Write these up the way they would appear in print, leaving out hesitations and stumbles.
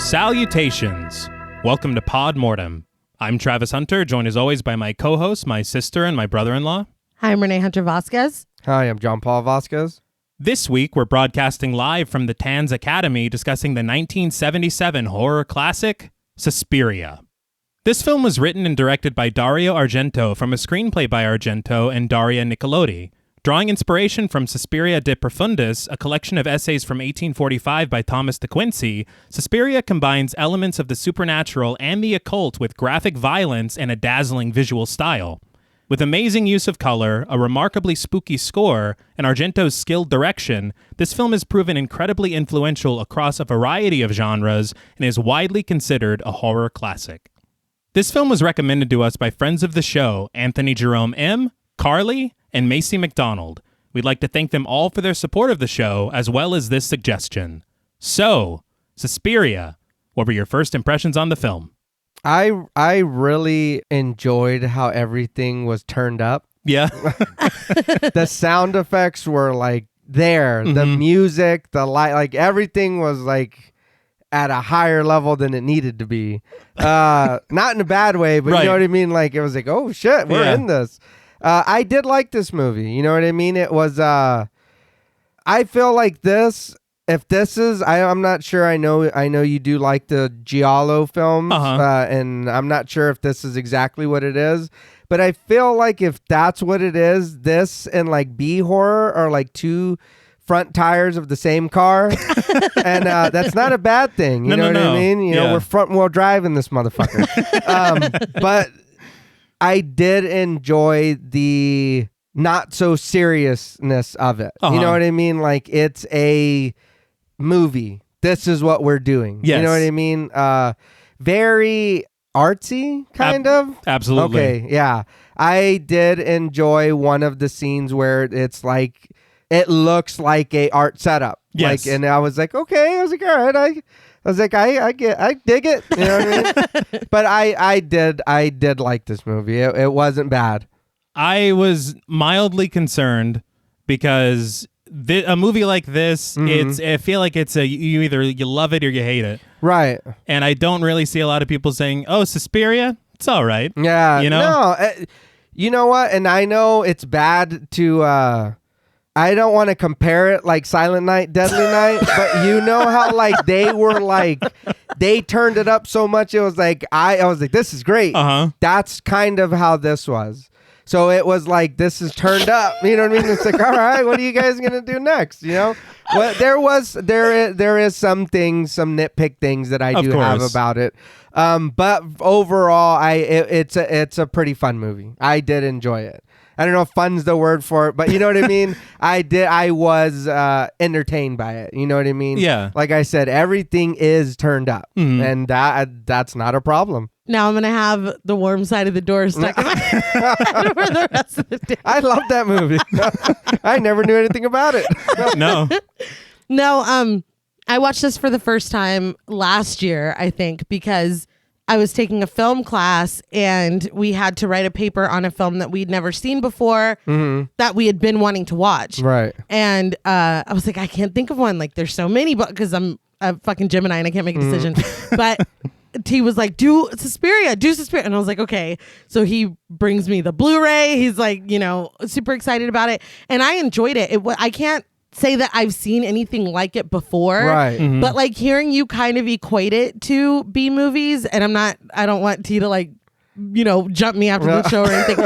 Salutations! Welcome to Pod Mortem. I'm Travis Hunter, joined as always by my co-host, my sister, and my brother-in-law. Hi, I'm Reneé Hunter Vasquez. Hi, I'm John Paul Vasquez. This week, we're broadcasting live from the Tanz Academy discussing the 1977 horror classic, Suspiria. This film was written and directed by Dario Argento from a screenplay by Argento and Daria Nicolodi. Drawing inspiration from Suspiria de Profundis, a collection of essays from 1845 by Thomas de Quincey, Suspiria combines elements of the supernatural and the occult with graphic violence and a dazzling visual style. With amazing use of color, a remarkably spooky score, and Argento's skilled direction, this film has proven incredibly influential across a variety of genres and is widely considered a horror classic. This film was recommended to us by friends of the show, Anthony Jerome M., Carly, and Macy McDonald. We'd like to thank them all for their support of the show, as well as this suggestion. So, Suspiria, what were your first impressions on the film? I really enjoyed how everything was turned up. Yeah. The sound effects were like there. The music, the light, like everything was like at a higher level than it needed to be. Not in a bad way, but Right. you know what I mean? Like it was like, oh shit, we're in this. I did like this movie. You know what I mean? It was, I feel like this, if this is, I'm not sure. I know you do like the Giallo films, and I'm not sure if this is exactly what it is, but I feel like if that's what it is, this and like B horror are like two front tires of the same car, and that's not a bad thing. You know what I mean? You know, we're front wheel driving this motherfucker. But I did enjoy the not so seriousness of it. You know what I mean? Like it's a movie. This is what we're doing. Yes. You know what I mean? Very artsy, kind of. Absolutely. Okay, yeah. I did enjoy one of the scenes where it's like, it looks like a art setup. Yes. Like, and I was like, okay. I was like, all right. I was like, I dig it. You know what I mean? But I did like this movie. It wasn't bad. I was mildly concerned because a movie like this, I feel like it's you either you love it or you hate it. Right. And I don't really see a lot of people saying, oh, Suspiria, it's all right. Yeah. You know? No. You know what? And I know it's bad to... I don't want to compare it like Silent Night, Deadly Night, but you know how like they were like, they turned it up so much. It was like, I was like, this is great. That's kind of how this was. So it was like, this is turned up. You know what I mean? It's like, all right, what are you guys going to do next? You know, well, there is some things, some nitpick things that I do have about it. But overall, it's a pretty fun movie. I did enjoy it. I don't know if fun's the word for it, but you know what I mean? I was entertained by it. You know what I mean? Yeah. Like I said, everything is turned up, and that's not a problem. Now I'm going to have the warm side of the door stuck in my head for the rest of the day. I love that movie. I never knew anything about it. No. No, I watched this for the first time last year, I think, because I was taking a film class and we had to write a paper on a film that we'd never seen before that we had been wanting to watch. Right. And I was like, I can't think of one. Like, there's so many, but because I'm a fucking Gemini and I can't make a decision. But he was like, do Suspiria. And I was like, okay. So he brings me the Blu-ray. He's like, you know, super excited about it. And I enjoyed it. I can't say that I've seen anything like it before, right? But like hearing you kind of equate it to B movies, and I don't want T to like, you know, jump me after the show or anything,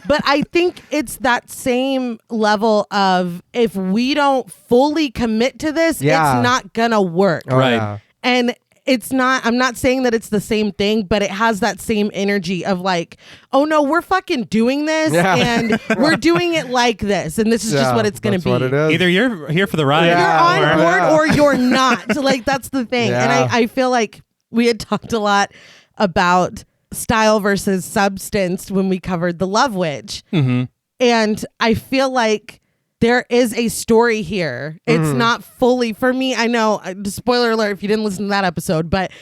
but I think it's that same level of if we don't fully commit to this, it's not gonna work, Right? Yeah. And it's not, I'm not saying that it's the same thing, but it has that same energy of like, oh no, we're fucking doing this and we're doing it like this. And this is just what it's going to be. What it is. Either you're here for the ride. You're on board or you're not. Like, that's the thing. Yeah. And I feel like we had talked a lot about style versus substance when we covered The Love Witch. And I feel like there is a story here. It's not fully, for me, I know, spoiler alert if you didn't listen to that episode, but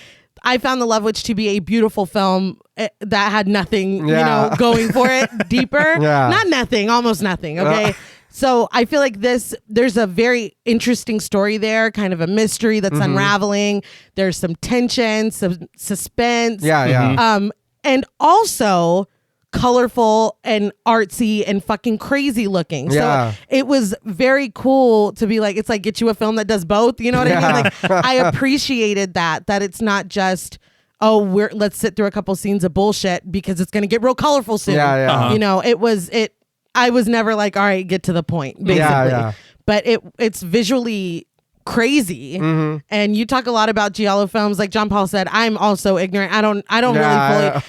I found The Love Witch to be a beautiful film that had nothing, you know, going for it deeper. Not nothing, almost nothing, okay? So I feel like there's a very interesting story there, kind of a mystery that's unraveling. There's some tension, some suspense. Yeah. And also colorful and artsy and fucking crazy looking. Yeah. So it was very cool to be like, it's like, get you a film that does both. You know what I mean? Like, I appreciated that it's not just, oh, let's sit through a couple scenes of bullshit because it's going to get real colorful soon. You know, I was never like, all right, get to the point, basically. But it's visually crazy. And you talk a lot about giallo films. Like John Paul said, I'm also ignorant. I don't really fully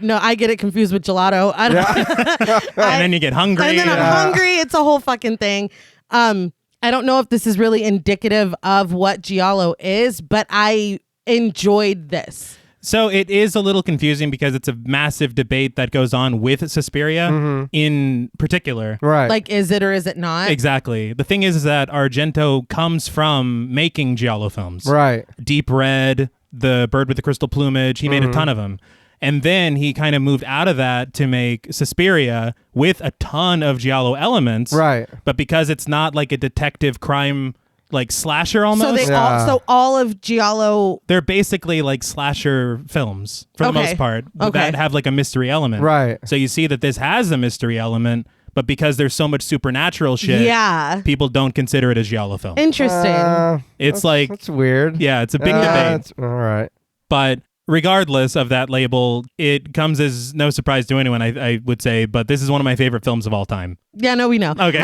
no, I get it confused with gelato. I don't and then you get hungry. And then I'm hungry. It's a whole fucking thing. I don't know if this is really indicative of what giallo is, but I enjoyed this. So it is a little confusing because it's a massive debate that goes on with Suspiria in particular. Right. Like, is it or is it not? Exactly. The thing is that Argento comes from making giallo films. Right. Deep Red, The Bird with the Crystal Plumage. He made a ton of them. And then he kind of moved out of that to make Suspiria with a ton of giallo elements. Right. But because it's not like a detective crime like slasher almost. So all of giallo, they're basically like slasher films for the most part that have like a mystery element. Right. So you see that this has a mystery element, but because there's so much supernatural shit, people don't consider it a giallo film. Interesting. That's weird. Yeah, it's a big debate. All right. But regardless of that label, it comes as no surprise to anyone, I would say, but this is one of my favorite films of all time. Yeah, no, we know. Okay.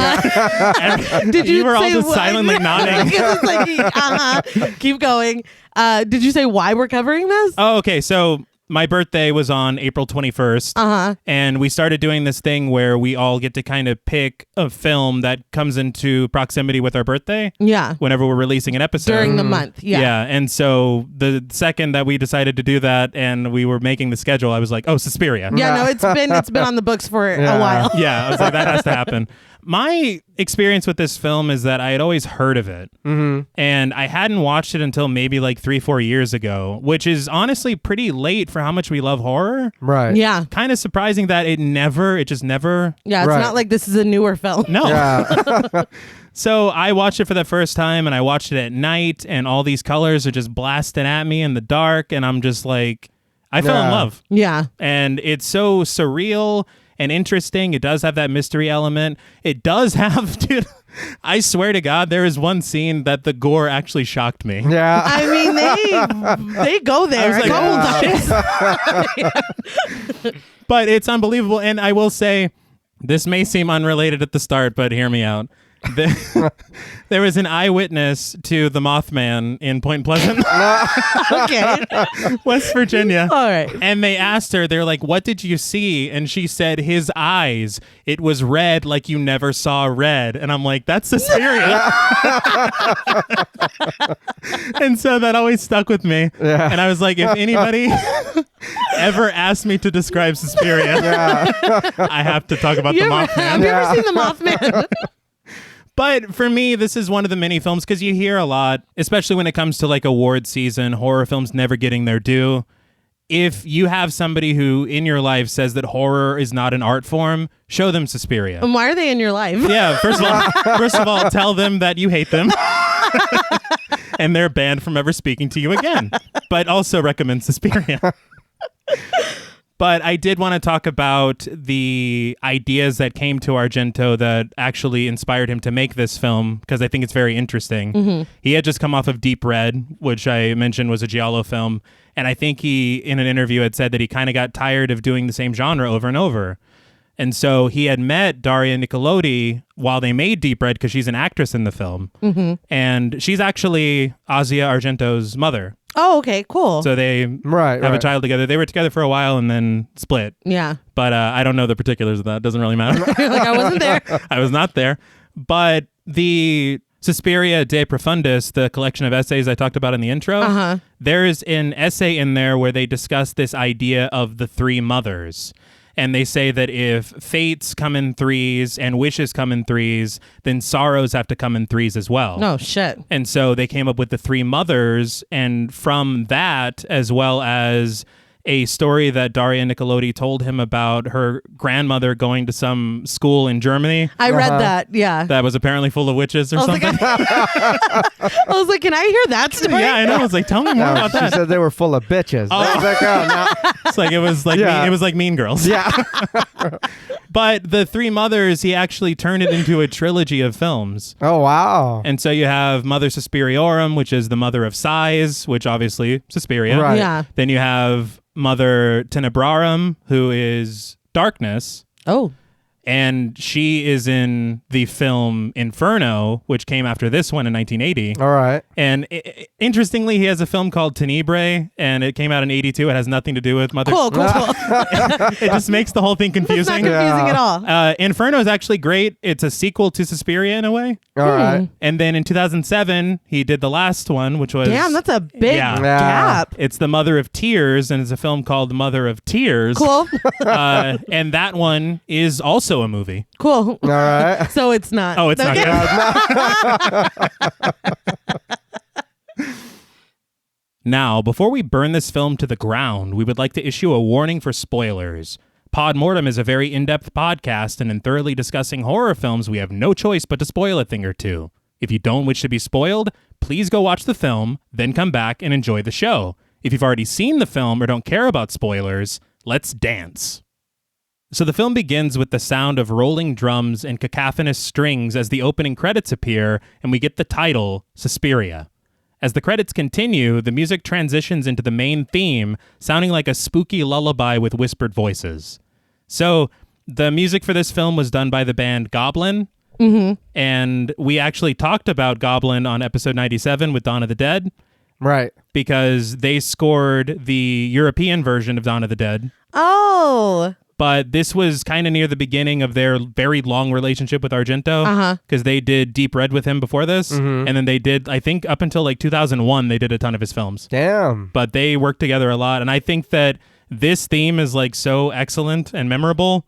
Did you were all say just silently nodding. Keep going. Did you say why we're covering this? Oh, okay. So my birthday was on April 21st. And we started doing this thing where we all get to kind of pick a film that comes into proximity with our birthday. Yeah. Whenever we're releasing an episode. During the month. Yeah. Yeah. And so the second that we decided to do that and we were making the schedule, I was like, oh, Suspiria. Yeah, no, it's been on the books for a while. Yeah. I was like, that has to happen. My experience with this film is that I had always heard of it. And I hadn't watched it until maybe like 3-4 years ago, which is honestly pretty late for how much we love horror. Right. Yeah. Kind of surprising that it just never. Yeah, it's not like this is a newer film. No. Yeah. So I watched it for the first time and I watched it at night and all these colors are just blasting at me in the dark. And I'm just like, I fell in love. Yeah. And it's so surreal and interesting. It does have that mystery element. It does have, dude, I swear to God, there is one scene that the gore actually shocked me. Yeah. I mean, they go there a couple times. But it's unbelievable. And I will say, this may seem unrelated at the start, but hear me out. There was an eyewitness to the Mothman in Point Pleasant, West Virginia. All right. And they asked her, they're like, what did you see? And she said, his eyes. It was red like you never saw red. And I'm like, that's Suspiria. And so that always stuck with me. Yeah. And I was like, if anybody ever asked me to describe Suspiria, I have to talk about the Mothman. Have you ever seen the Mothman? But for me, this is one of the many films because you hear a lot, especially when it comes to like award season, horror films never getting their due. If you have somebody who in your life says that horror is not an art form, show them Suspiria. And why are they in your life? Yeah, first of all, tell them that you hate them. And they're banned from ever speaking to you again. But also recommend Suspiria. But I did want to talk about the ideas that came to Argento that actually inspired him to make this film, because I think it's very interesting. He had just come off of Deep Red, which I mentioned was a giallo film. And I think he, in an interview, had said that he kind of got tired of doing the same genre over and over. And so he had met Daria Nicolodi while they made Deep Red, because she's an actress in the film. And she's actually Asia Argento's mother. Oh, okay, cool. So they have a child together. They were together for a while and then split. Yeah. But I don't know the particulars of that. It doesn't really matter. Like, I wasn't there. I was not there. But the Suspiria de Profundis, the collection of essays I talked about in the intro, there's an essay in there where they discuss this idea of the three mothers. And they say that if fates come in threes and wishes come in threes, then sorrows have to come in threes as well. No shit. And so they came up with the three mothers. And from that, as well as a story that Daria Nicolodi told him about her grandmother going to some school in Germany. I read that, yeah. That was apparently full of witches or something. I was like, can I hear that story? Yeah, I know. I was like, tell me more about She that. said they were full of bitches. Oh. I was like, oh, no. It's like it was like Yeah. it was like Mean Girls. Yeah. But the Three Mothers, he actually turned it into a trilogy of films. Oh, wow. And so you have Mother Suspiriorum, which is the mother of sighs, which obviously Suspiria. Right. Yeah. Then you have Mother Tenebrarum, who is darkness. Oh. And she is in the film Inferno, which came after this one in 1980. All right. And interestingly, he has a film called Tenebrae, and it came out in 82. It has nothing to do with Mother. Cool. It just makes the whole thing It's not confusing. confusing at all. Inferno is actually great. It's a sequel to Suspiria in a way. All right. And then in 2007, he did the last one, which was... Damn, that's a big Yeah. gap. It's The Mother of Tears, and it's a film called Mother of Tears. Cool. And that one is also a movie. Cool. All right. So it's not. Oh, it's not. Now, before we burn this film to the ground, we would like to issue a warning for spoilers. Pod Mortem is a very in-depth podcast, and in thoroughly discussing horror films, we have no choice but to spoil a thing or two. If you don't wish to be spoiled, please go watch the film, then come back and enjoy the show. If you've already seen the film or don't care about spoilers, let's dance. So the film begins with the sound of rolling drums and cacophonous strings as the opening credits appear, and we get the title, Suspiria. As the credits continue, the music transitions into the main theme, sounding like a spooky lullaby with whispered voices. So the music for this film was done by the band Goblin, and we actually talked about Goblin on episode 97 with Dawn of the Dead, Right. because they scored the European version of Dawn of the Dead. Oh. But this was kind of near the beginning of their very long relationship with Argento, because they did Deep Red with him before this, and then they did, I think, up until like 2001, they did a ton of his films. Damn. But they worked together a lot, and I think that this theme is like so excellent and memorable.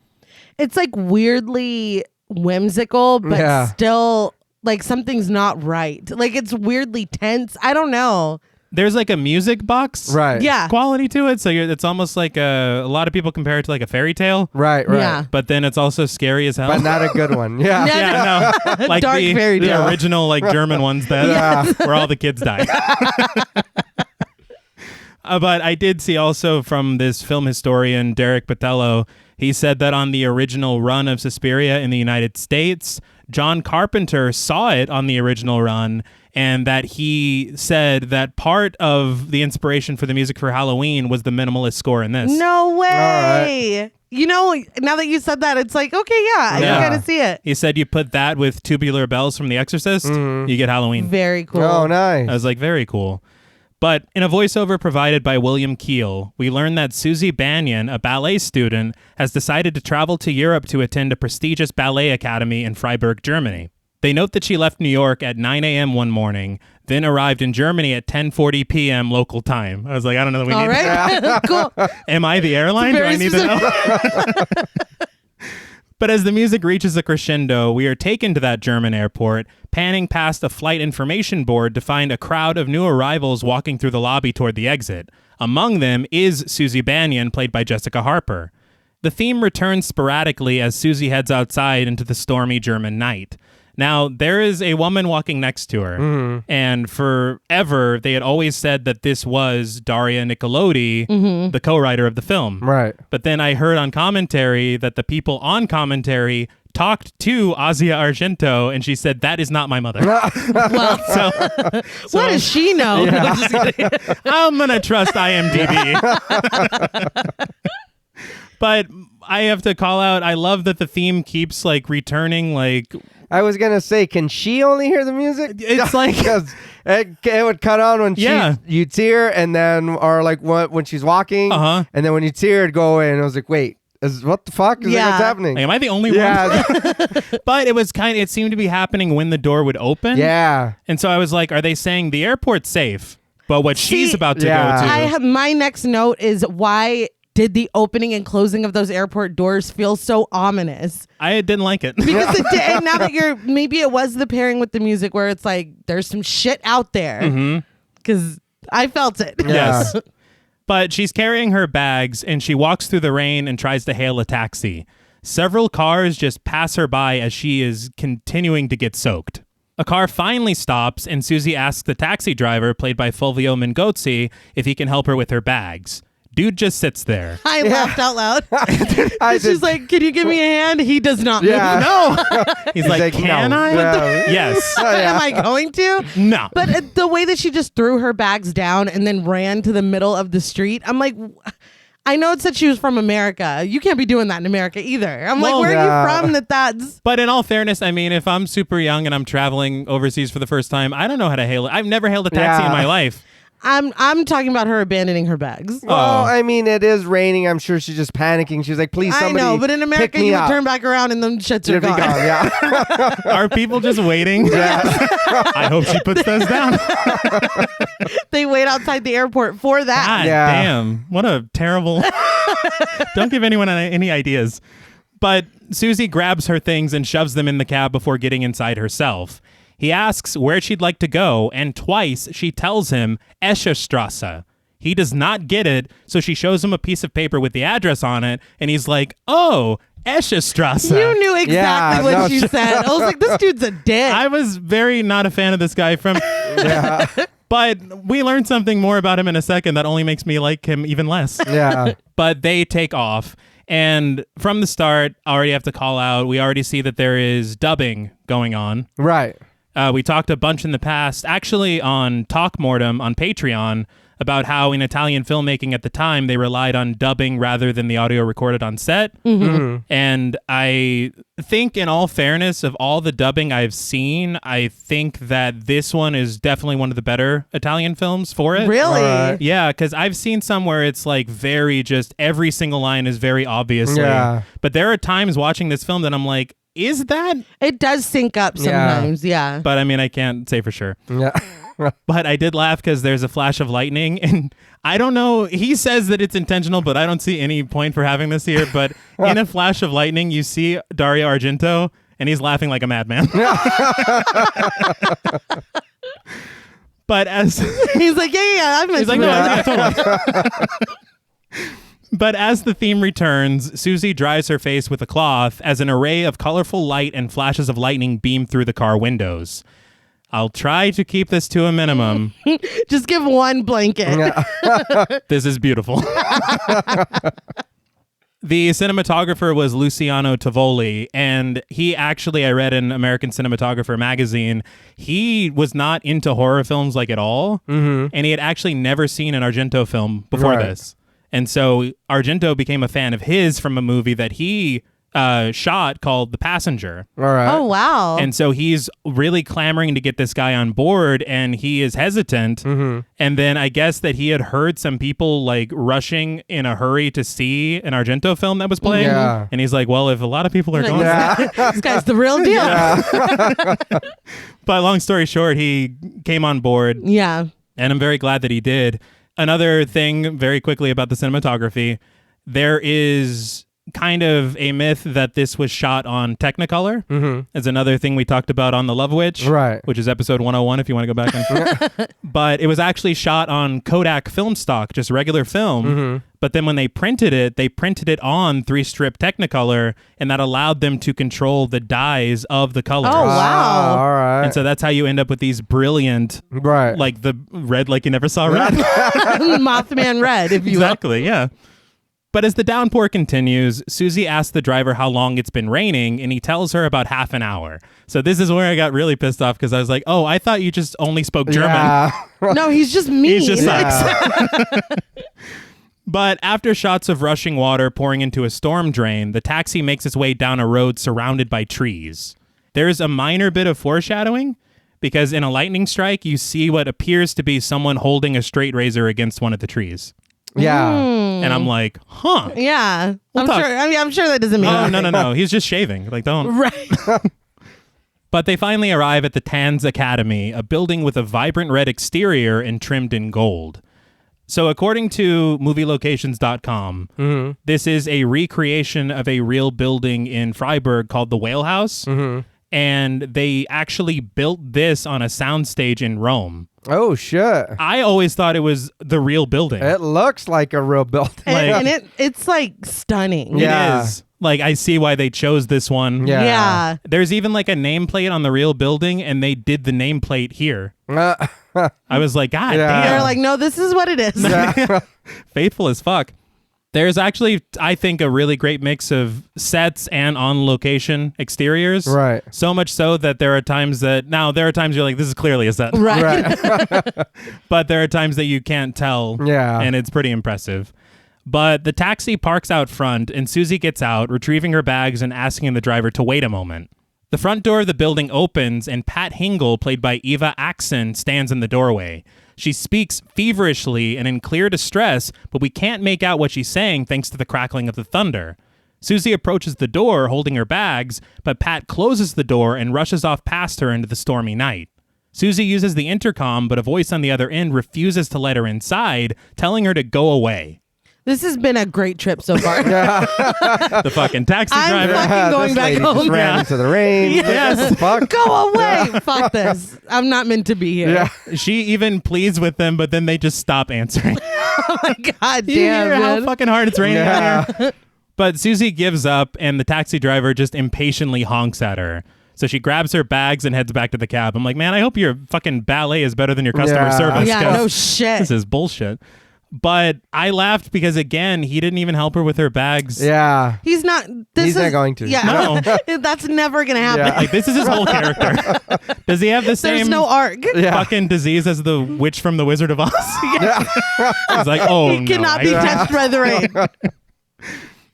It's like weirdly whimsical, but Yeah. still like something's not right. Like it's weirdly tense. I don't know. There's like a music box Right. Yeah. quality to it, so it's almost like a lot of people compare it to like a fairy tale, Right. Right. Yeah. but then it's also scary as hell. But not a good one. Yeah. Yeah. Yeah, no, like Dark fairy the tale. original like German ones that Yeah. where all the kids die. But I did see also from this film historian Derek Botello, he said that on the original run of Suspiria in the United States, John Carpenter saw it on the original run, and that he said that part of the inspiration for the music for Halloween was the minimalist score in this. No way. right. You know, now that you said that, it's like, okay, yeah, I Yeah. can kind of see it. He said you put that with Tubular Bells from The Exorcist, you get Halloween. Very cool. Oh, nice. I was like, very cool. But in a voiceover provided by William Keel, we learn that Suzy Banyan, a ballet student, has decided to travel to Europe to attend a prestigious ballet academy in Freiburg, Germany. They note that she left New York at 9 a.m. one morning, then arrived in Germany at 10:40 p.m. local time. I was like, I don't know that we All need right. Cool. Am I the airline? Do Very I need to know? But as the music reaches a crescendo, we are taken to that German airport, panning past a flight information board to find a crowd of new arrivals walking through the lobby toward the exit. Among them is Suzy Banyan, played by Jessica Harper. The theme returns sporadically as Suzy heads outside into the stormy German night. Now, there is a woman walking next to her, and forever they had always said that this was Daria Nicolodi, the co-writer of the film. Right. But then I heard on commentary that the people on commentary talked to Asia Argento, and she said, that is not my mother. Well, so what does she know? I'm going to trust IMDb. But I have to call out, I love that the theme keeps like returning, like I was gonna say, can she only hear the music? It's like- because it would cut on when you'd see her, and then or like when she's walking, and then when you'd see her, it'd go away, and I was like, wait, what the fuck is what's happening? like, am I the only one? But it seemed to be happening when the door would open. Yeah. And so I was like, are they saying the airport's safe, but what she's about to go to? My next note is, why did the opening and closing of those airport doors feel so ominous? I didn't like it. Because it did, and now that maybe it was the pairing with the music where it's like, there's some shit out there. Because I felt it. Yes. But she's carrying her bags, and she walks through the rain and tries to hail a taxi. Several cars just pass her by as she is continuing to get soaked. A car finally stops, and Suzy asks the taxi driver, played by Fulvio Mingozzi, if he can help her with her bags. Dude just sits there. I laughed out loud. She's like, can you give me a hand? He does not move. No. He's like, can no. I? Yes. Am I going to? No. But the way that she just threw her bags down and then ran to the middle of the street, I'm like, I know it said she was from America. You can't be doing that in America either. I'm like, where are you from that's... But in all fairness, I mean, if I'm super young and I'm traveling overseas for the first time, I don't know how to hail it. I've never hailed a taxi in my life. I'm talking about her abandoning her bags. Well, I mean, it is raining. I'm sure she's just panicking. She's like, please, somebody I know, but in America, you would turn back around and then shits are gone. Yeah. Are people just waiting? Yeah. I hope she puts those down. They wait outside the airport for that. God damn. What a terrible... Don't give anyone any ideas. But Suzy grabs her things and shoves them in the cab before getting inside herself. He asks where she'd like to go, and twice she tells him Escherstrasse. He does not get it, so she shows him a piece of paper with the address on it, and he's like, oh, Escherstrasse. You knew exactly what you said. I was like, this dude's a dick. I was very not a fan of this guy from... But we learned something more about him in a second that only makes me like him even less. Yeah. But they take off. And from the start, I already have to call out, we already see that there is dubbing going on. Right. We talked a bunch in the past, actually on Talk Mortem on Patreon, about how in Italian filmmaking at the time, they relied on dubbing rather than the audio recorded on set. And I think, in all fairness, of all the dubbing I've seen, I think that this one is definitely one of the better Italian films for it. Really? Yeah, because I've seen some where it's like very just every single line is very obviously. Yeah. But there are times watching this film that I'm like, is that? It does sync up sometimes, yeah. But I mean, I can't say for sure. Yeah. But I did laugh because there's a flash of lightning, and I don't know. He says that it's intentional, but I don't see any point for having this here. But in a flash of lightning, you see Dario Argento, and he's laughing like a madman. But as he's like, yeah, I'm he's like, no, I totally. But as the theme returns, Suzy dries her face with a cloth as an array of colorful light and flashes of lightning beam through the car windows. I'll try to keep this to a minimum. Just give one blanket. This is beautiful. The cinematographer was Luciano Tovoli, and he actually, I read in American Cinematographer magazine, he was not into horror films like at all, and he had actually never seen an Argento film before this. And so Argento became a fan of his from a movie that he shot called The Passenger. All right. Oh, wow. And so he's really clamoring to get this guy on board, and he is hesitant. And then I guess that he had heard some people like rushing in a hurry to see an Argento film that was playing. Yeah. And he's like, well, if a lot of people are going, this guy's the real deal. But long story short, he came on board. Yeah. And I'm very glad that he did. Another thing very quickly about the cinematography, there is kind of a myth that this was shot on Technicolor. It's another thing we talked about on The Love Witch, which is episode 101 if you want to go back and but it was actually shot on Kodak film stock, just regular film. But then when they printed it on 3-strip Technicolor, and that allowed them to control the dyes of the colors. Oh, wow. All right. And so that's how you end up with these brilliant, like the red like you never saw red. Mothman red, if you will. Exactly, yeah. But as the downpour continues, Suzy asks the driver how long it's been raining, and he tells her about half an hour. So this is where I got really pissed off, because I was like, oh, I thought you just only spoke German. Yeah. No, he's just mean. He just sucks. But after shots of rushing water pouring into a storm drain, the taxi makes its way down a road surrounded by trees. There's a minor bit of foreshadowing, because in a lightning strike, you see what appears to be someone holding a straight razor against one of the trees. Yeah. And I'm like, huh. Yeah. We'll talk. I'm sure that doesn't mean anything. No. He's just shaving. Like, don't. Right. But they finally arrive at the Tanz Academy, a building with a vibrant red exterior and trimmed in gold. So according to movielocations.com, this is a recreation of a real building in Freiburg called the Whale House. And they actually built this on a soundstage in Rome. Oh, shit. I always thought it was the real building. It looks like a real building. And it's like stunning. Yeah. It is. Like, I see why they chose this one. Yeah. There's even like a nameplate on the real building, and they did the nameplate here. I was like, God Yeah. damn. They're like, no, this is what it is. Faithful as fuck. There's actually, I think, a really great mix of sets and on-location exteriors. Right. So much so that there are times you're like, this is clearly a set. Right. But there are times that you can't tell. Yeah. And it's pretty impressive. But the taxi parks out front, and Suzy gets out, retrieving her bags and asking the driver to wait a moment. The front door of the building opens, and Pat Hingle, played by Eva Axon, stands in the doorway. She speaks feverishly and in clear distress, but we can't make out what she's saying thanks to the crackling of the thunder. Suzy approaches the door, holding her bags, but Pat closes the door and rushes off past her into the stormy night. Suzy uses the intercom, but a voice on the other end refuses to let her inside, telling her to go away. This has been a great trip so far. The fucking taxi I'm driver. fucking going this back lady home. just ran into the rain. Yes. Fuck. Go away. Fuck this. I'm not meant to be here. Yeah. She even pleads with them, but then they just stop answering. Oh my God You hear damn, how man. fucking hard it's raining out Yeah. here? But Suzy gives up, and the taxi driver just impatiently honks at her. So she grabs her bags and heads back to the cab. I'm like, man, I hope your fucking ballet is better than your customer Yeah. service. Yeah, 'cause no shit. This is bullshit. But I laughed because, again, he didn't even help her with her bags. Yeah. He's not. He's not going to. Yeah. That's never going to happen. Yeah. Like, this is his whole character. Does he have the There's same no arc. Yeah. fucking disease as the witch from The Wizard of Oz? He's like, oh, He cannot be no. touched by the rain.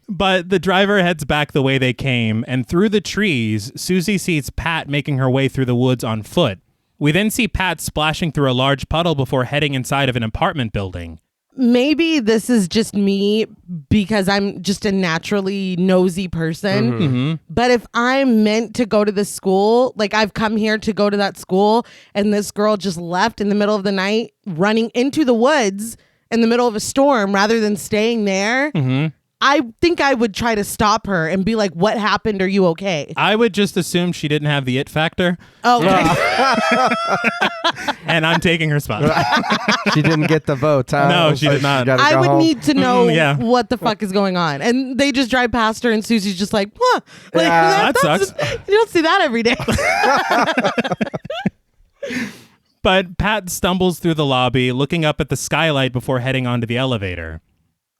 But the driver heads back the way they came, and through the trees, Suzy sees Pat making her way through the woods on foot. We then see Pat splashing through a large puddle before heading inside of an apartment building. Maybe this is just me because I'm just a naturally nosy person. Mm-hmm. But if I'm meant to go to the school, like I've come here to go to that school, and this girl just left in the middle of the night, running into the woods in the middle of a storm rather than staying there. Mm-hmm. I think I would try to stop her and be like, what happened? Are you okay? I would just assume she didn't have the it factor, Oh, okay. and I'm taking her spot. She didn't get the vote, huh? No, she did not. gotta I go would home. need to know yeah. what the fuck is going on. And they just drive past her, and Susie's just like, huh. Like, Yeah. That sucks. You don't see that every day. But Pat stumbles through the lobby, looking up at the skylight before heading onto the elevator.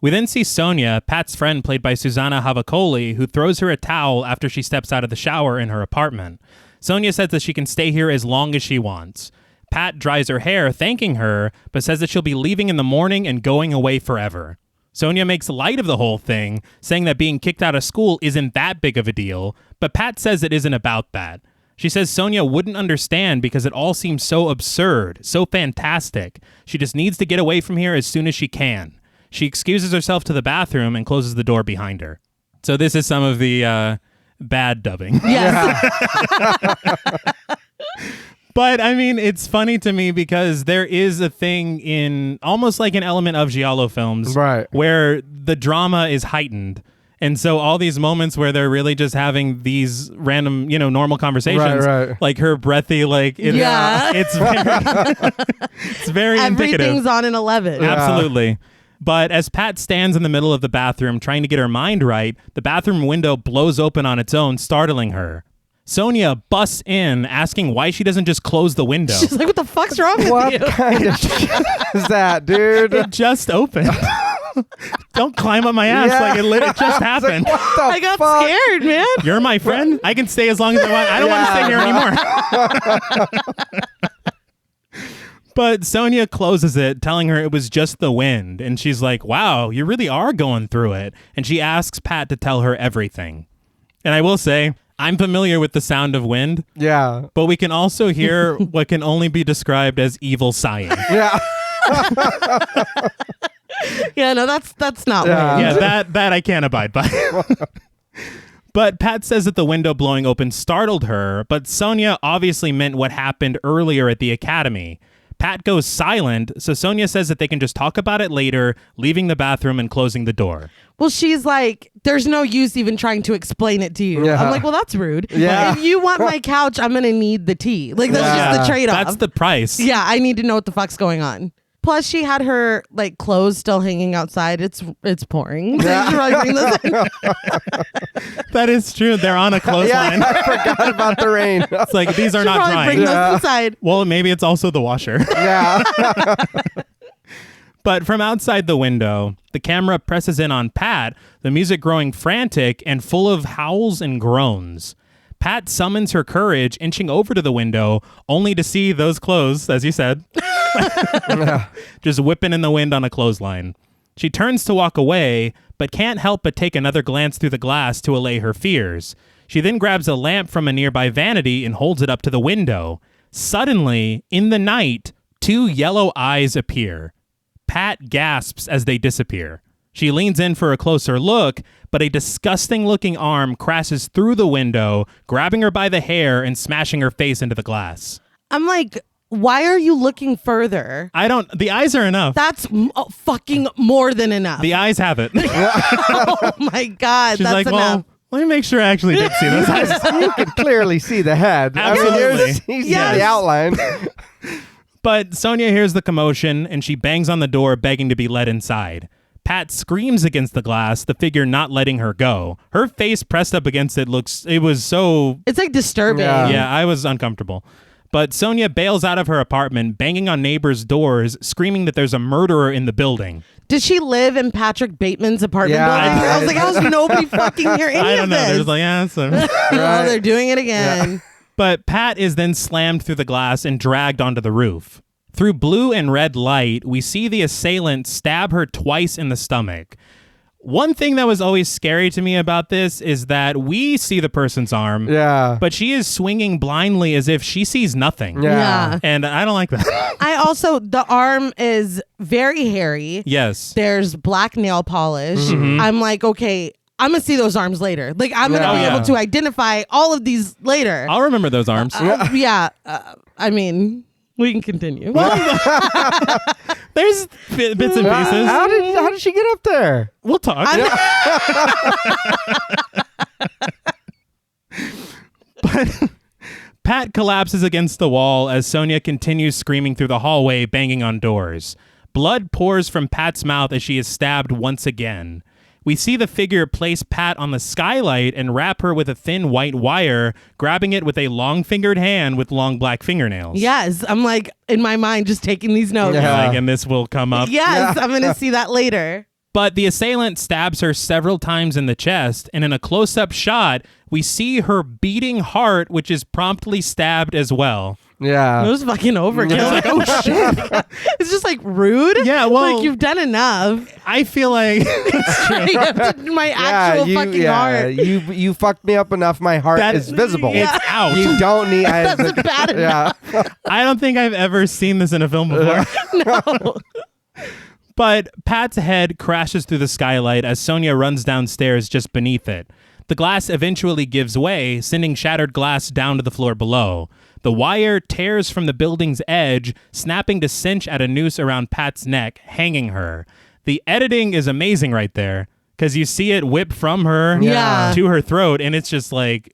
We then see Sonia, Pat's friend played by Susanna Havacoli, who throws her a towel after she steps out of the shower in her apartment. Sonia says that she can stay here as long as she wants. Pat dries her hair, thanking her, but says that she'll be leaving in the morning and going away forever. Sonia makes light of the whole thing, saying that being kicked out of school isn't that big of a deal, but Pat says it isn't about that. She says Sonia wouldn't understand because it all seems so absurd, so fantastic. She just needs to get away from here as soon as she can. She excuses herself to the bathroom and closes the door behind her. So this is some of the bad dubbing. Yes. But, I mean, it's funny to me because there is a thing in almost like an element of Giallo films Right. where the drama is heightened. And so all these moments where they're really just having these random, normal conversations, Right. like her breathy, like, Yeah. it's very, it's very indicative. Everything's on an 11. Absolutely. But as Pat stands in the middle of the bathroom trying to get her mind right, the bathroom window blows open on its own, startling her. Sonia busts in, asking why she doesn't just close the window. She's like, what the fuck's wrong with What you? kind of shit is that, dude? It just opened. Don't climb up my ass Yeah. like it just happened. What the I got fuck? scared, man. You're my friend. I can stay as long as I want. I don't want to stay here anymore. But Sonia closes it, telling her it was just the wind. And she's like, wow, you really are going through it. And she asks Pat to tell her everything. And I will say, I'm familiar with the sound of wind, Yeah. but we can also hear what can only be described as evil sighing. Yeah. Yeah, no, that's not Yeah. wind. Yeah, that I can't abide by. But Pat says that the window blowing open startled her, but Sonia obviously meant what happened earlier at the academy. Pat goes silent, so Sonia says that they can just talk about it later, leaving the bathroom and closing the door. Well, she's like, there's no use even trying to explain it to you. Yeah. I'm like, well, that's rude. Yeah. If you want my couch, I'm going to need the tea. Like, that's just the trade-off. That's the price. Yeah, I need to know what the fuck's going on. Plus, she had her like clothes still hanging outside. It's pouring. So you should probably bring those in. That is true. They're on a clothesline. Yeah, I forgot about the rain. It's like, these are Should not probably drying. bring those inside. Well, maybe it's also the washer. Yeah. But from outside the window, the camera presses in on Pat, the music growing frantic and full of howls and groans. Pat summons her courage, inching over to the window, only to see those clothes, as you said, just whipping in the wind on a clothesline. She turns to walk away, but can't help but take another glance through the glass to allay her fears. She then grabs a lamp from a nearby vanity and holds it up to the window. Suddenly, in the night, 2 yellow eyes appear. Pat gasps as they disappear. She leans in for a closer look, but a disgusting-looking arm crashes through the window, grabbing her by the hair and smashing her face into the glass. I'm like, why are you looking further? The eyes are enough. That's fucking more than enough. The eyes have it. Oh my God. She's that's like, enough. well, let me make sure I actually did see those eyes. You can clearly see the head. Absolutely. You see Yes. the outline. But Sonia hears the commotion, and she bangs on the door, begging to be let inside. Pat screams against the glass, the figure not letting her go. Her face pressed up against it was so... It's like disturbing. Yeah, I was uncomfortable. But Sonia bails out of her apartment, banging on neighbors' doors, screaming that there's a murderer in the building. Did she live in Patrick Bateman's apartment Yeah, building? I was like, how's nobody fucking hear any I don't of know. this? They're just like, yeah, so... Oh, they're doing it again. But Pat is then slammed through the glass and dragged onto the roof. Through blue and red light, we see the assailant stab her twice in the stomach. One thing that was always scary to me about this is that we see the person's arm, but she is swinging blindly as if she sees nothing. Yeah. And I don't like that. The arm is very hairy. Yes. There's black nail polish. Mm-hmm. I'm like, okay, I'm going to see those arms later. Like, I'm going to be able to identify all of these later. I'll remember those arms. I mean, we can continue. There's bits and pieces. How did she get up there? We'll talk. But Pat collapses against the wall as Sonia continues screaming through the hallway, banging on doors. Blood pours from Pat's mouth as she is stabbed once again. We see the figure place Pat on the skylight and wrap her with a thin white wire, grabbing it with a long-fingered hand with long black fingernails. Yes. I'm like, in my mind, just taking these notes. Yeah. And this will come up. Yes. I'm going to see that later. But the assailant stabs her several times in the chest, and in a close-up shot, we see her beating heart, which is promptly stabbed as well. It was fucking overkill. Like, oh shit. It's just like rude. Yeah, well, like you've done enough. I feel like it's true. I have to do my actual fucking heart. You fucked me up enough. My heart is visible. It's out. You don't need. That's bad enough. I don't think I've ever seen this in a film before. No. But Pat's head crashes through the skylight as Sonia runs downstairs just beneath it. The glass eventually gives way, sending shattered glass down to the floor below. The wire tears from the building's edge, snapping to cinch at a noose around Pat's neck, hanging her. The editing is amazing right there, because you see it whip from her to her throat, and it's just like,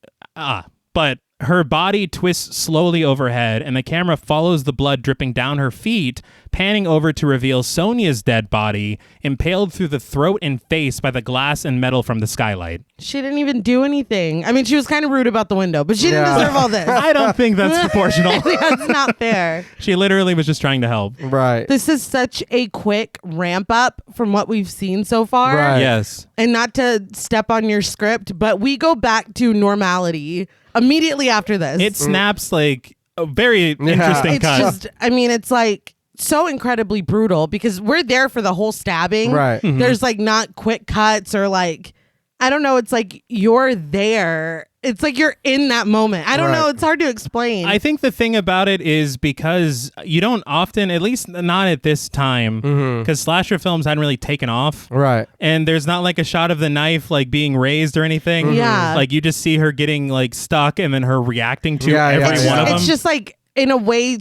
But her body twists slowly overhead, and the camera follows the blood dripping down her feet, panning over to reveal Sonia's dead body, impaled through the throat and face by the glass and metal from the skylight. She didn't even do anything. I mean, she was kind of rude about the window, but she didn't deserve all this. I don't think that's proportional. That's not fair. She literally was just trying to help. Right. This is such a quick ramp up from what we've seen so far. Right. Yes. And not to step on your script, but we go back to normality immediately after this. It snaps like a very interesting It's cut. just, I mean, it's like so incredibly brutal because we're there for the whole stabbing. Right. Mm-hmm. There's like not quick cuts or like, I don't know. It's like you're there. It's like you're in that moment. I don't know. It's hard to explain. I think the thing about it is because you don't often, at least not at this time, because slasher films hadn't really taken off. Right. And there's not like a shot of the knife like being raised or anything. Yeah. Like you just see her getting like stuck and then her reacting to every one of them. It's just like in a way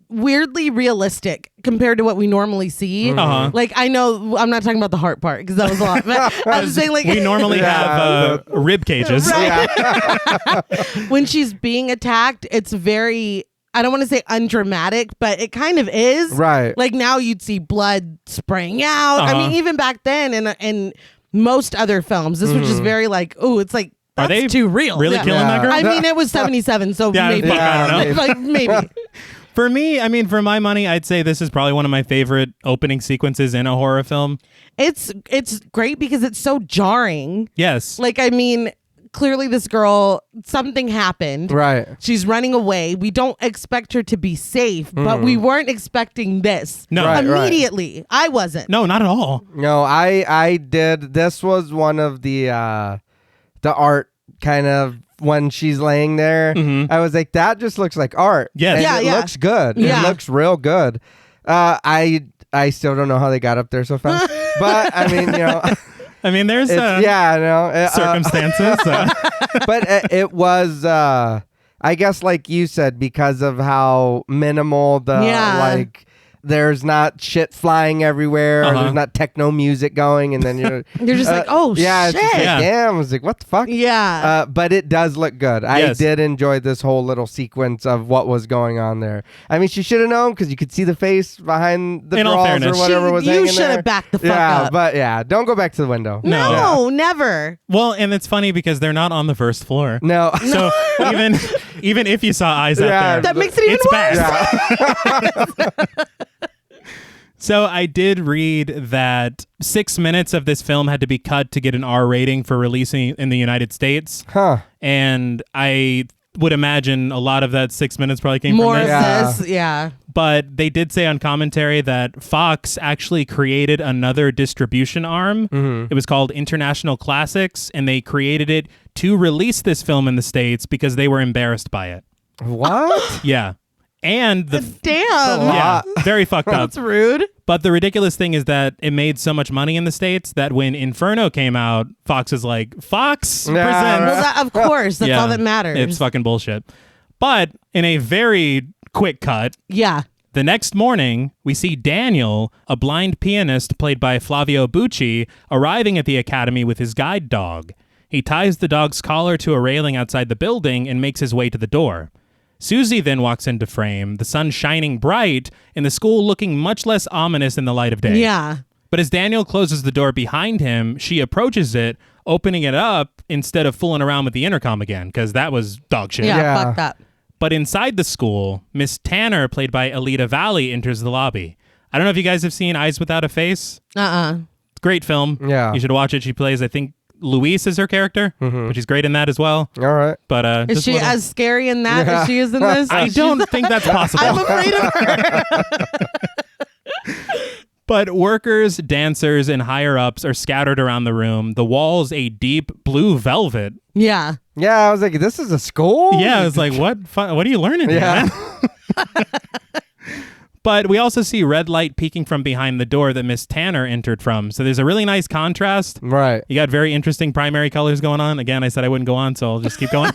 weirdly realistic compared to what we normally see. Like, I know I'm not talking about the heart part because that was a lot. But I'm saying, like, we normally have rib cages. Right. When she's being attacked, it's very, I don't want to say undramatic, but it kind of is. Right. Like, now you'd see blood spraying out. I mean, even back then in most other films, this was just very like, oh, it's like, that's Are they too real. really killing that girl? I mean, it was 77, so maybe. I don't know. Like, maybe. For me, I mean, for my money, I'd say this is probably one of my favorite opening sequences in a horror film. It's great because it's so jarring. Yes. Like, I mean, clearly this girl, something happened. Right. She's running away. We don't expect her to be safe, but we weren't expecting this. No. Right, Immediately. I wasn't. No, not at all. No, I did. This was one of the art kind of when she's laying there. I was like, that just looks like art. Yes. And it looks good. Yeah. It looks real good. I still don't know how they got up there so fast, but I mean, you know. I mean, there's circumstances. But it was, I guess, like you said, because of how minimal the like. There's not shit flying everywhere. There's not techno music going, and then you're just like, oh shit. It's just like, damn. I was like, what the fuck? Yeah. But it does look good. I did enjoy this whole little sequence of what was going on there. I mean, she should have known because you could see the face behind the drawers or whatever was hanging there. You should have backed the fuck up. But don't go back to the window. No, never. Well, and it's funny because they're not on the first floor. No. So even if you saw eyes out there, that makes it even worse. Bad. So I did read that 6 minutes of this film had to be cut to get an R rating for releasing in the United States. Huh. And I would imagine a lot of that 6 minutes probably came from this. Yeah. But they did say on commentary that Fox actually created another distribution arm. It was called International Classics, and they created it to release this film in the States because they were embarrassed by it. What? Yeah. And damn, very fucked up. That's rude. But the ridiculous thing is that it made so much money in the States that when Inferno came out, Fox is like, Fox presents. Well, of course, that's all that matters. It's fucking bullshit. But in a very quick cut, the next morning, we see Daniel, a blind pianist played by Flavio Bucci, arriving at the academy with his guide dog. He ties the dog's collar to a railing outside the building and makes his way to the door. Suzy then walks into frame, the sun shining bright, and the school looking much less ominous in the light of day. Yeah. But as Daniel closes the door behind him, she approaches it, opening it up instead of fooling around with the intercom again, because that was dog shit. Yeah, fuck that. But inside the school, Miss Tanner, played by Alita Valli, enters the lobby. I don't know if you guys have seen Eyes Without a Face. Great film. Yeah. You should watch it. She plays, I think, Luis is her character, but she's great in that as well. All right. But is she as scary in that as she is in this? I don't think that's possible. I'm afraid of her. But workers, dancers, and higher-ups are scattered around the room. The wall's a deep blue velvet. Yeah. Yeah, I was like, this is a school? Yeah, I was like, what are you learning here, man? But we also see red light peeking from behind the door that Miss Tanner entered from. So there's a really nice contrast. Right. You got very interesting primary colors going on. Again, I said I wouldn't go on, so I'll just keep going.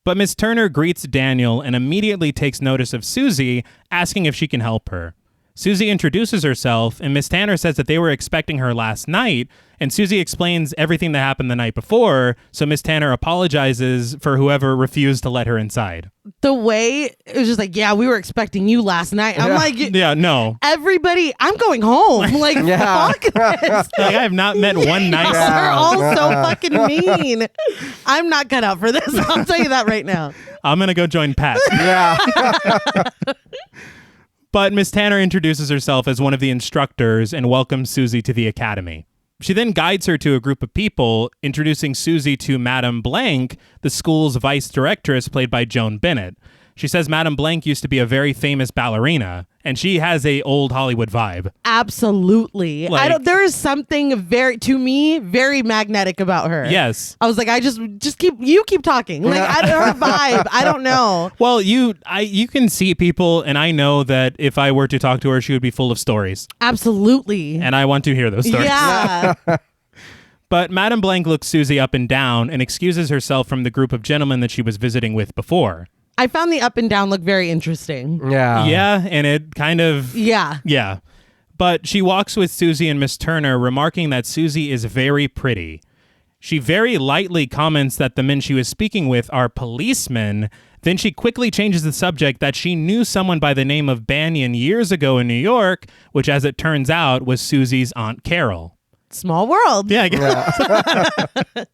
But Miss Turner greets Daniel and immediately takes notice of Suzy, asking if she can help her. Suzy introduces herself, and Miss Tanner says that they were expecting her last night, and Suzy explains everything that happened the night before, so Miss Tanner apologizes for whoever refused to let her inside. The way it was just like, yeah, we were expecting you last night. I'm like, yeah, no. Everybody, I'm going home. Like, fuck this. Like, I have not met one nice. They're all so fucking mean. I'm not cut out for this. I'll tell you that right now. I'm going to go join Pat. Yeah. But Miss Tanner introduces herself as one of the instructors and welcomes Suzy to the academy. She then guides her to a group of people, introducing Suzy to Madame Blank, the school's vice directress played by Joan Bennett. She says Madame Blank used to be a very famous ballerina, and she has a old Hollywood vibe. Absolutely. Like, there is something very magnetic about her. Yes. I was like, keep talking. Like, her vibe, I don't know. Well, you can see people, and I know that if I were to talk to her, she would be full of stories. Absolutely. And I want to hear those stories. Yeah. But Madame Blank looks Suzy up and down and excuses herself from the group of gentlemen that she was visiting with before. I found the up and down look very interesting. Yeah. Yeah, and it kind of... Yeah. Yeah. But she walks with Suzy and Miss Turner, remarking that Suzy is very pretty. She very lightly comments that the men she was speaking with are policemen. Then she quickly changes the subject that she knew someone by the name of Banyan years ago in New York, which, as it turns out, was Suzy's Aunt Carol. Small world. Yeah, I guess.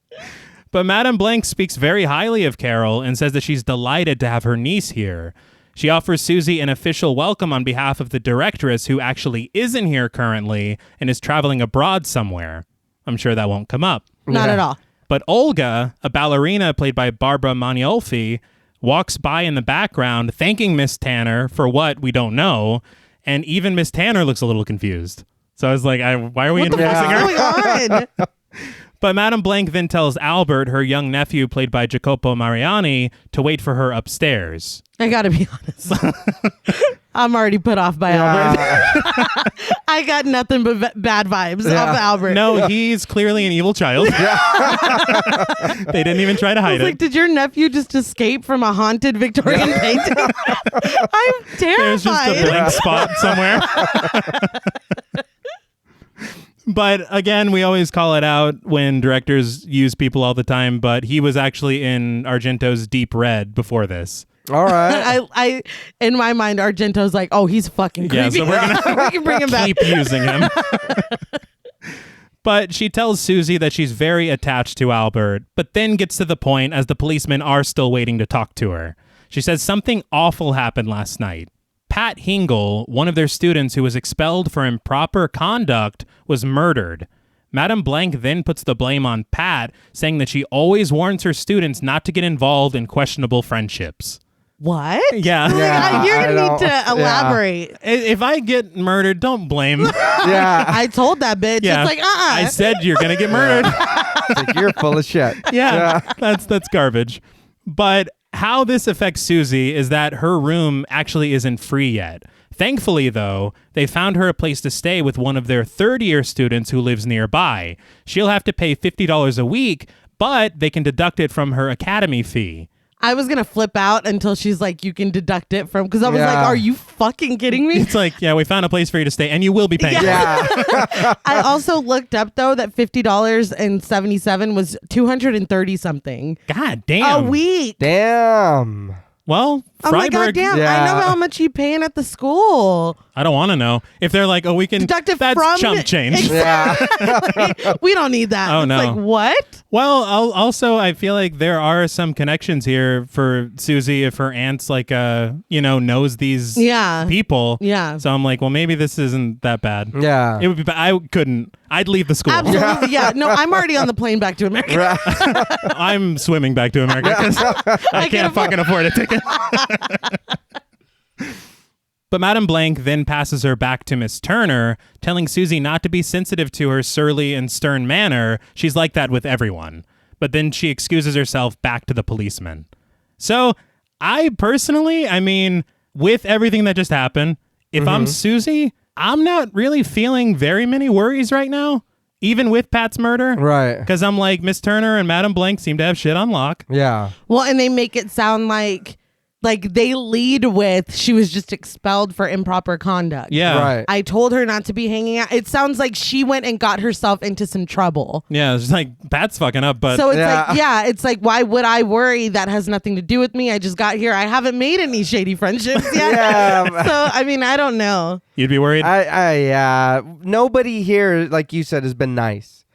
But Madame Blanc speaks very highly of Carol and says that she's delighted to have her niece here. She offers Suzy an official welcome on behalf of the directress, who actually isn't here currently and is traveling abroad somewhere. I'm sure that won't come up. Not at all. But Olga, a ballerina played by Barbara Magnolfi, walks by in the background thanking Miss Tanner for what we don't know, and even Miss Tanner looks a little confused. So I was like, why are we introducing her? What's going on? But Madame Blanc then tells Albert, her young nephew played by Jacopo Mariani, to wait for her upstairs. I gotta be honest. I'm already put off by Albert. I got nothing but bad vibes off Albert. No, he's clearly an evil child. They didn't even try to hide it. Like, did your nephew just escape from a haunted Victorian painting? I'm terrified. There's just a blank spot somewhere. But again, we always call it out when directors use people all the time, but he was actually in Argento's Deep Red before this. All right. I in my mind, Argento's like, oh, he's fucking creepy. Yeah, so we're gonna we can bring him back. keep using him. But she tells Suzy that she's very attached to Albert, but then gets to the point as the policemen are still waiting to talk to her. She says something awful happened last night. Pat Hingle, one of their students who was expelled for improper conduct, was murdered. Madame Blanc then puts the blame on Pat, saying that she always warns her students not to get involved in questionable friendships. What? Yeah. You're going to need to elaborate. If I get murdered, don't blame. Yeah. I told that bitch. Yeah. It's like, I said you're going to get murdered. It's like, you're full of shit. Yeah. That's garbage. But how this affects Suzy is that her room actually isn't free yet. Thankfully, though, they found her a place to stay with one of their third-year students who lives nearby. She'll have to pay $50 a week, but they can deduct it from her academy fee. I was going to flip out until she's like, you can deduct it from, because I was like, are you fucking kidding me? It's like, yeah, we found a place for you to stay, and you will be paying. Yeah. I also looked up, though, that $50.77 was $230 something. God damn. A week. Damn. Well, I'm like, God Freiburg, damn, Yeah. I know how much you paying at the school. I don't want to know. If they're like, oh, we can Deduct it that's from chump change. Yeah. We don't need that. Oh, It's no. like, what? Well, also, I feel like there are some connections here for Suzy if her aunt's like, knows these Yeah. people. Yeah. So I'm like, well, maybe this isn't that bad. Yeah. It would be. I couldn't. I'd leave the school. Absolutely. Yeah. No, I'm already on the plane back to America. I'm swimming back to America because I can't fucking afford a ticket. But Madame Blanc then passes her back to Miss Turner, telling Suzy not to be sensitive to her surly and stern manner. She's like that with everyone. But then she excuses herself back to the policeman. So I personally, with everything that just happened, if I'm Suzy, I'm not really feeling very many worries right now, even with Pat's murder. Right. Because I'm like, Miss Turner and Madame Blanc seem to have shit on lock. Yeah. Well, and they make it sound like they lead with she was just expelled for improper conduct. Yeah. Right. I told her not to be hanging out. It sounds like she went and got herself into some trouble. Yeah, it's like Pat's fucking up, but So it's like, why would I worry? That has nothing to do with me. I just got here. I haven't made any shady friendships yet. Yeah. So, I don't know. you'd be worried. Nobody here, like you said, has been nice.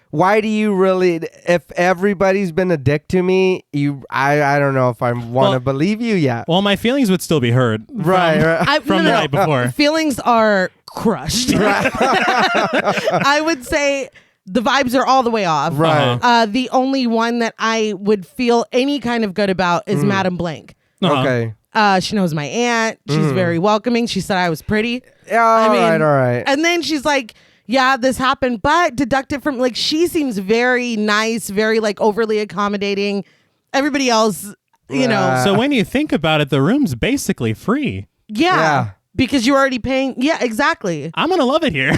Why do you really? If everybody's been a dick to me, I don't know if I want to believe you yet. Well, my feelings would still be hurt. Right. From the night before. Feelings are crushed. I would say the vibes are all the way off. Right. The only one that I would feel any kind of good about is Madame Blanc. Okay. She knows my aunt. She's very welcoming. She said I was pretty. Yeah. All right. And then she's like, yeah, this happened, but deduct it from, like, she seems very nice, very, like, overly accommodating. Everybody else, you know. So when you think about it, the room's basically free. Yeah. Because you're already paying. Yeah, exactly. I'm going to love it here.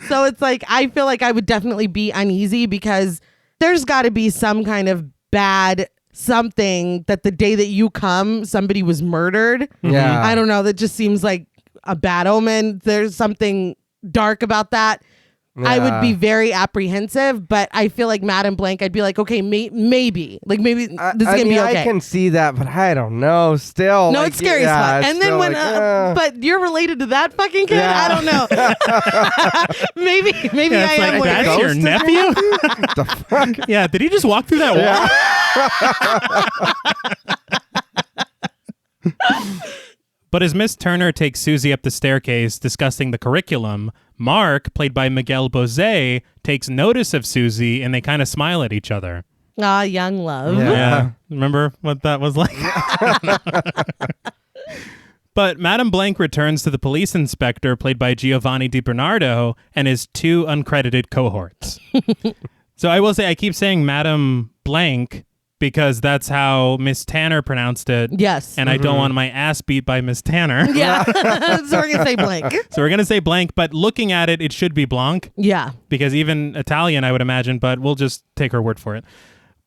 So it's like, I feel like I would definitely be uneasy because there's got to be some kind of bad something that the day that you come, somebody was murdered. Yeah. I don't know. That just seems like a bad omen. There's something dark about that. I would be very apprehensive, but I feel like Madam Blank, I'd be like, okay, maybe this is going to be okay. I can see that, but I don't know. Still. No, it's scary as fuck. And then when, but you're related to that fucking kid? Yeah. I don't know. maybe Yeah, I am. that's weird. your nephew? The fuck? Yeah, did he just walk through that wall? But as Miss Turner takes Suzy up the staircase discussing the curriculum, Mark, played by Miguel Bosé, takes notice of Suzy and they kind of smile at each other. Ah, young love. Yeah. Remember what that was like? But Madame Blank returns to the police inspector, played by Giovanni Di Bernardo, and his 2 uncredited cohorts. So I will say, I keep saying Madame Blank because that's how Miss Tanner pronounced it. Yes. And I don't want my ass beat by Miss Tanner. Yeah. So we're going to say blank. So we're going to say Blank, but looking at it, it should be Blanc. Yeah. Because even Italian, I would imagine, but we'll just take her word for it.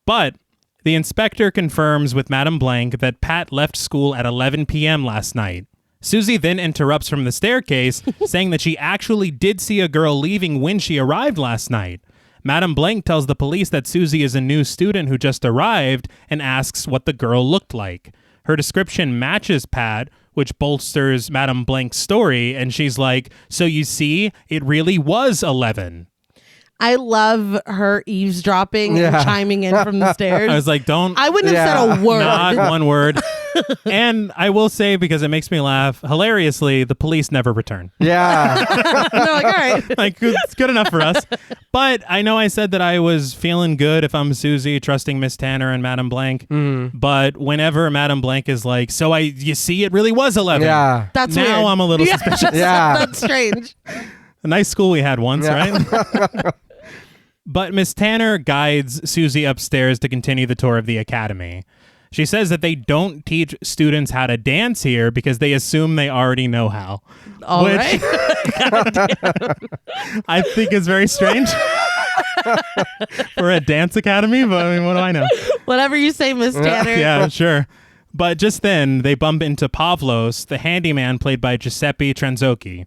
But the inspector confirms with Madame Blank that Pat left school at 11 p.m. last night. Suzy then interrupts from the staircase, saying that she actually did see a girl leaving when she arrived last night. Madame Blank tells the police that Suzy is a new student who just arrived and asks what the girl looked like. Her description matches Pat, which bolsters Madame Blank's story, and she's like, so you see, it really was 11. I love her eavesdropping and chiming in from the stairs. I was like, I wouldn't have said a word. Not one word. And I will say, because it makes me laugh, hilariously, the police never return. Yeah. They're like, all right. Like, it's good enough for us. But I know I said that I was feeling good if I'm Suzy, trusting Miss Tanner and Madame Blank. But whenever Madame Blank is like, so you see, it really was 11. Yeah. That's now weird. I'm a little suspicious. Yeah. That's strange. A nice school we had once, right? But Miss Tanner guides Suzy upstairs to continue the tour of the academy. She says that they don't teach students how to dance here because they assume they already know how. All right. I think is very strange for a dance academy, but I mean, what do I know? Whatever you say, Miss Tanner. Yeah, sure. But just then, they bump into Pavlos, the handyman played by Giuseppe Tranzocchi.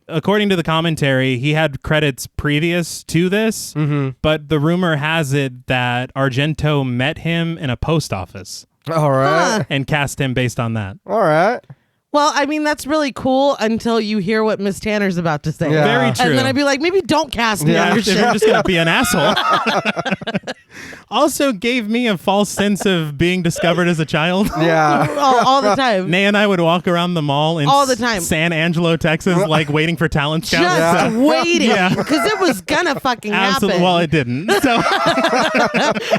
According to the commentary, he had credits previous to this, but the rumor has it that Argento met him in a post office. All right. And cast him based on that. All right. Well, I mean, that's really cool until you hear what Miss Tanner's about to say. Yeah. Very true. And then I'd be like, maybe don't cast me on your if shit. I'm just going to be an asshole. Also gave me a false sense of being discovered as a child. Yeah. all the time. Nay and I would walk around the mall in All the time. San Angelo, Texas, like waiting for talent scouts. Just waiting. Yeah. Because it was going to fucking Absolutely. happen. Well, it didn't. So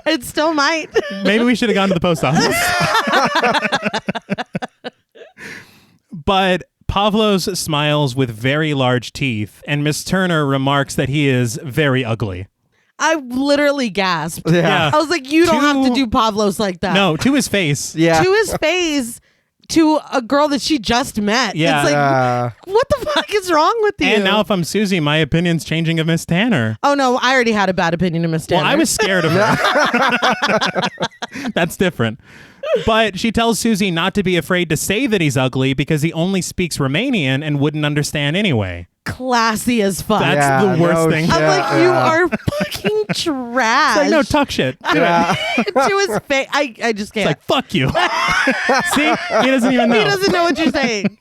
It still might. maybe we should have gone to the post office. But Pavlos smiles with very large teeth, and Miss Turner remarks that he is very ugly. I literally gasped. Yeah. I was like, you don't have to do Pavlos like that. No, to his face. Yeah. To his face, to a girl that she just met. Yeah. It's like, what the fuck is wrong with you? And now if I'm Suzy, my opinion's changing of Miss Tanner. Oh, no, I already had a bad opinion of Miss Tanner. Well, I was scared of her. That's different. But she tells Suzy not to be afraid to say that he's ugly because he only speaks Romanian and wouldn't understand anyway. Classy as fuck. That's the worst thing. I'm like, you are fucking trash. It's like, no, talk shit. Do it. To his face. I just can't. It's like, fuck you. See? He doesn't even know. He doesn't know what you're saying.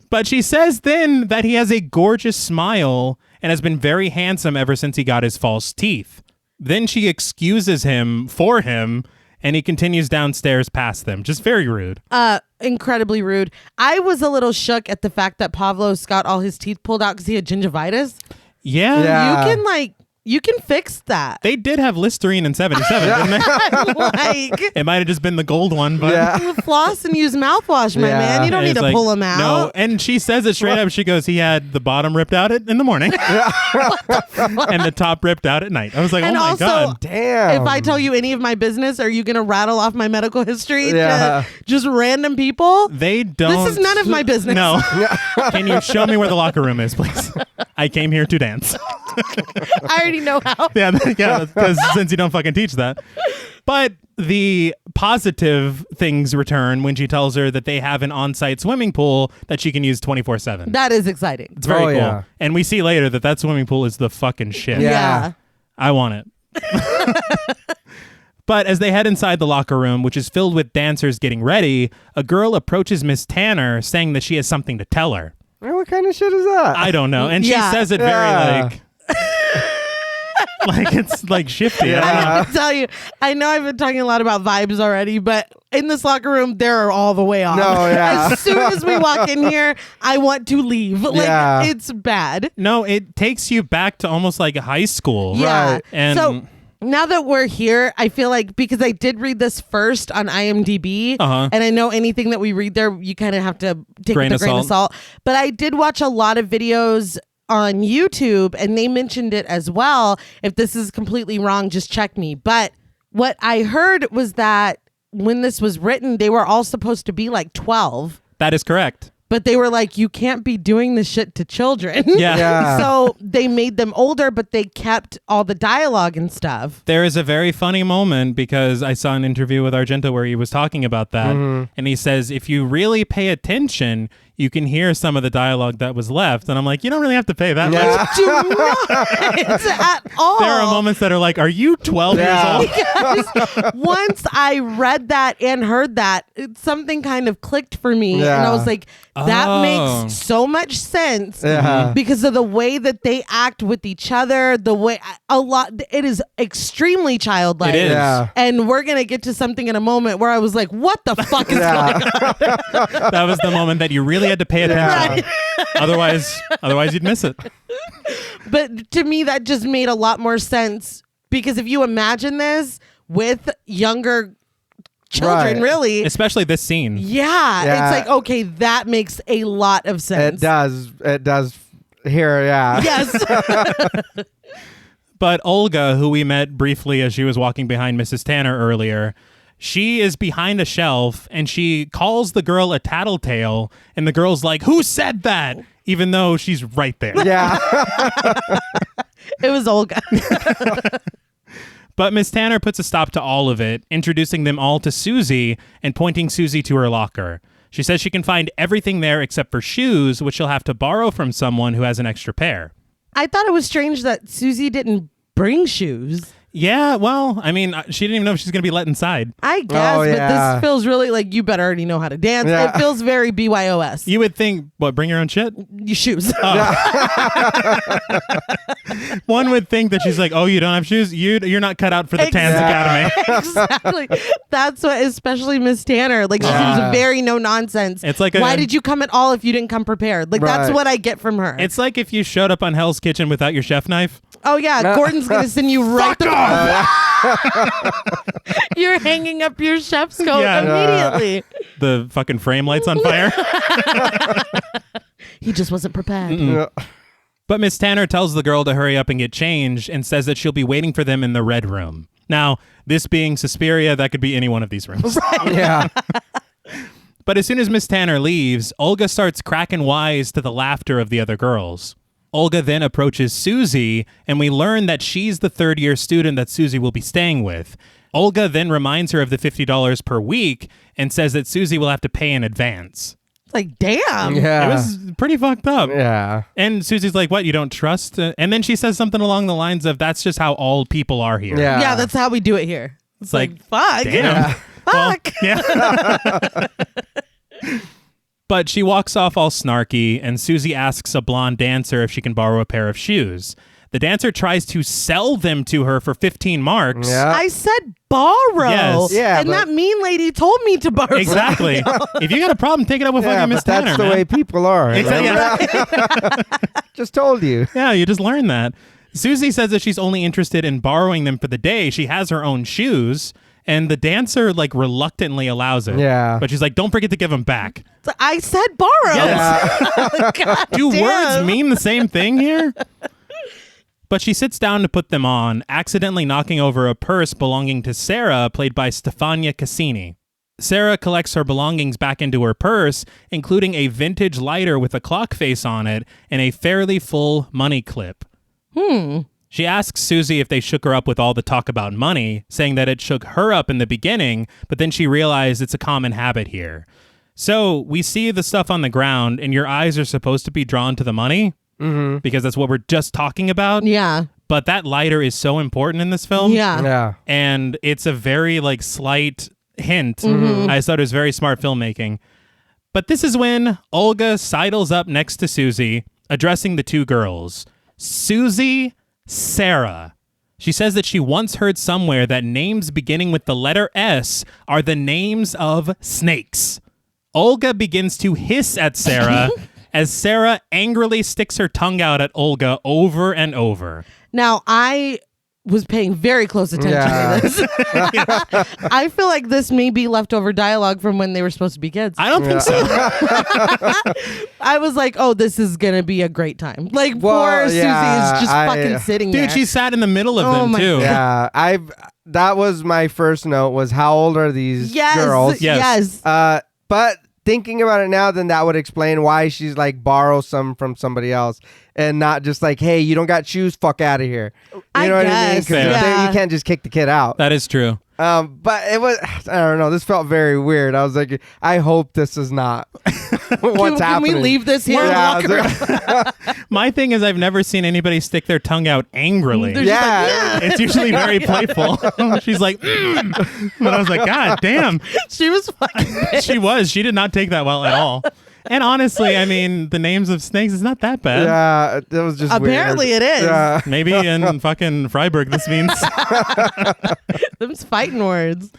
But she says then that he has a gorgeous smile and has been very handsome ever since he got his false teeth. Then she excuses him for him, and he continues downstairs past them. Just very rude. Incredibly rude. I was a little shook at the fact that Pavlos got all his teeth pulled out because he had gingivitis. Yeah. You can fix that. They did have Listerine in 77, didn't they? Like, It might have just been the gold one, but... Yeah. floss and use mouthwash, my Yeah. man. You don't And need it's to like, pull them out. No, and she says it straight up. She goes, he had the bottom ripped out in the morning and the top ripped out at night. I was like, And oh my also, God. Damn. If I tell you any of my business, are you going to rattle off my medical history Yeah. to just random people? They don't... This is none of my business. No. Can you show me where the locker room is, please? I came here to dance. I already know how. Yeah, because since you don't fucking teach that. But the positive things return when she tells her that they have an on-site swimming pool that she can use 24/7. That is exciting. It's very cool. Yeah. And we see later that swimming pool is the fucking shit. Yeah. I want it. But as they head inside the locker room, which is filled with dancers getting ready, a girl approaches Miss Tanner saying that she has something to tell her. What kind of shit is that? I don't know. And she says it very like it's like shifty. Yeah. I don't know. I have to tell you, I know I've been talking a lot about vibes already, but in this locker room, they're all the way off. No, yeah. As soon as we walk in here, I want to leave. Like, it's bad. No, it takes you back to almost like high school. Yeah. Right. And so now that we're here, I feel like because I did read this first on IMDb, and I know anything that we read there, you kind of have to take it with a grain of salt. But I did watch a lot of videos on YouTube, and they mentioned it as well. If this is completely wrong, just check me. But what I heard was that when this was written, they were all supposed to be like 12. that is correct. But they were like, you can't be doing this shit to children. Yeah. So they made them older, but they kept all the dialogue and stuff. There is a very funny moment because I saw an interview with Argento where he was talking about that. And he says, if you really pay attention, you can hear some of the dialogue that was left. And I'm like, you don't really have to pay that much. Do not at all. There are moments that are like, are you 12 years old? Because once I read that and heard that, something kind of clicked for me. And I was like, that makes so much sense because of the way that they act with each other, it is extremely childlike. It is. Yeah. And we're going to get to something in a moment where I was like, what the fuck is going on? That was the moment that you really had to pay attention. Otherwise you'd miss it. But to me, that just made a lot more sense because if you imagine this with younger children, really. Especially this scene. Yeah. It's like, okay, that makes a lot of sense. It does here, yeah. Yes. But Olga, who we met briefly as she was walking behind Mrs. Tanner earlier, she is behind a shelf and she calls the girl a tattletale, and the girl's like, who said that? Even though she's right there. Yeah. It was Olga. But Miss Tanner puts a stop to all of it, introducing them all to Suzy and pointing Suzy to her locker. She says she can find everything there except for shoes, which she'll have to borrow from someone who has an extra pair. I thought it was strange that Suzy didn't bring shoes. Yeah, well, I mean, she didn't even know if she's going to be let inside. I guess, but this feels really like you better already know how to dance. Yeah. It feels very BYOS. You would think, what, bring your own shit? Your shoes. One would think that she's like, oh, you don't have shoes? You're not cut out for the Tans Academy. Exactly. That's what, especially Miss Tanner. Like, she seems very no nonsense. It's like why did you come at all if you didn't come prepared? Like, that's what I get from her. It's like if you showed up on Hell's Kitchen without your chef knife. Oh, yeah. Gordon's going to send you right the You're hanging up your chef's coat immediately. The fucking frame light's on fire. He just wasn't prepared. But Miss Tanner tells the girl to hurry up and get changed and says that she'll be waiting for them in the red room. Now, this being Suspiria, that could be any one of these rooms. Right. Yeah. But as soon as Miss Tanner leaves, Olga starts cracking wise to the laughter of the other girls. Olga then approaches Suzy, and we learn that she's the third-year student that Suzy will be staying with. Olga then reminds her of the $50 per week and says that Suzy will have to pay in advance. Like, damn. Yeah. It was pretty fucked up. Yeah. And Suzy's like, what, you don't trust? And then she says something along the lines of, that's just how all people are here. Yeah. Yeah, that's how we do it here. It's like, fuck. damn. Yeah. Fuck. Well, yeah. But she walks off all snarky, and Suzy asks a blonde dancer if she can borrow a pair of shoes. The dancer tries to sell them to her for 15 marks. Yeah. I said borrow. Yes. Yeah, and but- that mean lady told me to borrow. Exactly. If you got a problem, take it up with Yeah, fucking Miss but Tanner, that's the man. way people are. Exactly. Just told you. Yeah, you just learned that. Suzy says that she's only interested in borrowing them for the day. She has her own shoes, and the dancer like reluctantly allows it. Yeah. But she's like, don't forget to give them back. So I said borrow. Yes. God Do damn. words mean the same thing here? But she sits down to put them on, accidentally knocking over a purse belonging to Sarah, played by Stefania Cassini. Sarah collects her belongings back into her purse, including a vintage lighter with a clock face on it and a fairly full money clip. She asks Suzy if they shook her up with all the talk about money, saying that it shook her up in the beginning, but then she realized it's a common habit here. So we see the stuff on the ground, and your eyes are supposed to be drawn to the money, because that's what we're just talking about. Yeah. But that lighter is so important in this film. Yeah. And it's a very slight hint. I just thought it was very smart filmmaking. But this is when Olga sidles up next to Suzy, addressing the two girls. Suzy, Sarah. She says that she once heard somewhere that names beginning with the letter S are the names of snakes. Olga begins to hiss at Sarah as Sarah angrily sticks her tongue out at Olga over and over. Now, I was paying very close attention to this. I feel like this may be leftover dialogue from when they were supposed to be kids. I don't think so. I was like, oh, this is going to be a great time. Poor Suzy is just fucking sitting there. Dude, she sat in the middle of them, too. Yeah, that was my first note, was how old are these girls? Yes. But thinking about it now, then that would explain why she's borrow some from somebody else and not just hey, you don't got shoes, fuck out of here. You know what I mean? Because you can't just kick the kid out. That is true. But it was, I don't know, this felt very weird. I was like, I hope this is not what's happening. Can we leave this here? My thing is, I've never seen anybody stick their tongue out angrily. Yeah. It's usually very playful. She's like, But I was like, God damn. She was fucking pissed. She was. She did not take that well at all. And honestly, I mean, the names of snakes is not that bad. Yeah, it was just Apparently weird. it is. Yeah. Maybe in fucking Freiburg this means. Them's fighting words.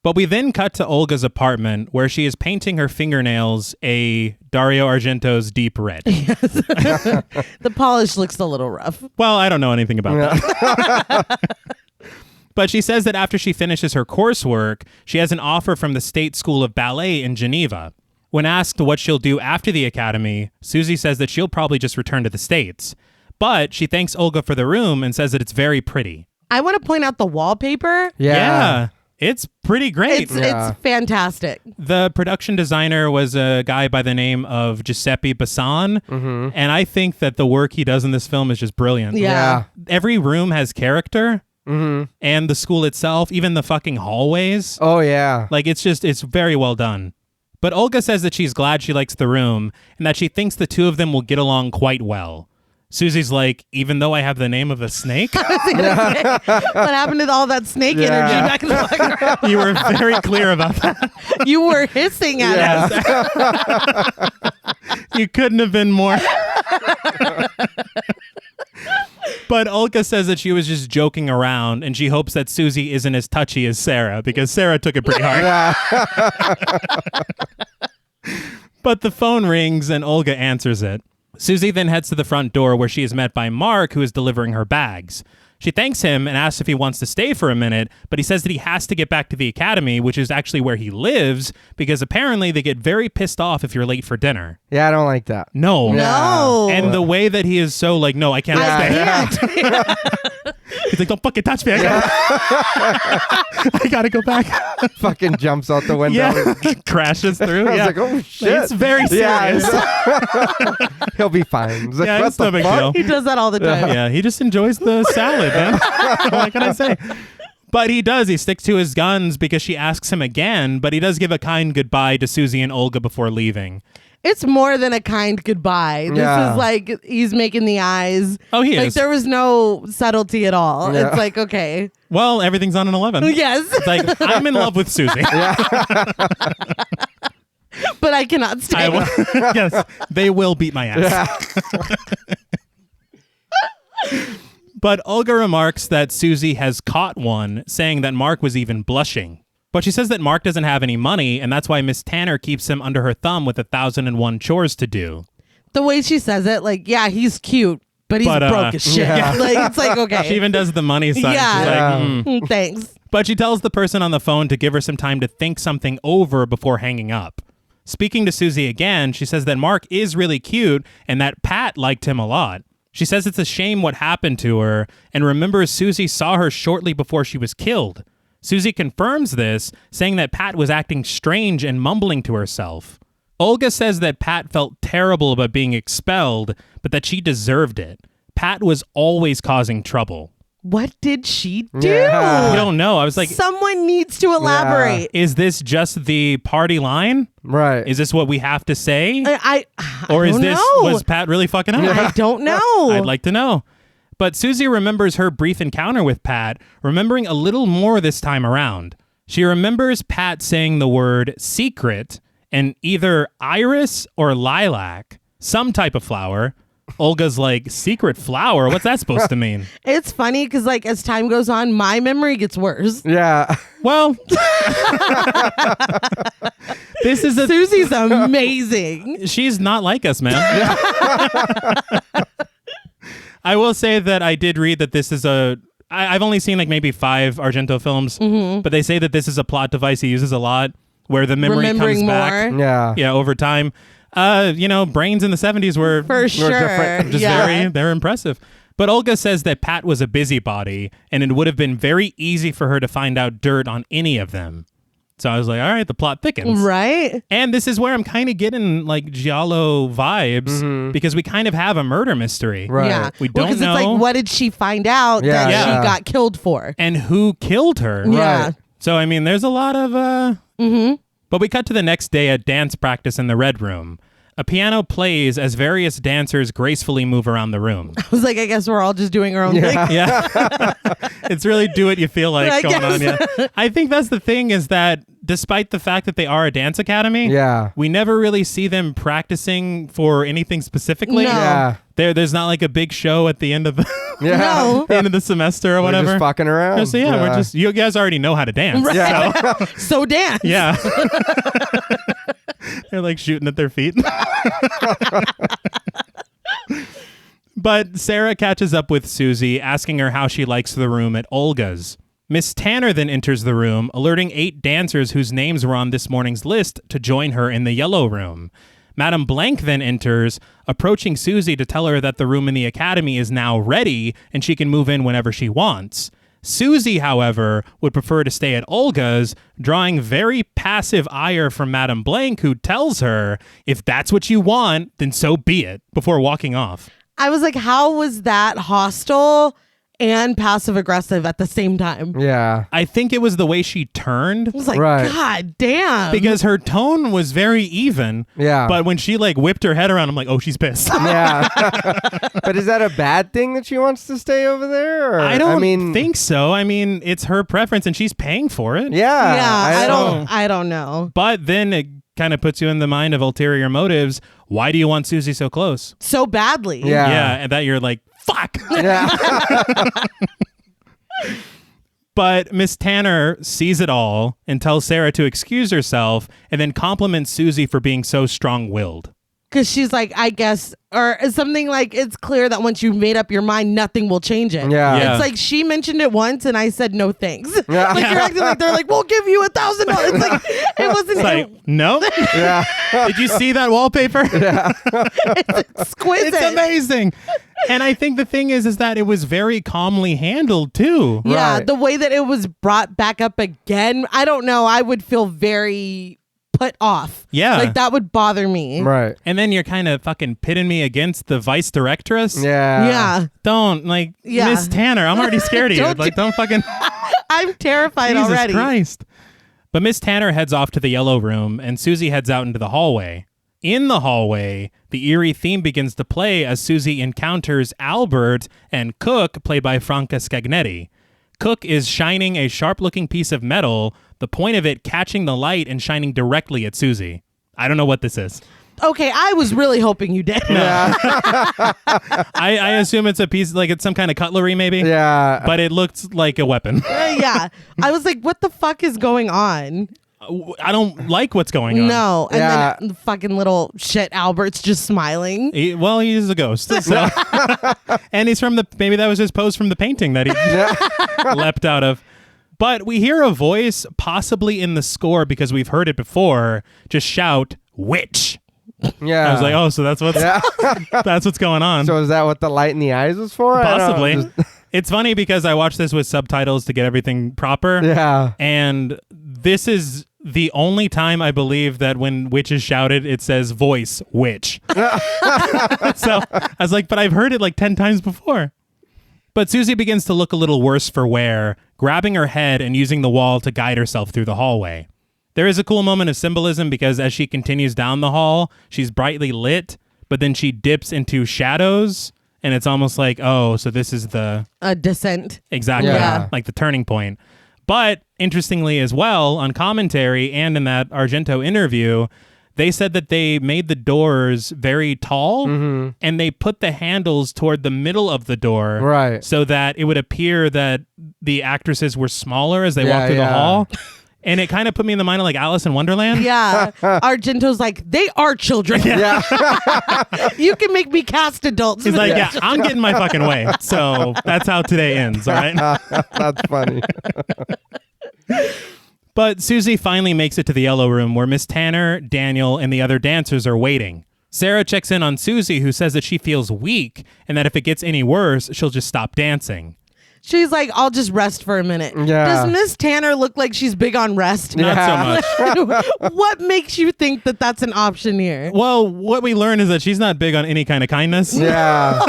But we then cut to Olga's apartment where she is painting her fingernails a Dario Argento's deep red. The polish looks a little rough. Well, I don't know anything about that. But she says that after she finishes her coursework, she has an offer from the State School of Ballet in Geneva. When asked what she'll do after the academy, Suzy says that she'll probably just return to the States. But she thanks Olga for the room and says that it's very pretty. I want to point out the wallpaper. Yeah. It's pretty great. It's fantastic. The production designer was a guy by the name of Giuseppe Bassan, and I think that the work he does in this film is just brilliant. Yeah. Every room has character, and the school itself, even the fucking hallways. Oh, yeah. It's very well done. But Olga says that she's glad she likes the room, and that she thinks the two of them will get along quite well. Suzy's like, even though I have the name of a snake? What happened to all that snake energy back in the background? You were very clear about that. You were hissing at us. You couldn't have been more. But Olga says that she was just joking around, and she hopes that Suzy isn't as touchy as Sarah, because Sarah took it pretty hard. But the phone rings, and Olga answers it. Suzy then heads to the front door where she is met by Mark, who is delivering her bags. She thanks him and asks if he wants to stay for a minute, but he says that he has to get back to the academy, which is actually where he lives, because apparently they get very pissed off if you're late for dinner. Yeah, I don't like that. No. No. And the way that he is so no, I can't stay. He's like, don't fucking touch me. I gotta go back. Fucking jumps out the window. Yeah. Crashes through. I was like, oh shit. It's very serious. He'll be fine. Like, Yeah, what it's no the big fuck? deal. He does that all the time. Yeah, he just enjoys the salad, man. What can I say? But he does. He sticks to his guns because she asks him again, but he does give a kind goodbye to Suzy and Olga before leaving. It's more than a kind goodbye. This is he's making the eyes. Oh, he is. There was no subtlety at all. Yeah. It's like, okay. Well, everything's on an 11. Yes. It's like, I'm in love with Suzy. But I cannot stay. Yes, they will beat my ass. But Olga remarks that Suzy has caught one, saying that Mark was even blushing. But she says that Mark doesn't have any money, and that's why Miss Tanner keeps him under her thumb with 1,001 chores to do. The way she says it, he's cute, but he's broke as shit. Yeah. It's like, okay. She even does the money sign. Yeah. She's like, Thanks. But she tells the person on the phone to give her some time to think something over before hanging up. Speaking to Suzy again, she says that Mark is really cute and that Pat liked him a lot. She says it's a shame what happened to her and remembers Suzy saw her shortly before she was killed. Suzy confirms this, saying that Pat was acting strange and mumbling to herself. Olga says that Pat felt terrible about being expelled, but that she deserved it. Pat was always causing trouble. What did she do? Yeah. I don't know. I was like, Someone needs to elaborate. is this just the party line? Right. Is this what we have to say? I Or is don't this, know. was Pat really fucking up? I don't know. I'd like to know. But Suzy remembers her brief encounter with Pat, remembering a little more this time around. She remembers Pat saying the word secret and either iris or lilac, some type of flower. Olga's like, secret flower? What's that supposed to mean? It's funny because, like, as time goes on, my memory gets worse. Yeah. Well, this is a... Susie's amazing. She's not like us, man. I will say that I did read that this is I've only seen like maybe 5 Argento films, but they say that this is a plot device he uses a lot where the memory Remembering comes back. more. Yeah. Yeah, over time. Brains in the 70s were For sure. different. just they're impressive. But Olga says that Pat was a busybody and it would have been very easy for her to find out dirt on any of them. So I was like, all right, the plot thickens. Right? And this is where I'm kind of getting like Giallo vibes because we kind of have a murder mystery. Right. Yeah. We don't Because know. it's like, what did she find out Yeah. that Yeah. she got killed for? And who killed her. Yeah. Right. So, I mean, there's a lot of... But we cut to the next day at dance practice in the Red Room. A piano plays as various dancers gracefully move around the room. I was like, I guess we're all just doing our own thing. Yeah. It's really do what you feel like I going on. guess. Yeah. I think that's the thing is that despite the fact that they are a dance academy, Yeah. we never really see them practicing for anything specifically. No. Yeah. There's not like a big show at the end of the, Yeah. No. the end of the semester or We're whatever. just fucking around. So yeah, we're just, you guys already know how to dance. Right. Yeah. So dance. Yeah. They're like shooting at their feet. But Sarah catches up with Suzy, asking her how she likes the room at Olga's. Miss Tanner then enters the room, alerting 8 dancers whose names were on this morning's list to join her in the yellow room. Madame Blank then enters, approaching Suzy to tell her that the room in the academy is now ready and she can move in whenever she wants. Suzy, however, would prefer to stay at Olga's, drawing very passive ire from Madame Blank, who tells her, if that's what you want, then so be it, before walking off. I was like, how was that hostile and passive aggressive at the same time? Yeah. I think it was the way she turned, I was like, Right. God damn. because her tone was very even. Yeah. But when she like whipped her head around, I'm like, oh, she's pissed. Yeah. But is that a bad thing that she wants to stay over there? Or? I don't mean, think so. I mean, it's her preference and she's paying for it. Yeah. yeah, I don't know. But then it kind of puts you in the mind of ulterior motives. Why do you want Suzy so close? So badly. Yeah. Yeah, and that you're like, fuck. Yeah. But Miss Tanner sees it all and tells Sarah to excuse herself and then compliments Suzy for being so strong-willed. Because she's like, I guess, or something like, it's clear that once you've made up your mind, nothing will change it. Yeah. Yeah. It's like she mentioned it once and I said no thanks. Yeah. Like you're acting like they're like, we'll give you $1,000. It's like, it wasn't It's like, no? Yeah. Did you see that wallpaper? exquisite. It's amazing. And I think the thing is that it was very calmly handled too. Yeah, Right. the way that it was brought back up again, I don't know. I would feel very put off. Yeah. Like that would bother me. Right. And then you're kind of fucking pitting me against the vice directress. Yeah. Yeah. Don't, like, Yeah. Miss Tanner, I'm already scared of you. Don't Like, don't fucking... I'm terrified Jesus already. Christ. But Miss Tanner heads off to the yellow room, and Suzy heads out into the hallway. In the hallway, the eerie theme begins to play as Suzy encounters Albert and Cook, played by Franca Scagnetti. Cook is shining a sharp-looking piece of metal, the point of it catching the light and shining directly at Suzy. I don't know what this is. Okay, I was really hoping you did. I assume it's a piece, like it's some kind of cutlery maybe. Yeah. But it looks like a weapon. Yeah. I was like, what the fuck is going on? I don't like what's going on. No. And Yeah. then the fucking little shit Albert's just smiling. Well, he's a ghost. So. And he's from maybe that was his pose from the painting that he leapt out of. But we hear a voice, possibly in the score because we've heard it before, just shout, "Witch." Yeah. I was like, oh, so that's what's that's what's going on. So is that what the light in the eyes was for? I don't know, Possibly. just- It's funny because I watched this with subtitles to get everything proper. yeah. And this is the only time I believe that when witch is shouted, it says voice witch. So I was like, but I've heard it like 10 times before. But Suzy begins to look a little worse for wear, grabbing her head and using the wall to guide herself through the hallway. There is a cool moment of symbolism because as she continues down the hall, she's brightly lit, but then she dips into shadows, and it's almost like, oh, so this is the... a descent. Exactly. Yeah. Like the turning point. But interestingly as well, on commentary and in that Argento interview, they said that they made the doors very tall and they put the handles toward the middle of the door Right. so that it would appear that the actresses were smaller as they walked through the hall. And it kind of put me in the mind of like Alice in Wonderland. Yeah. Argento's like, they are children. Yeah. You can make me cast adults. He's like, yeah, I'm getting my fucking way. So that's how today ends, all right? That's funny. But Suzy finally makes it to the yellow room where Miss Tanner, Daniel, and the other dancers are waiting. Sarah checks in on Suzy, who says that she feels weak and that if it gets any worse, she'll just stop dancing. She's like, I'll just rest for a minute. Yeah. Does Miss Tanner look like she's big on rest? Not so much. What makes you think that that's an option here? Well, what we learn is that she's not big on any kind of kindness. Yeah.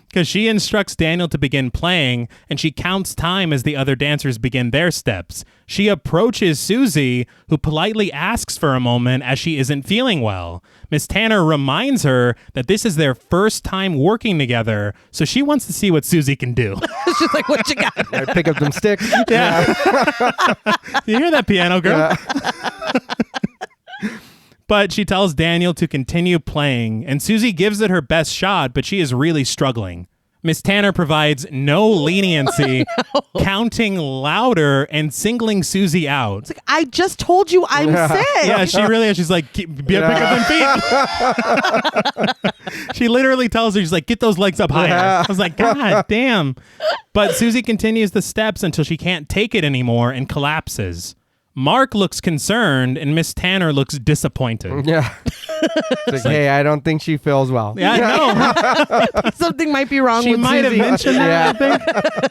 Because she instructs Daniel to begin playing, and she counts time as the other dancers begin their steps. She approaches Suzy, who politely asks for a moment as she isn't feeling well. Miss Tanner reminds her that this is their first time working together, so she wants to see what Suzy can do. She's like, what you got? I pick up them sticks. Yeah. You hear that, piano girl? But she tells Daniel to continue playing, and Suzy gives it her best shot, but she is really struggling. Miss Tanner provides no leniency, counting louder and singling Suzy out. It's like, I just told you I'm sick. Yeah, she really is. She's like, pick up them feet. She literally tells her, she's like, get those legs up higher. Yeah. I was like, God damn. But Suzy continues the steps until she can't take it anymore and collapses. Mark looks concerned and Miss Tanner looks disappointed. Yeah. It's like, hey, I don't think she feels well. Yeah, I know. Something might be wrong She with might have Suzy. mentioned that, I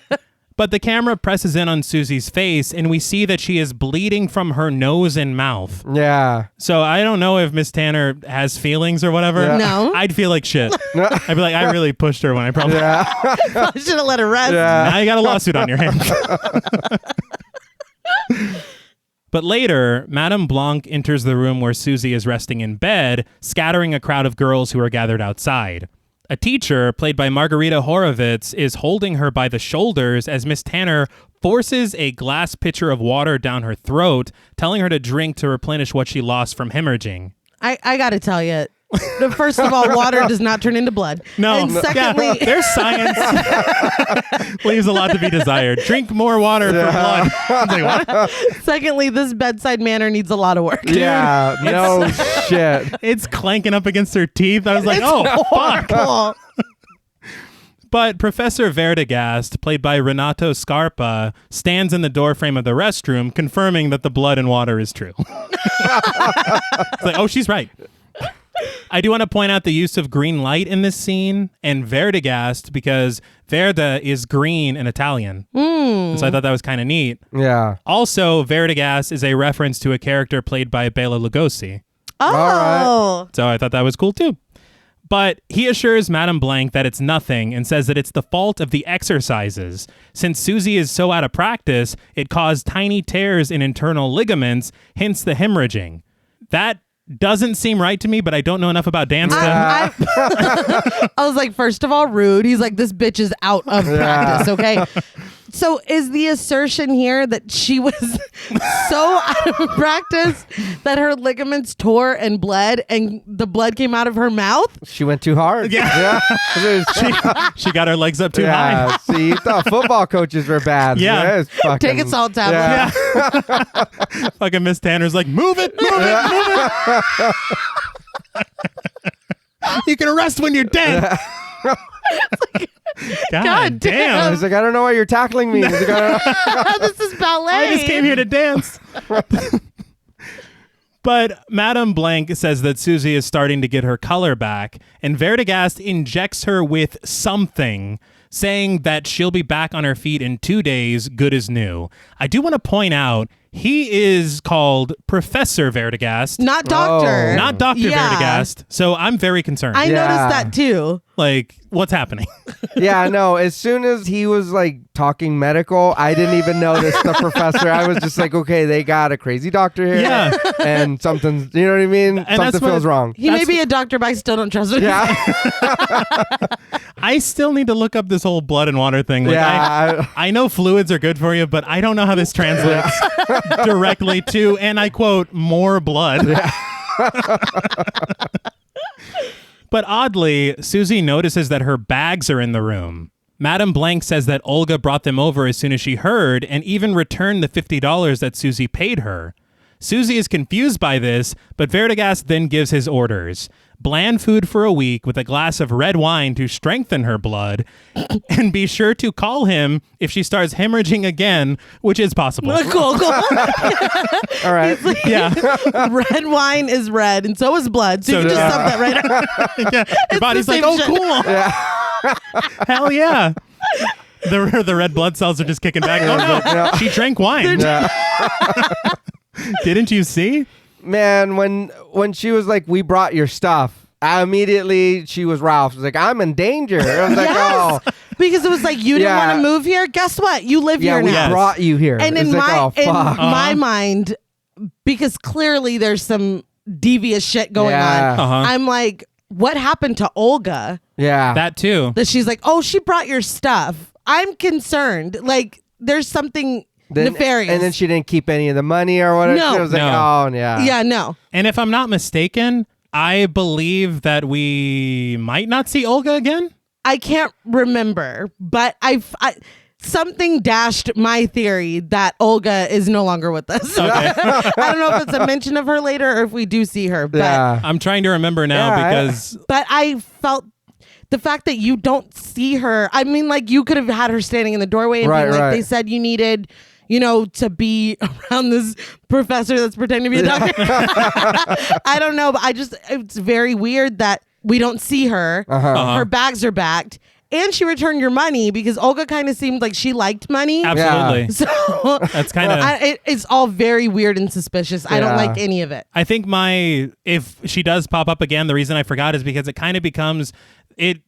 think. But the camera presses in on Suzy's face and we see that she is bleeding from her nose and mouth. Yeah. So I don't know if Miss Tanner has feelings or whatever. Yeah. No. I'd feel like shit. I'd be like, I really pushed her when I probably... Yeah. I should have let her rest. Yeah. Now you got a lawsuit on your hands. But later, Madame Blanc enters the room where Suzy is resting in bed, scattering a crowd of girls who are gathered outside. A teacher, played by Margarita Horowitz, is holding her by the shoulders as Miss Tanner forces a glass pitcher of water down her throat, telling her to drink to replenish what she lost from hemorrhaging. I got to tell you, first of all, water does not turn into blood. No, And secondly, there's science. Leaves a lot to be desired. Drink more water for blood. I was like, what? secondly, this bedside manner needs a lot of work. Yeah. No shit. It's clanking up against her teeth. I was like, oh, fuck. Horrible. But Professor Verdegast, played by Renato Scarpa, stands in the doorframe of the restroom, confirming that the blood and water is true. It's like, oh, she's right. I do want to point out the use of green light in this scene and Verdegast because Verde is green in Italian. So I thought that was kind of neat. Yeah. Also, Verdegast is a reference to a character played by Bela Lugosi. Oh. So I thought that was cool too. But he assures Madame Blanc that it's nothing and says that it's the fault of the exercises. Since Suzy is so out of practice, it caused tiny tears in internal ligaments, hence the hemorrhaging. That doesn't seem right to me, but I don't know enough about dance. I was like, first of all, rude. He's like, this bitch is out of practice, okay? So is the assertion here that she was so out of practice that her ligaments tore and bled and the blood came out of her mouth? She went too hard. Yeah. She got her legs up too high. See, you thought football coaches were bad. Yeah. It's fucking, Take a salt tablet. Yeah. Fucking Miss Tanner's like, move it. You can arrest when you're dead. God damn. He's like, I don't know why you're tackling me. He's like, This is ballet. I just came here to dance. But Madame Blanc says that Suzy is starting to get her color back, and Verdegast injects her with something, saying that she'll be back on her feet in 2 days, good as new. I do want to point out, He is called Professor Verdigast, Not doctor. not Dr. Yeah. Verdigast. So I'm very concerned. I noticed that too. Like, what's happening? Yeah, no. As soon as he was like talking medical, I didn't even notice the professor. I was just like, okay, they got a crazy doctor here. Yeah. And something's, you know what I mean? And Something feels wrong. He may be a doctor, but I still don't trust him. Yeah. I still need to look up this whole blood and water thing. Like, Yeah. I know fluids are good for you, but I don't know how this translates directly to, and I quote, more blood. But oddly, Suzy notices that her bags are in the room. Madame Blanc says that Olga brought them over as soon as she heard and even returned the $50 that Suzy paid her. Suzy is confused by this, but Verdigast then gives his orders. Bland food for a week with a glass of red wine to strengthen her blood, and be sure to call him if she starts hemorrhaging again, which is possible. Cool. All right. Yeah. Red wine is red, and so is blood. So you can just sub that right out. Yeah. Your body's like, same oh, shit." cool. Hell yeah. The red blood cells are just kicking back. Oh, no. She drank wine. Didn't you see? Man, when she was like, we brought your stuff, she was Ralph. She was like, I'm in danger. I was like, oh. Because it was like, you didn't Yeah. want to move here? Guess what? You live Yeah, here we now. brought you here. And It's in like, oh, fuck. my mind, because clearly there's some devious shit going Yeah. on, I'm like, what happened to Olga? Yeah. That too. That she's like, oh, she brought your stuff. I'm concerned. Like, there's something nefarious. And then she didn't keep any of the money or whatever. No. She was like, No. oh, yeah. Yeah, no. And if I'm not mistaken, I believe that we might not see Olga again. I can't remember, but I something dashed my theory that Olga is no longer with us. Okay. I don't know if it's a mention of her later or if we do see her, but Yeah. I'm trying to remember now Yeah, because but I felt the fact that you don't see her. I mean, like, you could have had her standing in the doorway and being like, they said you needed, to be around this professor that's pretending to be a doctor. I don't know, but it's very weird that we don't see her. Her bags are backed. And she returned your money because Olga kind of seemed like she liked money. absolutely. So That's kind of... it's all very weird and suspicious. I don't Yeah. like any of it. I think if she does pop up again, the reason I forgot is because it kind of becomes...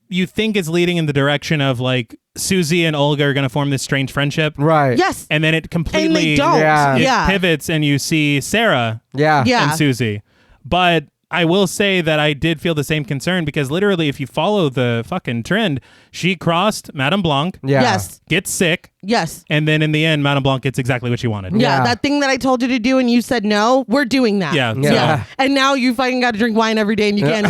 you think it's leading in the direction of like Suzy and Olga are going to form this strange friendship. Right. Yes. And then it completely... And they don't. Yeah. Yeah. pivots and you see Sarah Yeah. Yeah. and Suzy. But I will say that I did feel the same concern because literally if you follow the fucking trend, she crossed Madame Blanc, Yeah. Yes. gets sick, Yes. and then in the end, Madame Blanc gets exactly what she wanted. Yeah, Yeah. that thing that I told you to do and you said no, we're doing that. Yeah. Yeah. And now you fucking got to drink wine every day and you can't.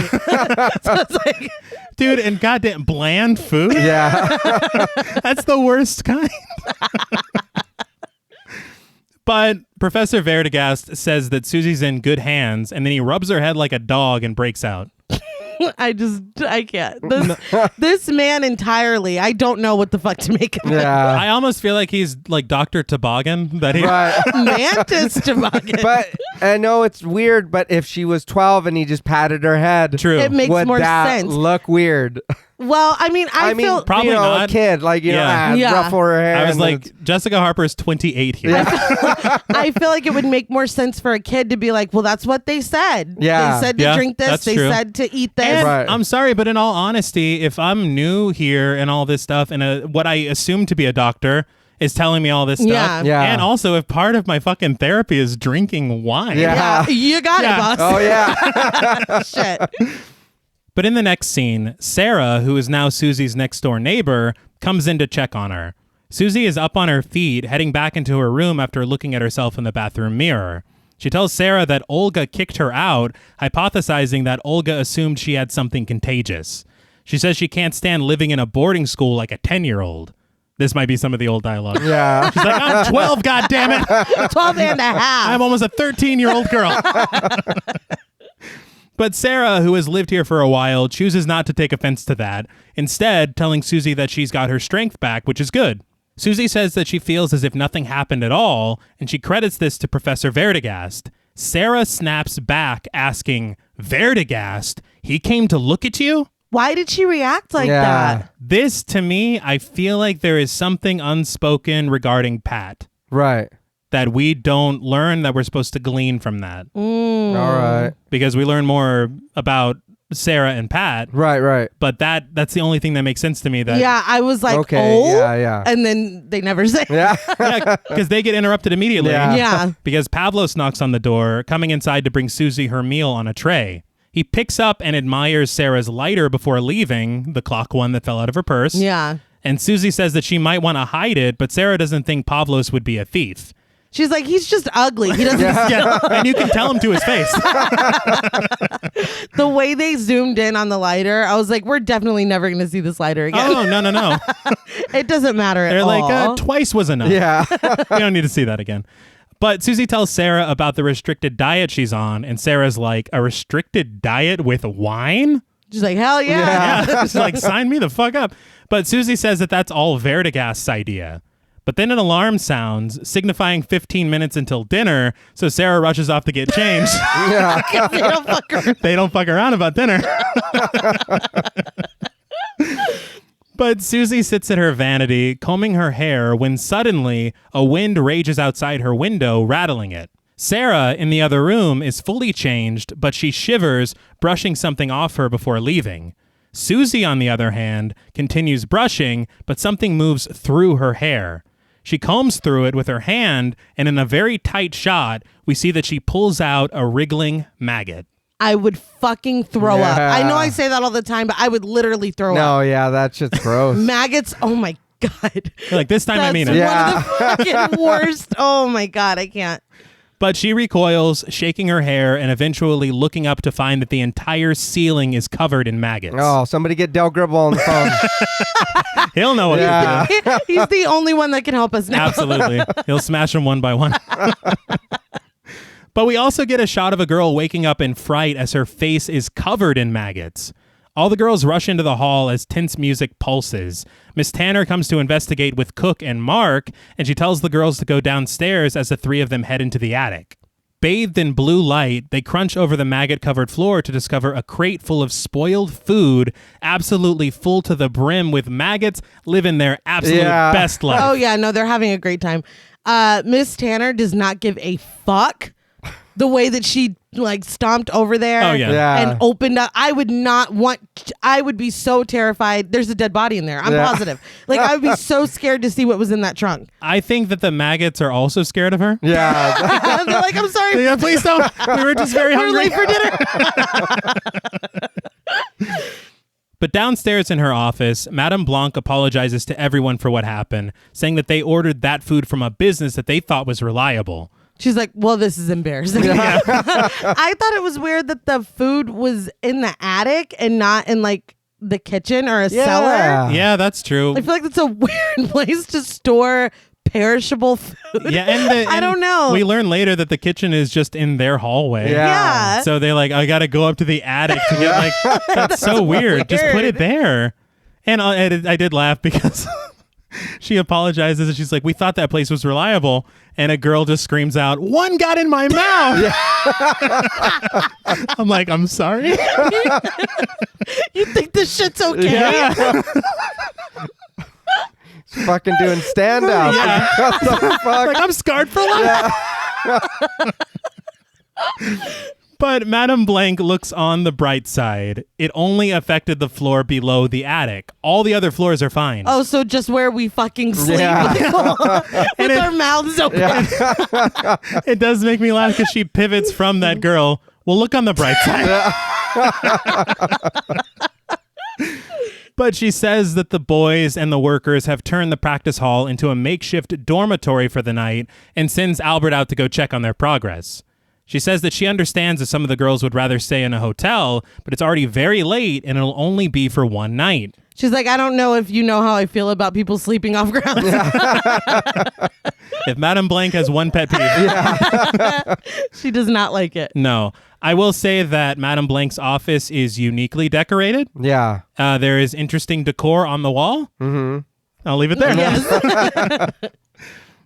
So it's like, Dude, and goddamn bland food? Yeah. That's the worst kind. But Professor Verdigast says that Suzy's in good hands, and then he rubs her head like a dog and breaks out. I can't. This man entirely, I don't know what the fuck to make of it. Yeah. I almost feel like he's like Dr. Toboggan. That he, Right. Mantis toboggan. But I know it's weird, but if she was 12 and he just patted her head, True. It makes would more that sense. look weird? Well, I mean, I feel probably a not. kid, like, Yeah. Yeah. ruffle her hair. I was and like, Jessica Harper's 28 here. I feel like it would make more sense for a kid to be like, well, that's what they said. Yeah. They said to Yeah, drink this. that's They true. said to eat this. And Right. I'm sorry, but in all honesty, if I'm new here and all this stuff, and what I assume to be a doctor is telling me all this stuff, Yeah. Yeah. and also if part of my fucking therapy is drinking wine, Yeah. Yeah, you got Yeah. it, boss. oh, yeah. Shit. But in the next scene, Sarah, who is now Suzy's next door neighbor, comes in to check on her. Suzy is up on her feet, heading back into her room after looking at herself in the bathroom mirror. She tells Sarah that Olga kicked her out, hypothesizing that Olga assumed she had something contagious. She says she can't stand living in a boarding school like a 10-year-old. This might be some of the old dialogue. Yeah. She's like, I'm 12, goddammit. 12 and a half. I'm almost a 13-year-old girl. But Sarah, who has lived here for a while, chooses not to take offense to that, instead telling Suzy that she's got her strength back, which is good. Suzy says that she feels as if nothing happened at all, and she credits this to Professor Verdigast. Sarah snaps back, asking, Verdigast? He came to look at you? Why did she react like Yeah. that? This, to me, I feel like there is something unspoken regarding Pat. Right. that we don't learn that we're supposed to glean from that. All right. Because we learn more about Sarah and Pat. Right. But that's the only thing that makes sense to me. That Yeah, I was like, Okay, oh, yeah. and then they never say. Yeah. because they get interrupted immediately. Yeah. Because Pavlos knocks on the door, coming inside to bring Suzy her meal on a tray. He picks up and admires Sarah's lighter before leaving, the clock one that fell out of her purse. Yeah. And Suzy says that she might want to hide it, but Sarah doesn't think Pavlos would be a thief. She's like, he's just ugly. He doesn't. Yeah, and you can tell him to his face. The way they zoomed in on the lighter, I was like, we're definitely never going to see this lighter again. Oh, no. It doesn't matter at They're all. like, twice was enough. Yeah. We don't need to see that again. But Suzy tells Sarah about the restricted diet she's on, and Sarah's like, a restricted diet with wine? She's like, hell yeah. Yeah, she's like, sign me the fuck up. But Suzy says that that's all Vertigast's idea. But then an alarm sounds, signifying 15 minutes until dinner, so Sarah rushes off to get changed. Yeah. They don't fuck around. They don't fuck around about dinner. But Suzy sits at her vanity, combing her hair, when suddenly a wind rages outside her window, rattling it. Sarah, in the other room, is fully changed, but she shivers, brushing something off her before leaving. Suzy, on the other hand, continues brushing, but something moves through her hair. She combs through it with her hand, and in a very tight shot, we see that she pulls out a wriggling maggot. I would fucking throw up. Yeah. I know I say that all the time, but I would literally throw up. No, yeah, that shit's gross. Maggots, oh my God. Like, this time I mean it. That's one of the fucking worst. Oh my God, I can't. But she recoils, shaking her hair, and eventually looking up to find that the entire ceiling is covered in maggots. Oh, somebody get Del Gribble on the phone. He'll know what Yeah. to do. He's the only one that can help us now. Absolutely. He'll smash them one by one. But we also get a shot of a girl waking up in fright as her face is covered in maggots. All the girls rush into the hall as tense music pulses. Miss Tanner comes to investigate with Cook and Mark, and she tells the girls to go downstairs as the three of them head into the attic. Bathed in blue light, they crunch over the maggot-covered floor to discover a crate full of spoiled food, absolutely full to the brim with maggots living their absolute best life. Oh yeah, no, they're having a great time. Miss Tanner does not give a fuck. The way that she like stomped over there and opened up. I would be so terrified. There's a dead body in there. I'm positive. Like I would be so scared to see what was in that trunk. I think that the maggots are also scared of her. Yeah. They're like, I'm sorry. Yeah, please don't. We were just very hungry. We're late for dinner. But downstairs in her office, Madame Blanc apologizes to everyone for what happened, saying that they ordered that food from a business that they thought was reliable. She's like, well, this is embarrassing. I thought it was weird that the food was in the attic and not in like the kitchen or a cellar. Yeah, that's true. I feel like that's a weird place to store perishable food. Yeah, and I don't know. We learn later that the kitchen is just in their hallway. Yeah. So they're like, I got to go up to the attic to get like, that's so weird. Just put it there. And I did laugh because she apologizes and she's like, we thought that place was reliable. And a girl just screams out, one got in my mouth. I'm like, I'm sorry. You think this shit's okay? Yeah. Fucking doing stand-up. Yeah. What the fuck? Like, I'm scarred for life. But Madame Blanc looks on the bright side. It only affected the floor below the attic. All the other floors are fine. Oh, so just where we fucking sleep Yeah. with our mouths open. Yeah. It does make me laugh because she pivots from that girl. Well, look on the bright side. But she says that the boys and the workers have turned the practice hall into a makeshift dormitory for the night and sends Albert out to go check on their progress. She says that she understands that some of the girls would rather stay in a hotel, but it's already very late and it'll only be for one night. She's like, I don't know if you know how I feel about people sleeping off ground. If Madame Blanc has one pet peeve. She does not like it. No. I will say that Madame Blanc's office is uniquely decorated. Yeah. There is interesting decor on the wall. Mm-hmm. I'll leave it there. Yes.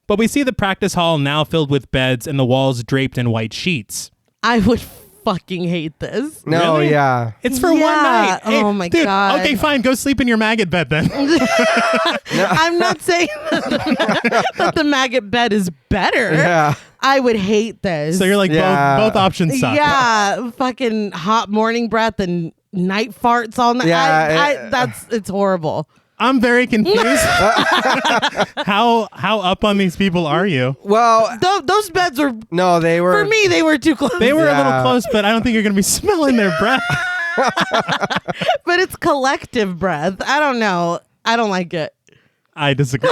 But we see the practice hall now filled with beds and the walls draped in white sheets. I would fucking hate this. No, Really? yeah. It's for one night. Hey, Oh my dude, God. Okay, fine. Go sleep in your maggot bed then. I'm not saying that the maggot bed is better. Yeah. I would hate this. So you're like, Yeah. both options suck. Yeah, fucking hot morning breath and night farts all night. Yeah, It's horrible. I'm very confused. How up on these people are you? Well, Those beds were, no, they were. for me, they were too close. They were a little Yeah. close, but I don't think you're going to be smelling their breath. But it's collective breath. I don't know. I don't like it. I disagree.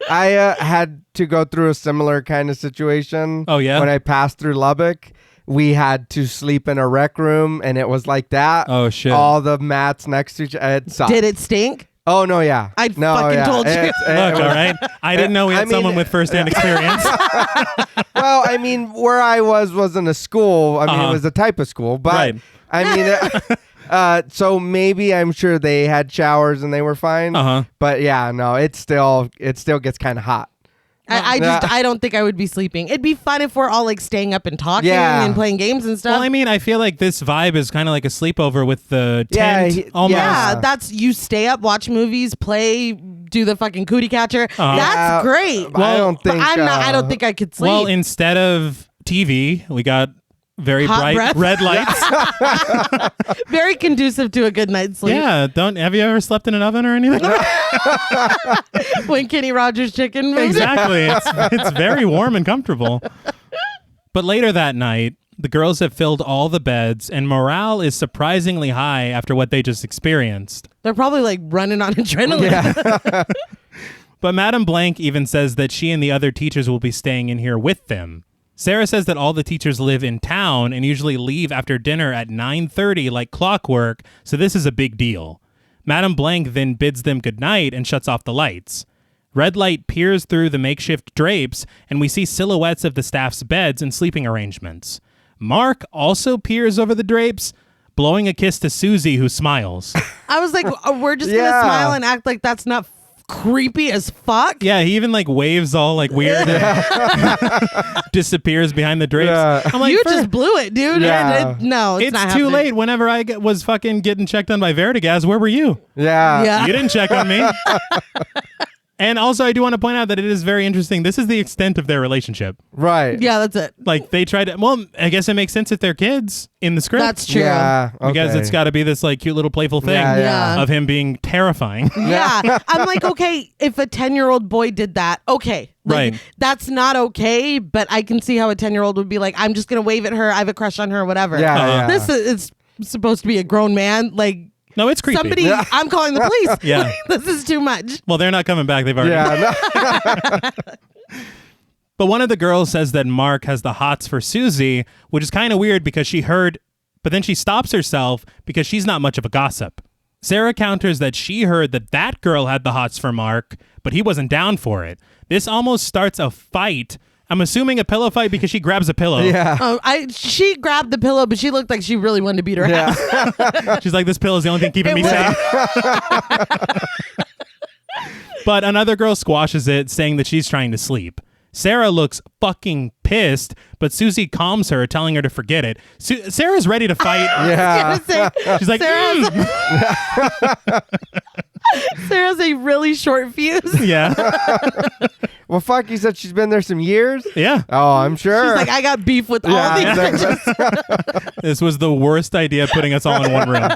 I had to go through a similar kind of situation. Oh, yeah? When I passed through Lubbock, we had to sleep in a rec room, and it was like that. Oh, shit. All the mats next to each other. It sucked. Did it stink? Oh, no, yeah. I no, fucking yeah. told you. Look, all right. I didn't know we had I mean, someone with firsthand experience. Well, I mean, where I wasn't a school. I mean, it was a type of school. But, Right. I mean, so maybe I'm sure they had showers and they were fine. Uh-huh. But, yeah, no, it still gets kind of hot. I don't think I would be sleeping. It'd be fun if we're all like staying up and talking Yeah. and playing games and stuff. Well, I mean, I feel like this vibe is kind of like a sleepover with the Yeah, tent almost. yeah, that's you stay up, watch movies, play, do the fucking cootie catcher. Uh-huh. That's Yeah, great. I don't But think. I don't think I could sleep. Well, instead of TV, we got very Hot bright breath? red lights. Very conducive to a good night's sleep. Yeah, have you ever slept in an oven or anything? When Kenny Rogers chicken moved. Exactly. It's very warm and comfortable. But later that night, the girls have filled all the beds and morale is surprisingly high after what they just experienced. They're probably like running on adrenaline. But Madame Blank even says that she and the other teachers will be staying in here with them. Sarah says that all the teachers live in town and usually leave after dinner at 9:30 like clockwork, so this is a big deal. Madame Blank then bids them goodnight and shuts off the lights. Red light peers through the makeshift drapes, and we see silhouettes of the staff's beds and sleeping arrangements. Mark also peers over the drapes, blowing a kiss to Suzy, who smiles. I was like, we're just going to Yeah. smile and act like that's not creepy as fuck. Yeah, he even like waves all like weird and disappears behind the drapes. Yeah. I'm like, You just blew it, dude. Yeah. No, it's it's not too happening. late. Whenever I was fucking getting checked on by Vertigas, where were you? Yeah. Yeah. You didn't check on me. And also, I do want to point out that it is very interesting. This is the extent of their relationship. Right. Yeah, that's it. Like, they tried to... Well, I guess it makes sense if they're kids in the script. That's true. Yeah. Because okay. it's got to be this, like, cute little playful thing Yeah. of him being terrifying. Yeah. I'm like, okay, if a 10-year-old boy did that, okay. Like, Right. That's not okay, but I can see how a 10-year-old would be like, I'm just going to wave at her. I have a crush on her or whatever. Yeah, yeah. This is supposed to be a grown man. Like, No, it's creepy. somebody, I'm calling the police. Yeah. Like, this is too much. Well, they're not coming back. They've already... Yeah. No. But one of the girls says that Mark has the hots for Suzy, which is kind of weird because she heard, but then she stops herself because she's not much of a gossip. Sarah counters that she heard that girl had the hots for Mark, but he wasn't down for it. This almost starts a fight. I'm assuming a pillow fight because she grabs a pillow. Yeah. She grabbed the pillow, but she looked like she really wanted to beat her ass. Yeah. She's like, this pillow is the only thing keeping It me was- safe. But another girl squashes it, saying that she's trying to sleep. Sarah looks fucking pissed, but Suzy calms her, telling her to forget it. Sarah's ready to fight. Yeah. She's like, Sarah's a really short fuse. yeah, Well, fuck, you said she's been there some years? yeah. Oh, I'm sure. She's like, I got beef with all yeah, these exactly. This was the worst idea, putting us all in one room.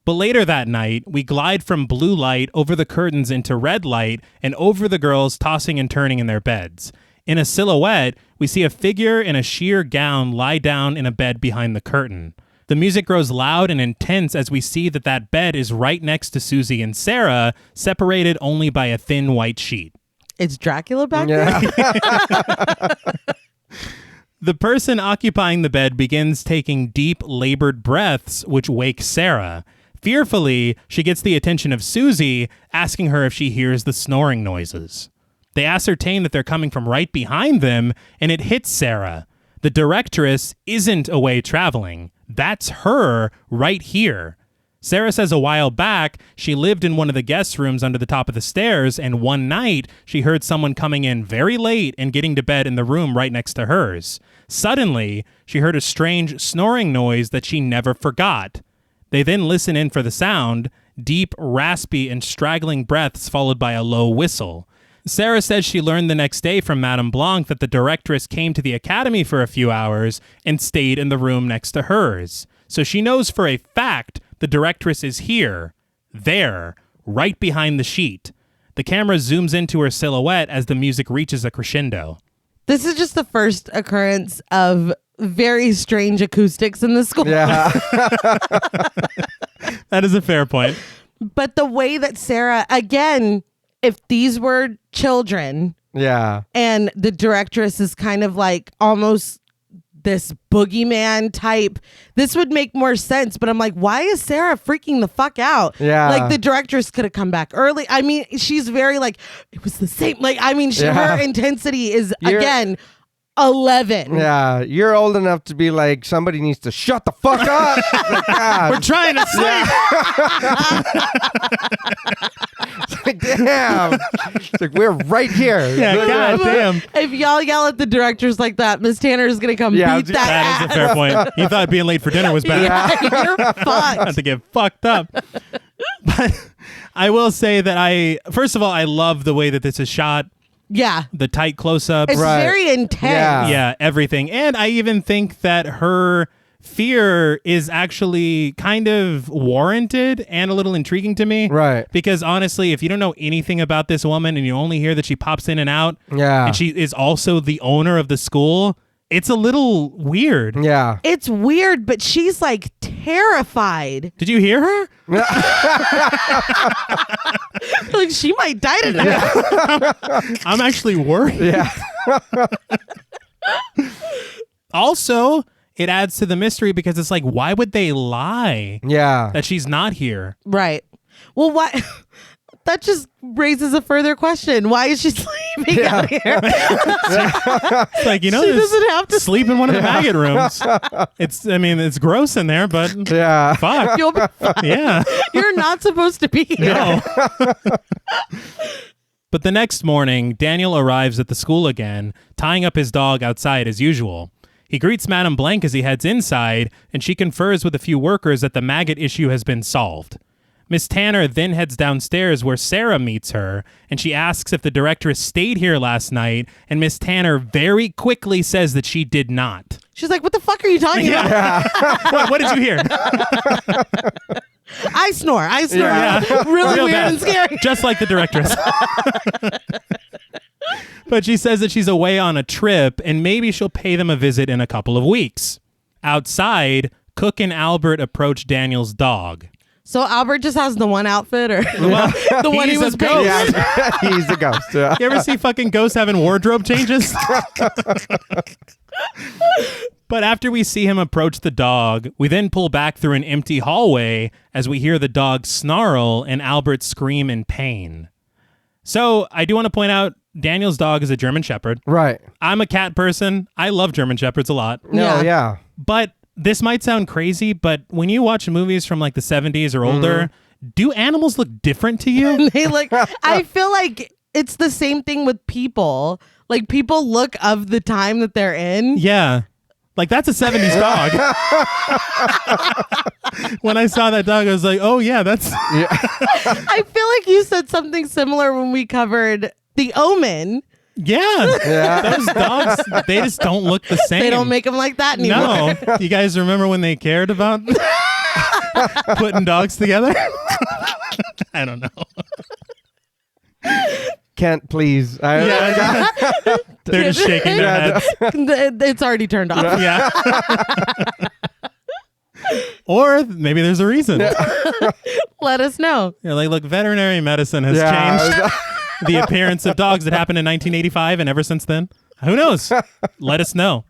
But later that night, we glide from blue light over the curtains into red light and over the girls tossing and turning in their beds. In a silhouette, we see a figure in a sheer gown lie down in a bed behind the curtain. The music grows loud and intense as we see that bed is right next to Suzy and Sarah, separated only by a thin white sheet. It's Dracula back there? Yeah. The person occupying the bed begins taking deep, labored breaths, which wake Sarah. Fearfully, she gets the attention of Suzy, asking her if she hears the snoring noises. They ascertain that they're coming from right behind them, and it hits Sarah. The directress isn't away traveling. That's her right here. Sarah says a while back, she lived in one of the guest rooms under the top of the stairs, and one night, she heard someone coming in very late and getting to bed in the room right next to hers. Suddenly, she heard a strange snoring noise that she never forgot. They then listen in for the sound, deep, raspy, and straggling breaths followed by a low whistle. Sarah says she learned the next day from Madame Blanc that the directress came to the academy for a few hours and stayed in the room next to hers. So she knows for a fact the directress is here, there, right behind the sheet. The camera zooms into her silhouette as the music reaches a crescendo. This is just the first occurrence of very strange acoustics in the school. Yeah. That is a fair point. But the way that Sarah, again, if these were children Yeah. and the directress is kind of like almost this boogeyman type, this would make more sense. But I'm like, why is Sarah freaking the fuck out? Yeah. Like the directress could have come back early. I mean, she's very like, it was the same. Like, I mean, her intensity is, again, 11. Yeah, you're old enough to be like, somebody needs to shut the fuck up. It's like, God. We're trying to sleep. It's like, damn. It's like, we're right here. Yeah, God damn. If y'all yell at the directors like that, Miss Tanner is going to come beat that That is a ass. fair point. You thought being late for dinner was bad. Yeah, you're fucked. Not to get fucked up. But I will say that first of all, I love the way that this is shot. Yeah. The tight close-ups. It's Right. very intense. Yeah. Yeah, everything. And I even think that her fear is actually kind of warranted and a little intriguing to me. Right. Because honestly, if you don't know anything about this woman and you only hear that she pops in and out, Yeah. and she is also the owner of the school, it's a little weird. Yeah. It's weird, but she's like terrified. Did you hear her? Like she might die tonight. I'm actually worried. Yeah. Also, it adds to the mystery because it's like, why would they lie Yeah. that she's not here? Right. Well, why? That just raises a further question. Why is she sleeping out here? It's like, She there's doesn't have to sleep in one of the maggot rooms. It's gross in there, but Yeah. fuck. You'll be fine. Yeah. You're not supposed to be here. No. But the next morning, Daniel arrives at the school again, tying up his dog outside as usual. He greets Madame Blanc as he heads inside, and she confers with a few workers that the maggot issue has been solved. Miss Tanner then heads downstairs where Sarah meets her, and she asks if the directress stayed here last night, and Miss Tanner very quickly says that she did not. She's like, what the fuck are you talking about? What did you hear? I snore. Yeah. Really Real weird bad. and scary. Just like the directress. But she says that she's away on a trip, and maybe she'll pay them a visit in a couple of weeks. Outside, Cook and Albert approach Daniel's dog. So Albert just has the one outfit, or the one he he's a was ghost. painted? Yeah. He's a ghost. Yeah. You ever see fucking ghosts having wardrobe changes? But after we see him approach the dog, we then pull back through an empty hallway as we hear the dog snarl and Albert scream in pain. So I do want to point out Daniel's dog is a German Shepherd. Right. I'm a cat person. I love German Shepherds a lot. No, Yeah. yeah. But this might sound crazy, but when you watch movies from like the 70s or older, do animals look different to you? They like. I feel like it's the same thing with people. Like people look of the time that they're in. Yeah. Like, that's a 70s dog. When I saw that dog, I was like, oh, yeah, that's... I feel like you said something similar when we covered The Omen. Yeah. Yeah. Those dogs, they just don't look the same. They don't make them like that anymore. No. You guys remember when they cared about putting dogs together? I don't know. Kent, please. Yeah. They're just shaking their heads. It's already turned off. Yeah. Or maybe there's a reason. Let us know. You're like, look, veterinary medicine has changed the appearance of dogs that happened in 1985 and ever since then. Who knows? Let us know.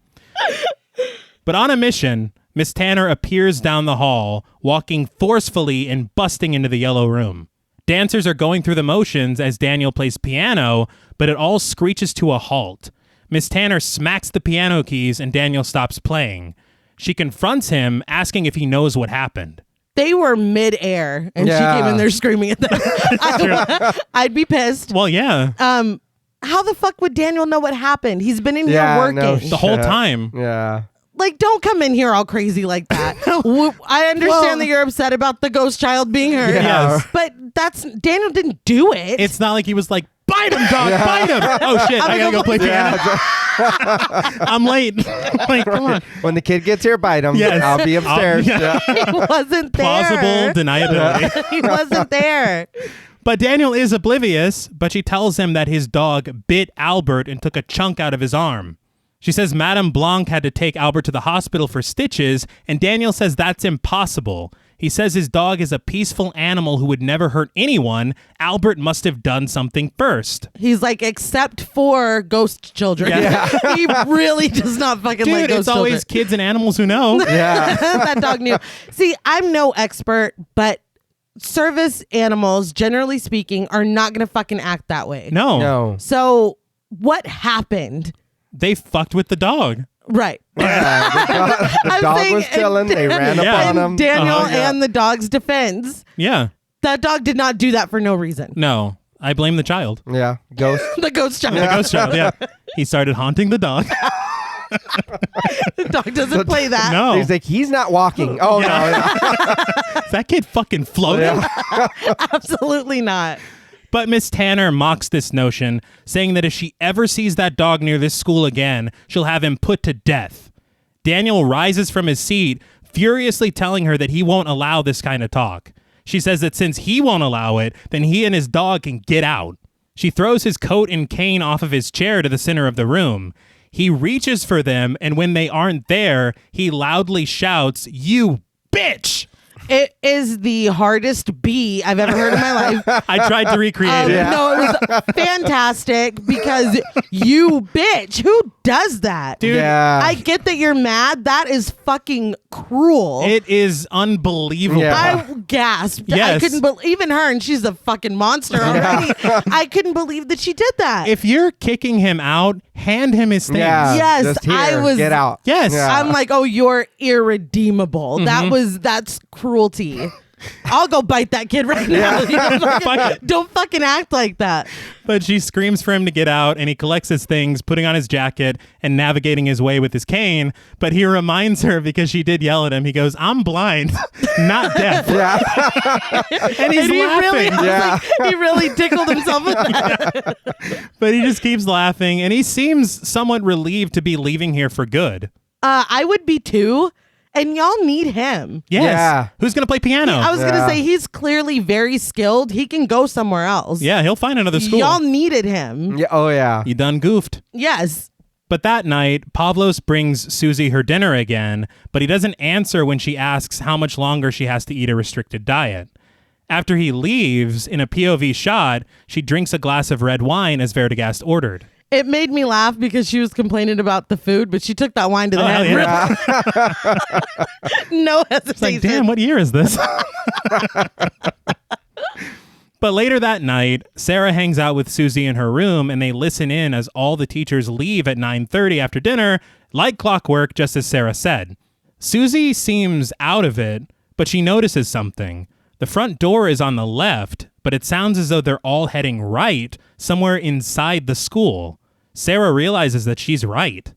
But on a mission, Miss Tanner appears down the hall, walking forcefully and busting into the yellow room. Dancers are going through the motions as Daniel plays piano, but it all screeches to a halt. Miss Tanner smacks the piano keys and Daniel stops playing. She confronts him, asking if he knows what happened. they were mid-air and she came in there screaming at them, I'd be pissed. Well, yeah. How the fuck would Daniel know what happened? He's been in here working the whole time. Yeah. Like, don't come in here all crazy like that. I understand that you're upset about the ghost child being hurt. Yes. But Daniel didn't do it. It's not like he was like, bite him, dog, bite him. Oh, shit, I gotta go play piano. I'm late. Like, come on. When the kid gets here, bite him. Yes. I'll be upstairs. He wasn't there. Plausible deniability. He wasn't there. But Daniel is oblivious, but she tells him that his dog bit Albert and took a chunk out of his arm. She says Madame Blanc had to take Albert to the hospital for stitches, and Daniel says that's impossible. He says his dog is a peaceful animal who would never hurt anyone. Albert must have done something first. He's like, except for ghost children. Yeah. He really does not fucking like ghost it's always children. kids and animals who know. Yeah. That dog knew. See, I'm no expert, but service animals, generally speaking, are not going to fucking act that way. No. So what happened? They fucked with the dog. Right. Yeah, the dog was chilling. They ran up on him. Daniel and the dog's defense. Yeah. That dog did not do that for no reason. No. I blame the child. Yeah. Ghost. The ghost child. The ghost child, yeah. He started haunting the dog. The dog doesn't play that. No. He's like, he's not walking. Oh, no. Is that kid fucking floating? Absolutely not. But Miss Tanner mocks this notion, saying that if she ever sees that dog near this school again, she'll have him put to death. Daniel rises from his seat, furiously telling her that he won't allow this kind of talk. She says that since he won't allow it, then he and his dog can get out. She throws his coat and cane off of his chair to the center of the room. He reaches for them, and when they aren't there, he loudly shouts, "You bitch!" It is the hardest B I've ever heard in my life. I tried to recreate it. No, it was fantastic because you bitch. Who does that? Dude, I get that you're mad. That is fucking cruel. it is unbelievable. Yeah. I gasped. Yes. I couldn't believe, even her, and she's a fucking monster already. I couldn't believe that she did that. If you're kicking him out, hand him his things. Yeah. Yes, Just here, I was. Get out. Yes. Yeah. I'm like, oh, you're irredeemable. Mm-hmm. That's cruelty. I'll go bite that kid right now. Don't fucking act like that. But she screams for him to get out, and he collects his things, putting on his jacket and navigating his way with his cane. But he reminds her, because she did yell at him, he goes, "I'm blind, not deaf." Yeah. And he's laughing. He really tickled himself with that. But he just keeps laughing, and he seems somewhat relieved to be leaving here for good. I would be too. And y'all need him. Yes. Yeah. Who's going to play piano? I was going to say, he's clearly very skilled. He can go somewhere else. Yeah, he'll find another school. Y'all needed him. Yeah. Oh, yeah. You done goofed. Yes. But that night, Pavlos brings Suzy her dinner again, but he doesn't answer when she asks how much longer she has to eat a restricted diet. After he leaves, in a POV shot, she drinks a glass of red wine as Vertigast ordered. It made me laugh because she was complaining about the food, but she took that wine to the head. Yeah. No hesitation. It's like, damn, what year is this? But later that night, Sarah hangs out with Suzy in her room, and they listen in as all the teachers leave at 9:30 after dinner, like clockwork, just as Sarah said. Suzy seems out of it, but she notices something. The front door is on the left, but it sounds as though they're all heading right, somewhere inside the school. Sarah realizes that she's right.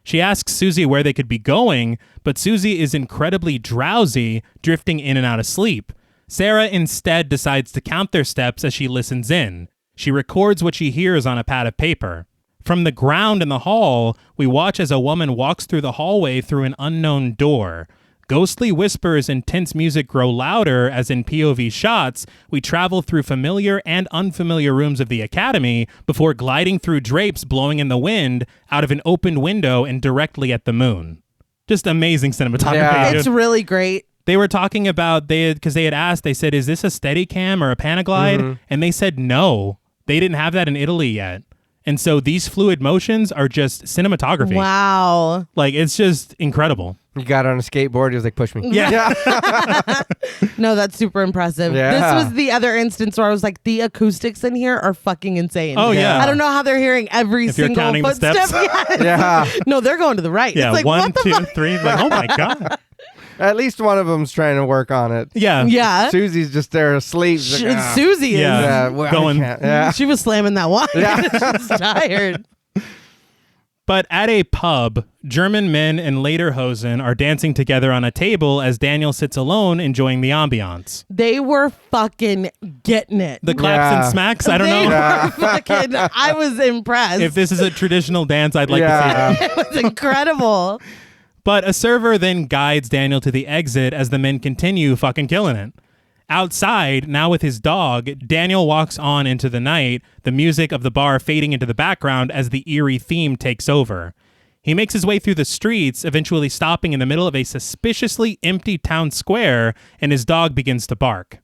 She asks Suzy where they could be going, but Suzy is incredibly drowsy, drifting in and out of sleep. Sarah instead decides to count their steps as she listens in. She records what she hears on a pad of paper. From the ground in the hall, we watch as a woman walks through the hallway through an unknown door. Ghostly whispers and tense music grow louder as in POV shots, we travel through familiar and unfamiliar rooms of the academy before gliding through drapes blowing in the wind out of an open window and directly at the moon. Just amazing cinematography. Yeah. Dude. It's really great. They were talking about, because they had asked, they said, is this a Steadicam or a Panaglide? Mm-hmm. And they said no. They didn't have that in Italy yet. And so these fluid motions are just cinematography. Wow. Like, it's just incredible. You got on a skateboard. He was like, push me. Yeah. No, that's super impressive. Yeah. This was the other instance where I was like, the acoustics in here are fucking insane. Oh, yeah. I don't know how they're hearing every If you're single counting the footstep. steps. Yes. Yeah. No, they're going to the right. Yeah, It's like, 1, what the 2, fuck? 3. Like, oh my God. At least one of them's trying to work on it. Yeah. Yeah. Susie's just there asleep. She's like, Suzy is. Yeah. well, Going- She was slamming that wine. Yeah. She's tired. But at a pub, German men and lederhosen are dancing together on a table as Daniel sits alone enjoying the ambiance. They were fucking getting it. The claps Yeah. and smacks, I don't They know. were fucking, I was impressed. If this is a traditional dance, I'd like to see it. Yeah. It was incredible. But a server then guides Daniel to the exit as the men continue fucking killing it. Outside, now with his dog, Daniel walks on into the night, the music of the bar fading into the background as the eerie theme takes over. He makes his way through the streets, eventually stopping in the middle of a suspiciously empty town square, and his dog begins to bark.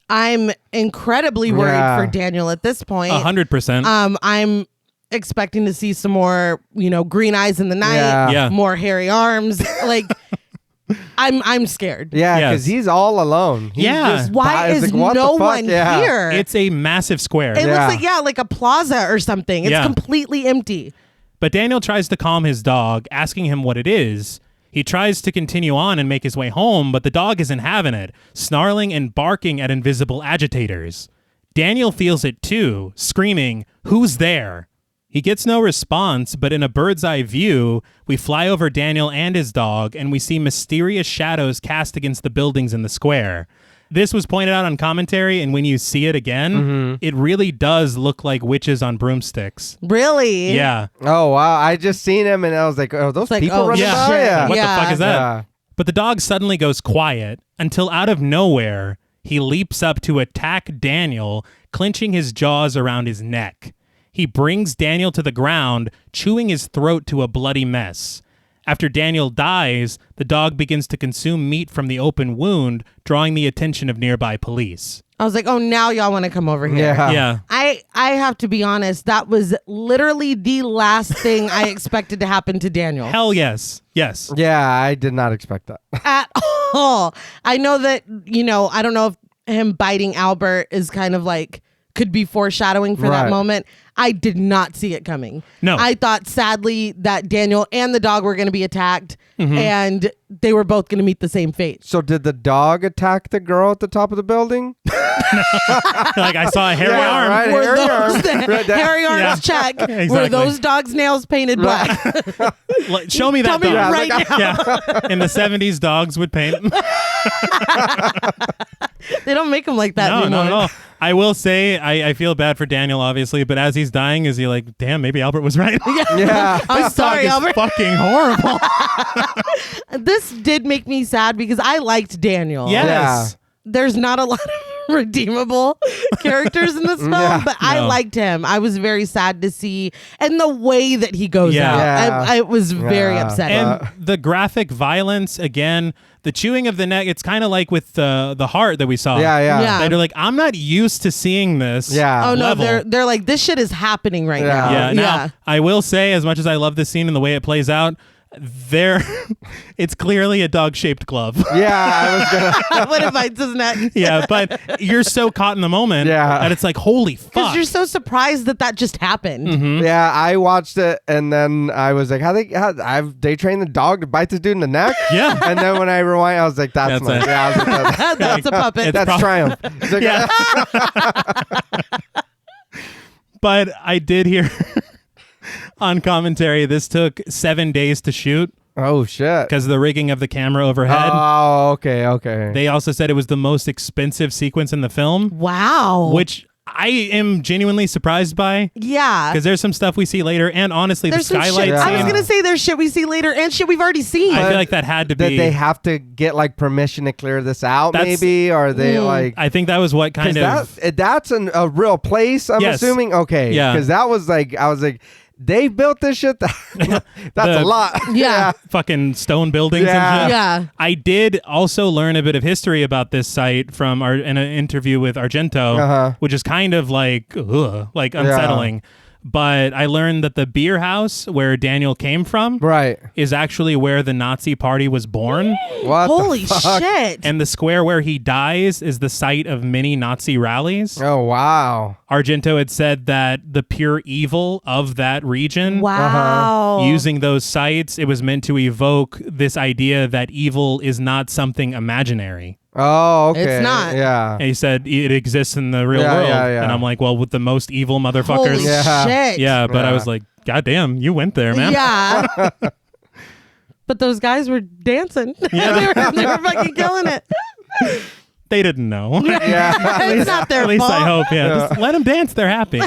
I'm incredibly worried Yeah. for Daniel at this point. 100%. I'm expecting to see some more, green eyes in the night, Yeah. more hairy arms. Like, I'm scared. Yeah, Yes. because he's all alone. He's Yeah. just Why it's is like, what the no fuck? one Yeah. here? It's a massive square. It Yeah. looks like a plaza or something. It's Yeah. completely empty. But Daniel tries to calm his dog, asking him what it is. He tries to continue on and make his way home, but the dog isn't having it, snarling and barking at invisible agitators. Daniel feels it too, screaming, "Who's there?" He gets no response, but in a bird's eye view, we fly over Daniel and his dog, and we see mysterious shadows cast against the buildings in the square. This was pointed out on commentary, and when you see it again, it really does look like witches on broomsticks. Really? Yeah. Oh, wow. I just seen him and I was like, oh, those like, people oh, running yeah. by? shit. Yeah. What the fuck is that? Yeah. But the dog suddenly goes quiet until out of nowhere, he leaps up to attack Daniel, clenching his jaws around his neck. He brings Daniel to the ground, chewing his throat to a bloody mess. After Daniel dies, the dog begins to consume meat from the open wound, drawing the attention of nearby police. I was like, oh, now y'all want to come over here. Yeah. Yeah. I have to be honest. That was literally the last thing I expected to happen to Daniel. Hell yes. Yes. Yeah, I did not expect that. At all. I know that, I don't know if him biting Albert is kind of like could be foreshadowing for that Right. moment. I did not see it coming. No. I thought sadly that Daniel and the dog were going to be attacked and they were both going to meet the same fate. So did the dog attack the girl at the top of the building? Like I saw a hairy Yeah, arm. right. Were Hairy those arm. Right there. hairy arms Yeah. check? Were Exactly. those dogs' nails painted black? Show me that Tell me dog. right now. Yeah. In the 70s, dogs would paint. They don't make them like that No, anymore. not at all. I will say, I feel bad for Daniel, obviously, but as he's dying, is he like, damn, maybe Albert was right? Yeah. I'm This sorry, dog is Albert. fucking horrible. This did make me sad because I liked Daniel. Yes. There's not a lot of redeemable characters in this film, Yeah. but I No. liked him. I was very sad to see, and the way that he goes Yeah. out, Yeah. I was very Yeah. upsetting. And the graphic violence, again, the chewing of the neck, it's kind of like with the heart that we saw. Yeah, yeah. Yeah. They're like, I'm not used to seeing this. Yeah. oh no, level. they're like, this shit is happening right Yeah. now. Yeah. Now, I will say, as much as I love this scene and the way it plays out, it's clearly a dog-shaped glove. Yeah, I was gonna. When it bites his neck. Yeah, but you're so caught in the moment Yeah. that it's like, holy Because fuck. you're so surprised that just happened. Mm-hmm. Yeah, I watched it and then I was like, they trained the dog to bite this dude in the neck? Yeah. And then when I rewind, I was like, that's That's it. yeah, I was like, That's a puppet. It's that's triumph. It's like, Yeah. But I did hear on commentary, this took 7 days to shoot oh shit. because of the rigging of the camera overhead. Oh, okay. They also said it was the most expensive sequence in the film, Wow. which I am genuinely surprised by yeah. because there's some stuff we see later. And honestly, There's the some skylight shit. Yeah. I was scene, gonna say there's shit we see later and shit we've already seen. I feel like that had to Did be. they have to get like permission to clear this out That's- maybe? Or they like I think that was what kind of. that's a real place, I'm Yes. assuming. Okay. Yeah. Because that was like I was like, they built this shit. That's The- a lot. Yeah. Fucking stone buildings Yeah. and shit. Yeah. I did also learn a bit of history about this site from in an interview with Argento, Uh-huh. which is kind of like unsettling. But I learned that the beer house where Daniel came from Right. is actually where the Nazi party was born. What Holy the fuck? shit. And the square where he dies is the site of many Nazi rallies. Oh, wow. Argento had said that the pure evil of that region, Wow. using those sites, it was meant to evoke this idea that evil is not something imaginary. Oh, okay. It's not. Yeah. And he said it exists in the real Yeah, world. yeah. And I'm like, well, with the most evil motherfuckers. Holy Yeah. shit. Yeah, but I Yeah. was like, God damn, you went there, man. Yeah. But those guys were dancing. Yeah. they were fucking killing it. They didn't know. Yeah. It's not their At least fault. I hope, Just let them dance. They're happy.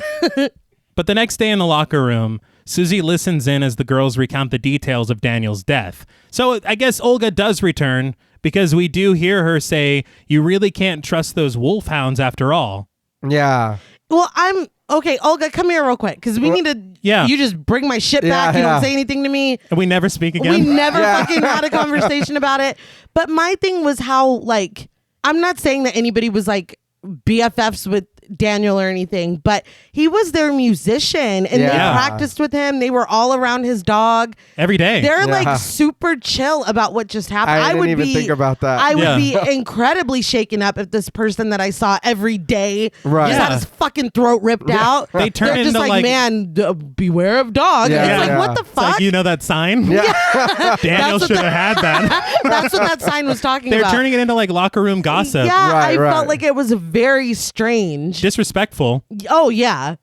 But the next day in the locker room, Suzy listens in as the girls recount the details of Daniel's death. So I guess Olga does return because we do hear her say, you really can't trust those wolfhounds after all. Yeah. Well, I'm okay. Olga, come here real quick because we need to. Yeah. You just bring my shit Yeah, back. You yeah. don't say anything to me. And we never speak again. We never Yeah. fucking had a conversation about it. But my thing was how, like, I'm not saying that anybody was like BFFs with Daniel or anything, but he was their musician and they Yeah. practiced with him. They were all around his dog. Every day. They're Yeah. like super chill about what just happened. I didn't would even be, think about that. I would Yeah. be incredibly shaken up if this person that I saw every day Right. just Yeah. had his fucking throat ripped out. They turn They're just into, like, like- man, beware of dog. Yeah. And it's like, Yeah. what the It's fuck? like, you know that sign? Yeah. Daniel That's what should have had that. That's what that sign was talking They're about. turning it into like locker room gossip. Yeah, Right, I right. felt like it was very strange. Disrespectful. Oh, yeah.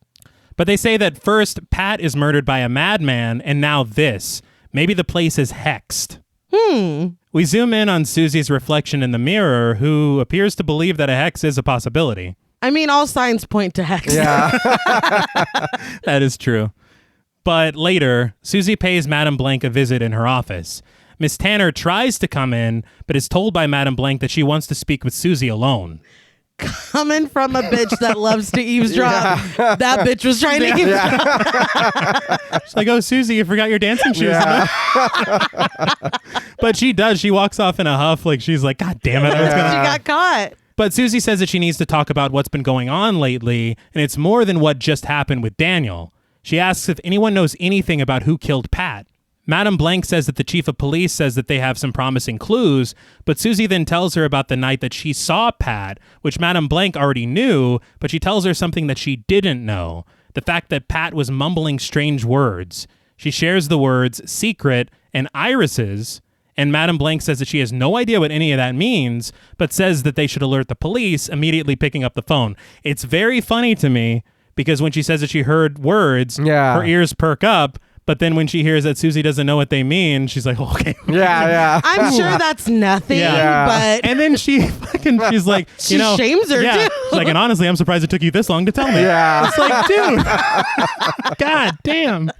But they say that first, Pat is murdered by a madman, and now this. Maybe the place is hexed. We zoom in on Susie's reflection in the mirror, who appears to believe that a hex is a possibility. I mean, all signs point to hex. Yeah. That is true. But later, Suzy pays Madame Blanc a visit in her office. Miss Tanner tries to come in, but is told by Madame Blanc that she wants to speak with Suzy alone. Coming from a bitch that loves to eavesdrop, that bitch was trying to eavesdrop. She's like, oh, Suzy, you forgot your dancing shoes. Yeah. But she does. She walks off in a huff. Like, she's like, God damn it. I was She gonna... got caught. But Suzy says that she needs to talk about what's been going on lately, and it's more than what just happened with Daniel. She asks if anyone knows anything about who killed Pat. Madame Blanc says that the chief of police says that they have some promising clues, but Suzy then tells her about the night that she saw Pat, which Madame Blanc already knew, but she tells her something that she didn't know. The fact that Pat was mumbling strange words. She shares the words secret and irises, and Madame Blanc says that she has no idea what any of that means, but says that they should alert the police, immediately picking up the phone. It's very funny to me, because when she says that she heard words, her ears perk up, but then when she hears that Suzy doesn't know what they mean, she's like, oh, okay. Yeah. I'm sure that's nothing, Yeah. but And then she's like, she you know. shames her, yeah. too. She's like, and honestly, I'm surprised it took you this long to tell me. Yeah. It's like, dude. God damn.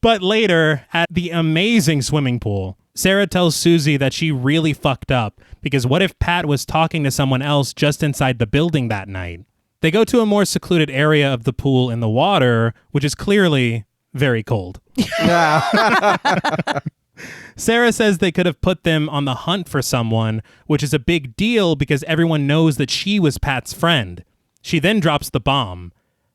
But later, at the amazing swimming pool, Sarah tells Suzy that she really fucked up because what if Pat was talking to someone else just inside the building that night? They go to a more secluded area of the pool in the water, which is clearly very cold. Yeah. Sarah says they could have put them on the hunt for someone, which is a big deal because everyone knows that she was Pat's friend. She then drops the bomb.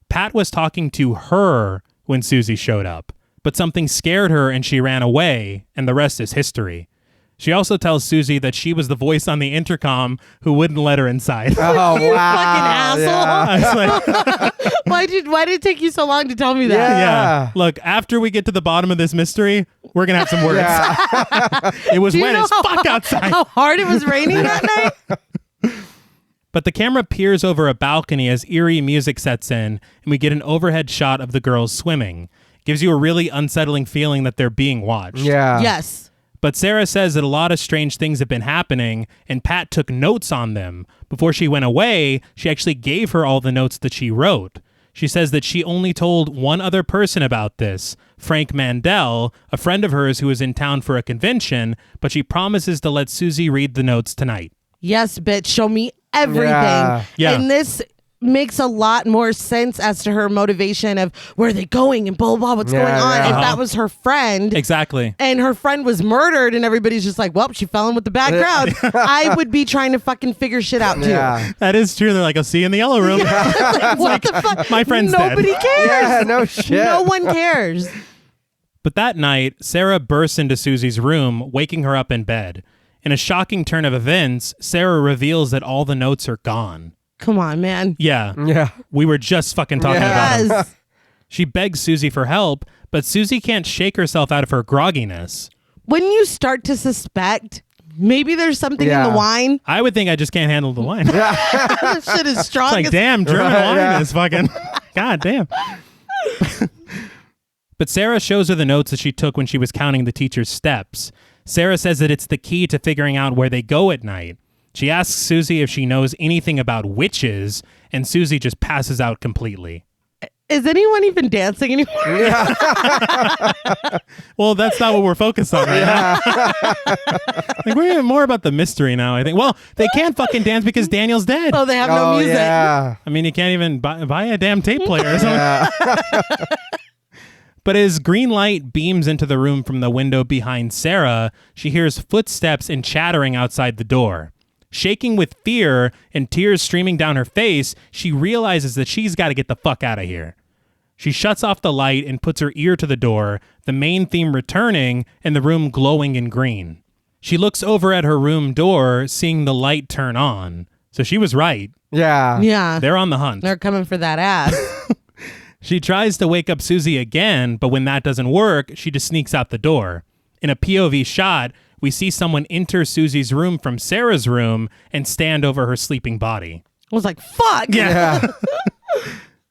Pat was talking to her when Suzy showed up, but something scared her and she ran away, and the rest is history. She also tells Suzy that she was the voice on the intercom who wouldn't let her inside. Oh, you wow. fucking asshole. Yeah. I was like, why did it take you so long to tell me that? yeah. Look, after we get to the bottom of this mystery, we're going to have some words. Yeah. It was Do you wet know as fuck outside. How hard it was raining that night? But the camera peers over a balcony as eerie music sets in, and we get an overhead shot of the girls swimming. Gives you a really unsettling feeling that they're being watched. Yeah. Yes. But Sarah says that a lot of strange things have been happening, and Pat took notes on them. Before she went away, she actually gave her all the notes that she wrote. She says that she only told one other person about this, Frank Mandel, a friend of hers who was in town for a convention, but she promises to let Suzy read the notes tonight. Yes, bitch. Show me everything. Yeah. Yeah. And this makes a lot more sense as to her motivation of where are they going and blah, blah, blah, what's going on. Yeah. If that was her friend. Exactly. And her friend was murdered and everybody's just like, well, she fell in with the bad crowd. I would be trying to fucking figure shit out too. Yeah. That is true. They're like, I'll see you in the yellow room. Like, what the fuck? My friend's Nobody dead. cares. Yeah, no shit. No one cares. But that night, Sarah bursts into Suzy's room, waking her up in bed. In a shocking turn of events, Sarah reveals that all the notes are gone. Come on, man. Yeah. Yeah. We were just fucking talking about them. Yes. She begs Suzy for help, but Suzy can't shake herself out of her grogginess. When you start to suspect maybe there's something in the wine. I would think I just can't handle the wine. This shit is strong. It's like, as damn, German wine Yeah. is fucking... God damn. But Sarah shows her the notes that she took when she was counting the teacher's steps. Sarah says that it's the key to figuring out where they go at night. She asks Suzy if she knows anything about witches, and Suzy just passes out completely. Is anyone even dancing anymore? Well, that's not what we're focused on right now. Like, we're hearing more about the mystery now, I think. Well, they can't fucking dance because Daniel's dead. Oh, they have no music. Yeah. I mean, you can't even buy a damn tape player or something. Yeah. But as green light beams into the room from the window behind Sarah, she hears footsteps and chattering outside the door. Shaking with fear and tears streaming down her face, she realizes that she's got to get the fuck out of here. She shuts off the light and puts her ear to the door, the main theme returning and the room glowing in green. She looks over at her room door, seeing the light turn on. So she was right. Yeah. Yeah. They're on the hunt. They're coming for that ass. She tries to wake up Suzy again, but when that doesn't work, she just sneaks out the door. In a POV shot, we see someone enter Suzy's room from Sarah's room and stand over her sleeping body. I was like, fuck. Yeah.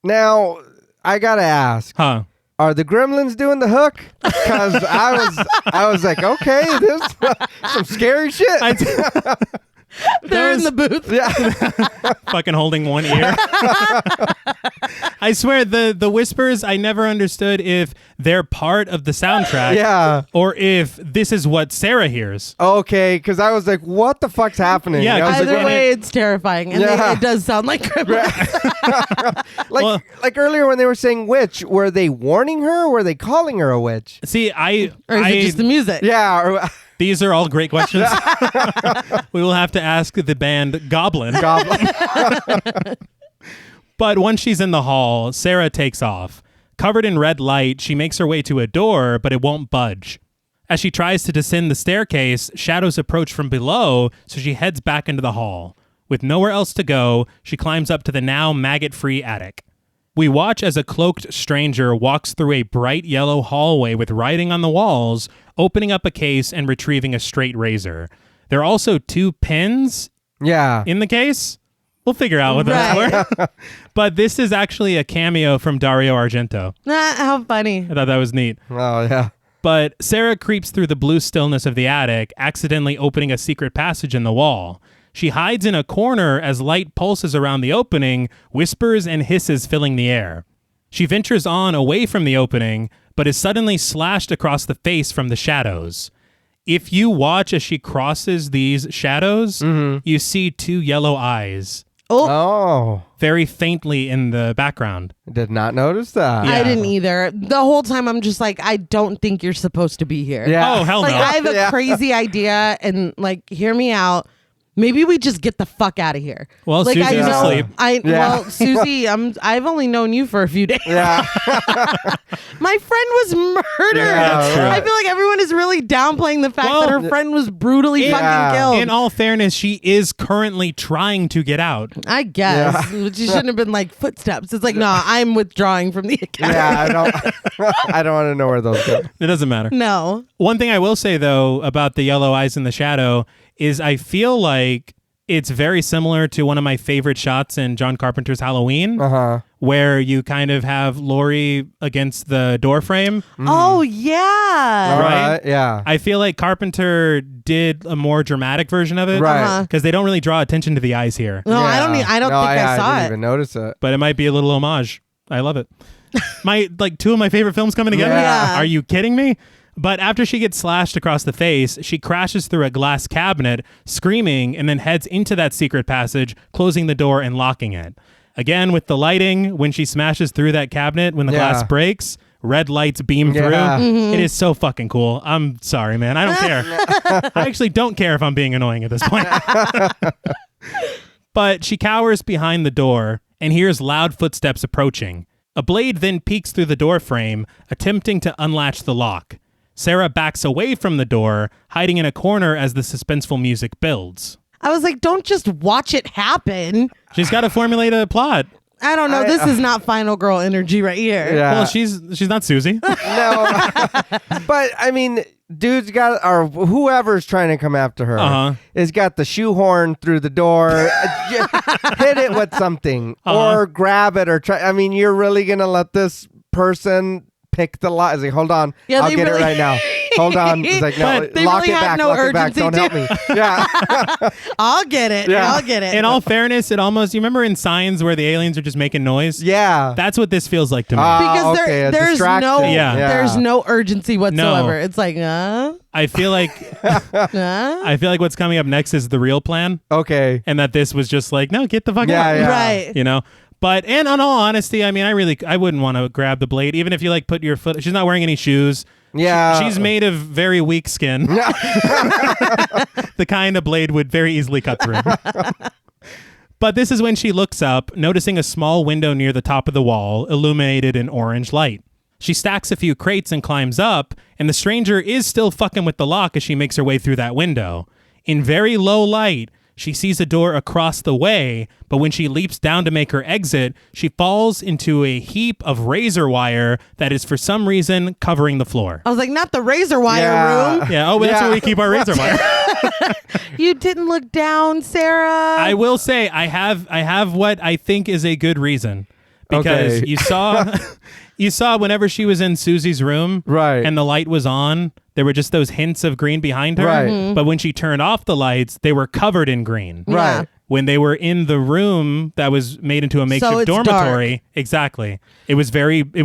Now, I gotta ask. Huh. Are the gremlins doing the hook? Because I was like, okay, this some scary shit. They're in the booth. Yeah. Fucking holding one ear. I swear, the whispers, I never understood if they're part of the soundtrack. Yeah. Or if this is what Sarah hears. Okay, because I was like, what the fuck's happening? Yeah, I was Either like, way, it's terrifying. And Yeah. it does sound like gremlins. like earlier when they were saying witch, were they warning her or were they calling her a witch? See, Or is it just the music? Yeah. Or, these are all great questions. We will have to ask the band Goblin. goblin. But once she's in the hall, Sarah takes off. Covered in red light, she makes her way to a door, but it won't budge. As she tries to descend the staircase, shadows approach from below, so she heads back into the hall. With nowhere else to go, she climbs up to the now maggot-free attic. We watch as a cloaked stranger walks through a bright yellow hallway with writing on the walls, opening up a case and retrieving a straight razor. There are also 2 pins Yeah. in the case. We'll figure out what that's for. But this is actually a cameo from Dario Argento. How funny. I thought that was neat. Oh, yeah. But Sarah creeps through the blue stillness of the attic, accidentally opening a secret passage in the wall. She hides in a corner as light pulses around the opening, whispers and hisses filling the air. She ventures on away from the opening, but is suddenly slashed across the face from the shadows. If you watch as she crosses these shadows, you see 2 yellow eyes, Oh. very faintly in the background. Did not notice that. Yeah. I didn't either. The whole time I'm just like, I don't think you're supposed to be here. Yeah. Oh, hell Like, no. I have a Yeah. crazy idea and like, hear me out. Maybe we just get the fuck out of here. Well, like, Suzy's asleep. Well, Suzy, I've only known you for a few days. Yeah. My friend was murdered. Yeah, that's true. I feel like everyone is really downplaying the fact Well, that her friend was brutally Yeah. fucking killed. In all fairness, she is currently trying to get out. I guess. But she shouldn't have been like footsteps. It's like, no, I'm withdrawing from the account. Yeah. I don't want to know where those go. It doesn't matter. No. One thing I will say, though, about the yellow eyes in the shadow is I feel like it's very similar to one of my favorite shots in John Carpenter's Halloween, where you kind of have Laurie against the doorframe. Oh, yeah. All Right? right. Yeah. I feel like Carpenter did a more dramatic version of it. Right. Because they don't really draw attention to the eyes here. No, I don't think I saw didn't it. even notice it. But it might be a little homage. I love it. 2 of my favorite films coming together. Yeah. Are you kidding me? But after she gets slashed across the face, she crashes through a glass cabinet, screaming, and then heads into that secret passage, closing the door and locking it. Again, with the lighting, when she smashes through that cabinet, when the glass breaks, red lights beam through. Mm-hmm. It is so fucking cool. I'm sorry, man. I don't care. I actually don't care if I'm being annoying at this point. But she cowers behind the door and hears loud footsteps approaching. A blade then peeks through the door frame, attempting to unlatch the lock. Sarah backs away from the door, hiding in a corner as the suspenseful music builds. I was like, don't just watch it happen. She's got to formulate a plot. I don't know. This is not final girl energy right here. Yeah. Well, she's not Suzy. No. But, I mean, dude's got, or whoever's trying to come after her, has got the shoehorn through the door. Hit it with something or grab it or try. I mean, you're really going to let this person pick the lock? It's like, hold on. Yeah, I'll get it right now. Hold on. It's like, no, But they lock really it had back. no Lock it back. urgency Don't help me. Yeah. I'll get it. Yeah. I'll get it. In all fairness, it almost, you remember in Signs where the aliens are just making noise? Yeah. That's what this feels like to me. because okay, a there's distraction. no Yeah. there's no urgency whatsoever. No. It's like, I feel like what's coming up next is the real plan, Okay. and that this was just like, no, get the fuck Yeah, out. yeah. right. You know? But, and on all honesty, I mean, I wouldn't want to grab the blade, even if you like put your foot, she's not wearing any shoes. Yeah. She's made of very weak skin. The kind of blade would very easily cut through. But this is when she looks up, noticing a small window near the top of the wall, illuminated in orange light. She stacks a few crates and climbs up, and the stranger is still fucking with the lock as she makes her way through that window. In very low light, she sees a door across the way, but when she leaps down to make her exit, she falls into a heap of razor wire that is for some reason covering the floor. I was like, not the razor wire Yeah. room. Yeah, that's where we keep our razor wire. You didn't look down, Sarah. I will say I have what I think is a good reason. Because Okay. you saw whenever she was in Susie's room, Right. and the light was on, there were just those hints of green behind her. Right. Mm-hmm. But when she turned off the lights, they were covered in green. Yeah. Right. When they were in the room that was made into a makeshift it's dormitory, exactly. It was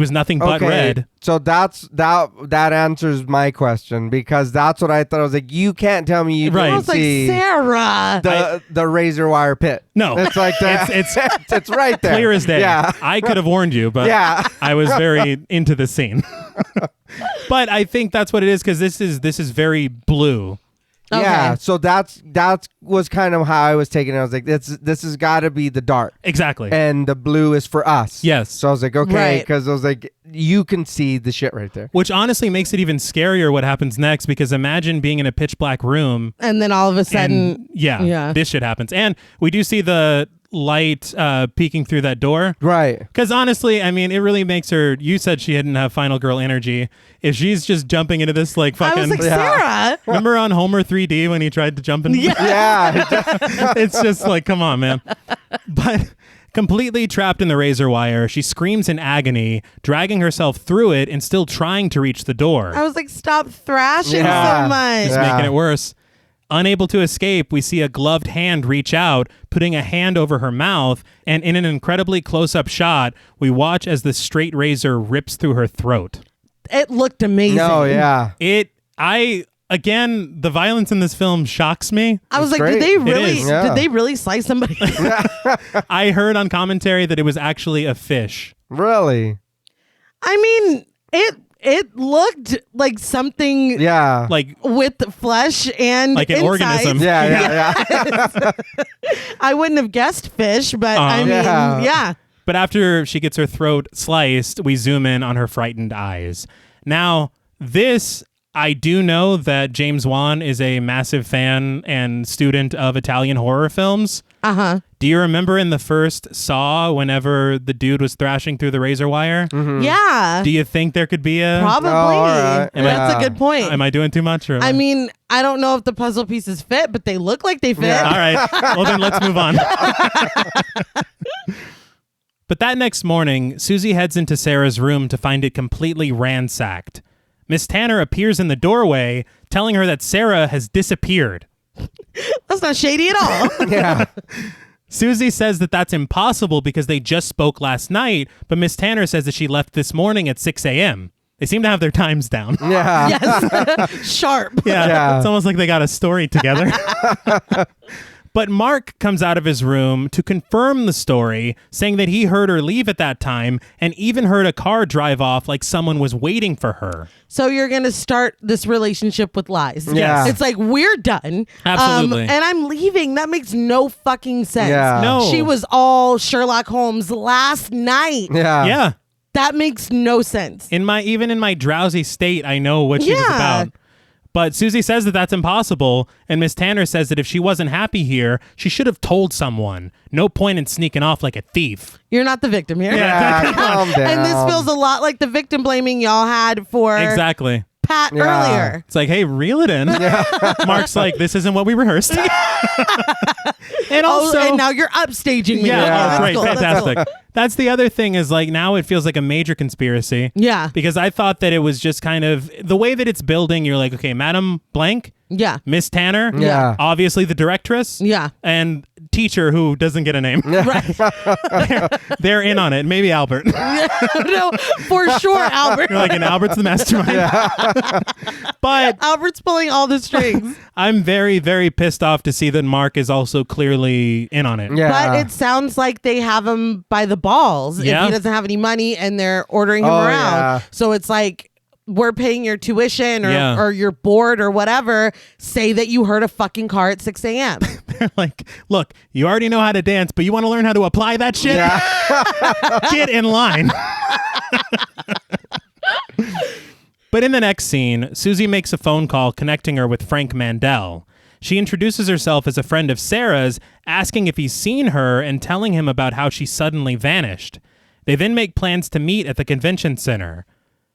nothing but red. So that answers my question, because that's what I thought. I was like, you can't tell me you Right. I didn't was like, see Sarah. the razor wire pit. No. It's like that. It's right there. Clear as day. Yeah. I could have warned you, but Yeah. I was very into the scene. But I think that's what it is, because this is very blue. Okay. Yeah, so that was kind of how I was taking it. I was like, this has got to be the dark, Exactly. and the blue is for us. Yes. So I was like, okay, Right. because I was like, you can see the shit right there. Which honestly makes it even scarier what happens next, because imagine being in a pitch black room And then all of a sudden, and yeah, this shit happens. And we do see the light peeking through that door. Right. Because honestly, I mean, it really makes her, you said she didn't have final girl energy. If she's just jumping into this like I fucking... was like, Yeah. Sarah. Remember on Homer 3D when he tried to jump in? Yeah. It's just like, come on, man. But completely trapped in the razor wire, she screams in agony, dragging herself through it and still trying to reach the door. I was like, stop thrashing Yeah. so much. Just Yeah. making it worse. Unable to escape, we see a gloved hand reach out, putting a hand over her mouth, and in an incredibly close-up shot, we watch as the straight razor rips through her throat. It looked amazing. No, yeah. Again, the violence in this film shocks me. I was It's like, great. did they really slice somebody? I heard on commentary that it was actually a fish. Really? I mean, it looked like something Yeah. Like with flesh and Like an insides. organism. Yeah. I wouldn't have guessed fish, but I mean, Yeah. yeah. But after she gets her throat sliced, we zoom in on her frightened eyes. Now, this, I do know that James Wan is a massive fan and student of Italian horror films. Uh-huh. Do you remember in the first Saw, whenever the dude was thrashing through the razor wire? Yeah. Do you think there could be a... Probably. Oh, all right. That's Yeah. a good point. Am I doing too much? Or I mean, I don't know if the puzzle pieces fit, but they look like they fit. Yeah. All right. Well, then let's move on. But that next morning, Suzy heads into Sarah's room to find it completely ransacked. Miss Tanner appears in the doorway, telling her that Sarah has disappeared. That's not shady at all. Yeah. Suzy says that that's impossible because they just spoke last night, but Miss Tanner says that she left this morning at 6 a.m. They seem to have their times down. Yeah. Yes. Sharp. Yeah. Yeah. It's almost like they got a story together. But Mark comes out of his room to confirm the story, saying that he heard her leave at that time and even heard a car drive off like someone was waiting for her. So you're going to start this relationship with lies. Yeah. It's like, we're done. Absolutely. And I'm leaving. That makes no fucking sense. Yeah. No. She was all Sherlock Holmes last night. Yeah. That makes no sense. Even in my drowsy state, I know what she was about. But Suzy says that that's impossible, and Miss Tanner says that if she wasn't happy here, she should have told someone. No point in sneaking off like a thief. You're not the victim here. Yeah, calm down. And this feels a lot like the victim blaming y'all had for Exactly. Pat earlier. It's like, hey, reel it in. Mark's like, this isn't what we rehearsed. And also, and now you're upstaging me. yeah, Okay, great, cool, fantastic. That's the other thing is like now it feels like a major conspiracy. Yeah. Because I thought that it was just kind of the way that it's building. You're like, okay, Madam Blank, Yeah. Miss Tanner, Yeah. obviously the directress, Yeah. and teacher who doesn't get a name. Right. They're in on it. Maybe Albert. No, for sure, Albert. You're like, and Albert's the mastermind. But Albert's pulling all the strings. I'm very, very pissed off to see that Mark is also clearly in on it. Yeah. But it sounds like they have him by the balls Yeah. if he doesn't have any money and they're ordering him Oh, around. yeah. So it's like, we're paying your tuition or, Yeah. or your board or whatever. Say that you heard a fucking car at 6 a.m. They're like, look, you already know how to dance, but you want to learn how to apply that shit? Get in line. But in the next scene, Suzy makes a phone call connecting her with Frank Mandel. She introduces herself as a friend of Sarah's, asking if he's seen her and telling him about how she suddenly vanished. They then make plans to meet at the convention center.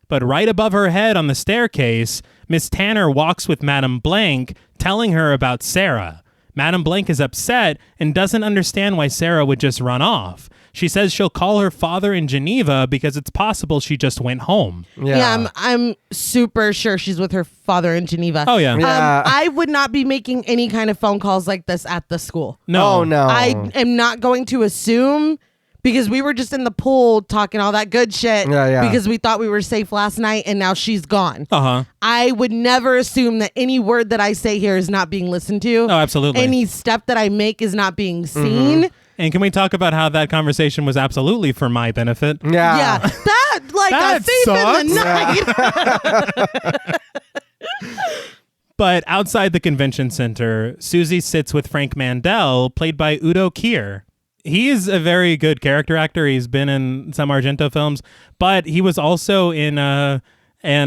But right above her head on the staircase, Miss Tanner walks with Madame Blank, telling her about Sarah. Madame Blank is upset and doesn't understand why Sarah would just run off. She says she'll call her father in Geneva because it's possible she just went home. Yeah, I'm super sure she's with her father in Geneva. Oh, yeah. Yeah. I would not be making any kind of phone calls like this at the school. No. Oh, no. I am not going to assume, because we were just in the pool talking all that good shit because we thought we were safe last night and now she's gone. Uh-huh. I would never assume that any word that I say here is not being listened to. Oh, absolutely. Any step that I make is not being seen. And can we talk about how that conversation was absolutely for my benefit? Yeah. That, like That a thief in the night. But outside the convention center, Suzy sits with Frank Mandel, played by Udo Kier. He is a very good character actor. He's been in some Argento films, but he was also in, and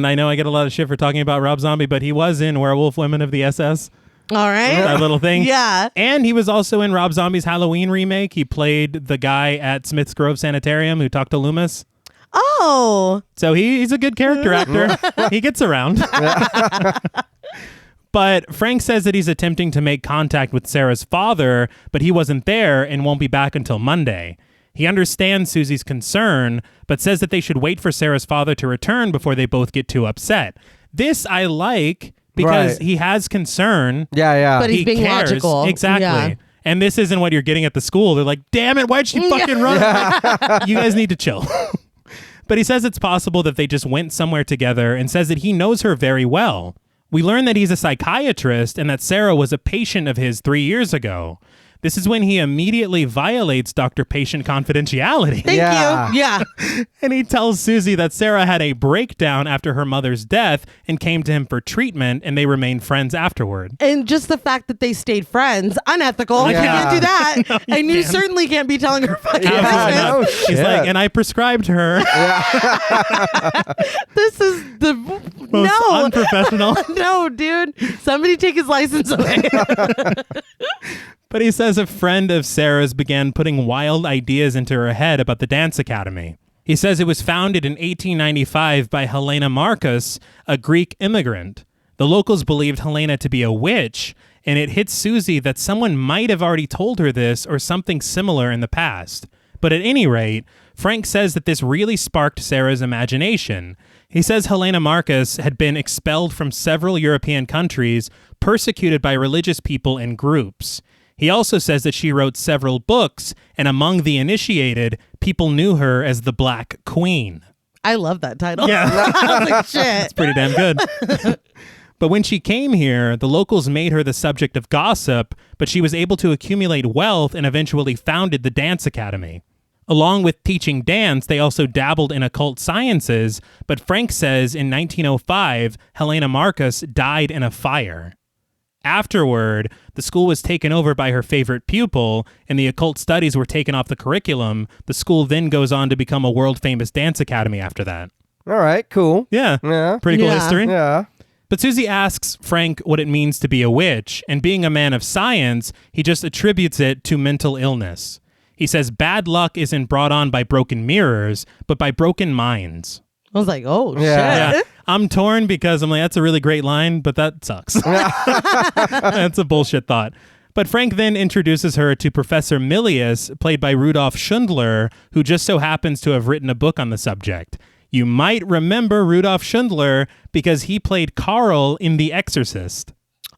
I know I get a lot of shit for talking about Rob Zombie, but he was in Werewolf Women of the SS. All right. That little thing. Yeah. And he was also in Rob Zombie's Halloween remake. He played the guy at Smith's Grove Sanitarium who talked to Loomis. Oh. So he's a good character actor. He gets around. But Frank says that he's attempting to make contact with Sarah's father, but he wasn't there and won't be back until Monday. He understands Suzy's concern, but says that they should wait for Sarah's father to return before they both get too upset. This I like because Right. he has concern. Yeah. But he's being cares. logical. Exactly. Yeah. And this isn't what you're getting at the school. They're like, damn it, why'd she fucking run? You guys need to chill. But he says it's possible that they just went somewhere together and says that he knows her very well. We learn that he's a psychiatrist and that Sarah was a patient of his 3 years ago. This is when he immediately violates doctor-patient confidentiality. Thank Yeah. you. Yeah. And he tells Suzy that Sarah had a breakdown after her mother's death and came to him for treatment, and they remained friends afterward. And just the fact that they stayed friends, unethical. Yeah. You can't do that. No, you and you can't. certainly can't be telling her fucking Absolutely business. not. Oh, He's shit. like, and I prescribed her. This is the Most no. unprofessional. No, dude. Somebody take his license away. But he says a friend of Sarah's began putting wild ideas into her head about the dance academy. He says it was founded in 1895 by Helena Marcus, a Greek immigrant. The locals believed Helena to be a witch, and it hits Suzy that someone might have already told her this or something similar in the past. But at any rate, Frank says that this really sparked Sarah's imagination. He says Helena Marcus had been expelled from several European countries, persecuted by religious people and groups. He also says that she wrote several books, and among the initiated, people knew her as the Black Queen. I love that title. Yeah. I was like, shit. Pretty damn good. But when she came here, the locals made her the subject of gossip, but she was able to accumulate wealth and eventually founded the dance academy. Along with teaching dance, they also dabbled in occult sciences, but Frank says in 1905, Helena Marcus died in a fire. Afterward, the school was taken over by her favorite pupil, and the occult studies were taken off the curriculum. The school then goes on to become a world-famous dance academy after that. All right, cool. Yeah. Pretty cool history. Yeah. But Suzy asks Frank what it means to be a witch, and being a man of science, he just attributes it to mental illness. He says bad luck isn't brought on by broken mirrors, but by broken minds. I was like, oh, shit. Yeah. I'm torn because I'm like, that's a really great line, but that sucks. That's a bullshit thought. But Frank then introduces her to Professor Milius, played by Rudolf Schundler, who just so happens to have written a book on the subject. You might remember Rudolf Schundler because he played Carl in The Exorcist.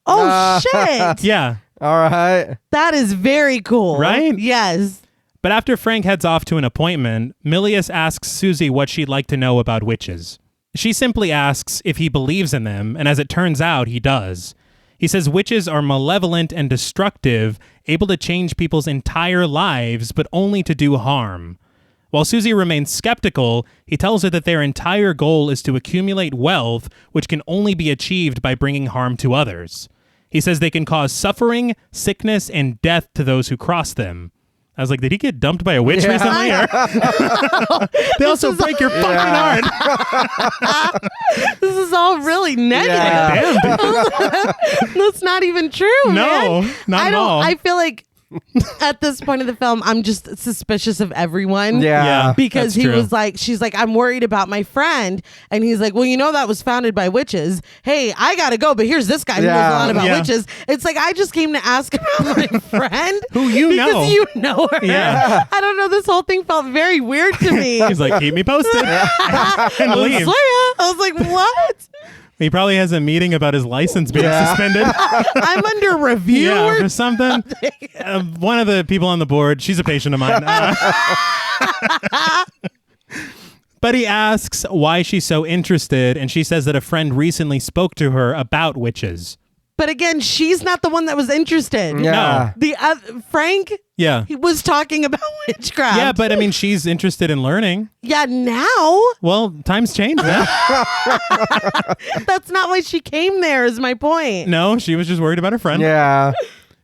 Oh, shit. Yeah. All right. That is very cool. Right? Yes. But after Frank heads off to an appointment, Milius asks Suzy what she'd like to know about witches. She simply asks if he believes in them, and as it turns out, he does. He says witches are malevolent and destructive, able to change people's entire lives, but only to do harm. While Suzy remains skeptical, he tells her that their entire goal is to accumulate wealth, which can only be achieved by bringing harm to others. He says they can cause suffering, sickness, and death to those who cross them. I was like, did he get dumped by a witch recently? They also break your fucking heart. This is all really negative. Yeah. Damn, dude. That's not even true, No, man. not at all. I feel like at this point of the film, I'm just suspicious of everyone. Yeah. Because that's he true. was like, she's like, I'm worried about my friend. And he's like, well, you know, that was founded by witches. Hey, I got to go. But here's this guy who knows a lot about Yeah. witches. It's like, I just came to ask about my friend. Who you know. Because you know her. Yeah. I don't know. This whole thing felt very weird to me. He's like, keep me posted. And leave. Slayer. I was like, what? He probably has a meeting about his license being suspended. I'm under review Yeah, or something. One of the people on the board, she's a patient of mine. But he asks why she's so interested, and she says that a friend recently spoke to her about witches. But again, she's not the one that was interested. Yeah. The Frank, Yeah. he was talking about witchcraft. Yeah, but I mean, she's interested in learning. Yeah, now Well, times change, man. that's not why she came there. Is my point. No, she was just worried about her friend. Yeah.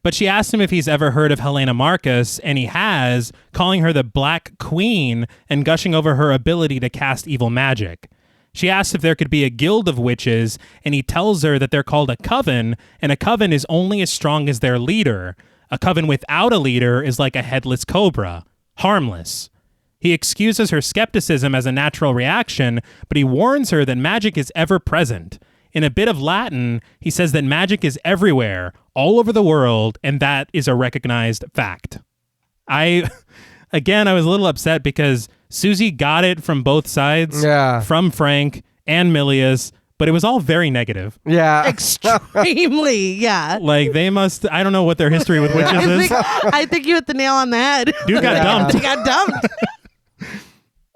But she asked him if he's ever heard of Helena Marcus, and he has, calling her the Black Queen and gushing over her ability to cast evil magic. She asks if there could be a guild of witches, and he tells her that they're called a coven, and a coven is only as strong as their leader. A coven without a leader is like a headless cobra, harmless. He excuses her skepticism as a natural reaction, but he warns her that magic is ever present. In a bit of Latin, he says that magic is everywhere, all over the world, and that is a recognized fact. I was a little upset because Suzy got it from both sides, from Frank and Milius, but it was all very negative. Yeah. Extremely, yeah. Like, they must, I don't know what their history with witches is. I think you hit the nail on the head. Dude got dumped. He got dumped.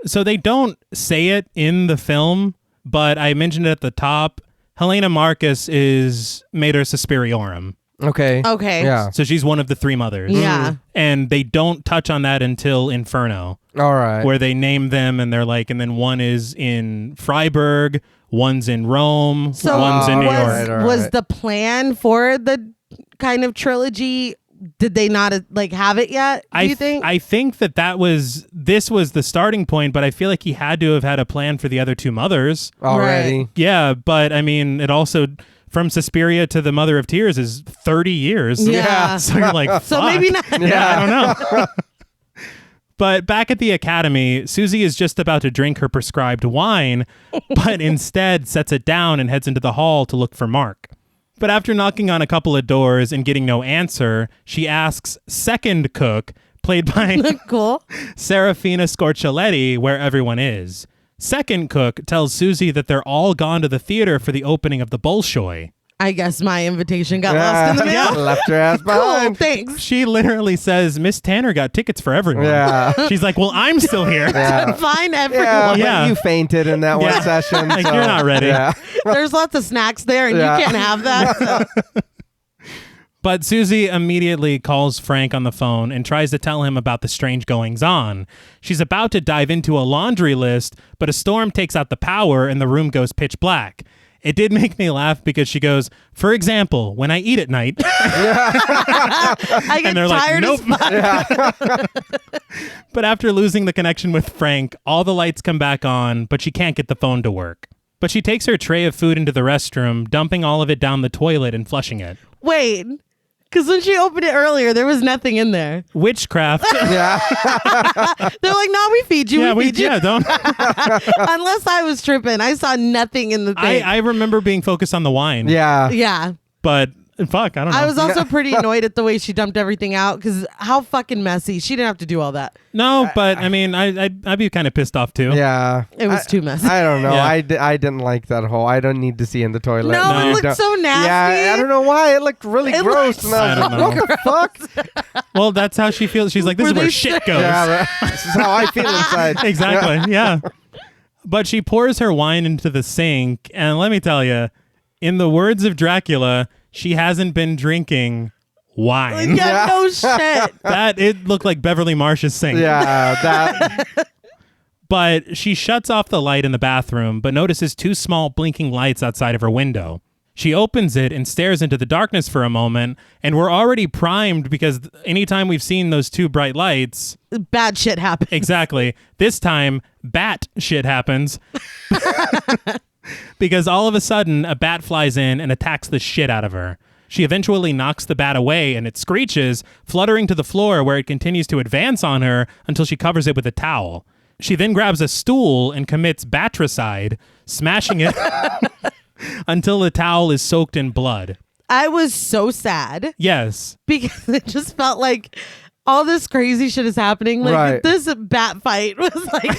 So they don't say it in the film, but I mentioned it at the top. Helena Marcus is Mater Suspiriorum. Okay. Okay. Yeah. So she's one of the three mothers. Yeah. And they don't touch on that until Inferno, All right. where they name them and they're like, and then one is in Freiburg, one's in Rome, So one's in New was, York. was the plan for the kind of trilogy? Did they not have it yet? Do you think? I think this was the starting point, but I feel like he had to have had a plan for the other two mothers. Already. Right. Yeah, but I mean, it also, from Suspiria to the Mother of Tears is 30 years. Yeah. So you're like, So fuck. maybe not. Yeah, I don't know. But back at the academy, Suzy is just about to drink her prescribed wine, but instead sets it down and heads into the hall to look for Mark. But after knocking on a couple of doors and getting no answer, she asks second cook, played by Cool. Serafina Scorcialetti, where everyone is. Second cook tells Suzy that they're all gone to the theater for the opening of the Bolshoi. I guess my invitation got lost in the mail. Left her ass Cool, behind. thanks. She literally says, Miss Tanner got tickets for everyone. Yeah. She's like, well, I'm still here. Yeah. Fine, everyone. Yeah, but Yeah. you fainted in that one session. Like, so, you're not ready. Yeah. There's lots of snacks there, and Yeah. you can't have that. So. But Suzy immediately calls Frank on the phone and tries to tell him about the strange goings-on. She's about to dive into a laundry list, but a storm takes out the power and the room goes pitch black. It did make me laugh because she goes, for example, when I eat at night. I get And they're tired like, nope. as fuck. But after losing the connection with Frank, all the lights come back on, but she can't get the phone to work. But she takes her tray of food into the restroom, dumping all of it down the toilet and flushing it. Wait, because when she opened it earlier, there was nothing in there. Witchcraft. Yeah. They're like, no, we feed you. Yeah, we feed you. yeah, don't. Unless I was tripping. I saw nothing in the thing. I remember being focused on the wine. Yeah. yeah. But fuck, I don't know. I was also pretty annoyed at the way she dumped everything out because how fucking messy. She didn't have to do all that. No, but I mean, I'd be kind of pissed off too. Yeah. It was too messy. I don't know. Yeah. I didn't like that whole. I don't need to see in the toilet. No, No. it looked so nasty. Yeah, I don't know why. It looked really It gross. looked And I was so like, what the fuck? Well, that's how she feels. She's like, this Were is where they shit goes. Yeah, this is how I feel inside. Exactly. Yeah. But she pours her wine into the sink, and let me tell you, in the words of Dracula, she hasn't been drinking wine. Yeah, no shit. That it looked like Beverly Marsh's sink. Yeah, that. But she shuts off the light in the bathroom, but notices two small blinking lights outside of her window. She opens it and stares into the darkness for a moment, and we're already primed because anytime we've seen those two bright lights, Bad shit happened. exactly, this time, bat shit happens. Because all of a sudden, a bat flies in and attacks the shit out of her. She eventually knocks the bat away and it screeches, fluttering to the floor where it continues to advance on her until she covers it with a towel. She then grabs a stool and commits batricide, smashing it until the towel is soaked in blood. I was so sad Yes. because it just felt like all this crazy shit is happening. Like Right. this bat fight was like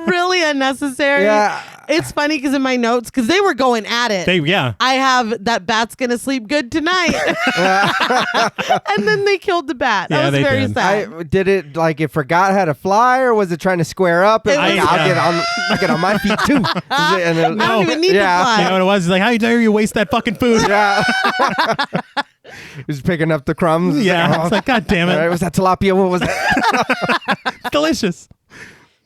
really unnecessary. Yeah. It's funny because in my notes, because they were going at it. Yeah. I have that bat's gonna sleep good tonight. And then they killed the bat. Yeah, That was they very did. sad. Did it like it forgot how to fly, or was it trying to square up? And It like, was- I'll get on my feet too. And then- I don't even need Yeah. to fly. You know what it was? It's like, how dare you waste that fucking food? Yeah. He's picking up the crumbs. Yeah. It's like, God damn All right, it. was that tilapia? What was that? Delicious.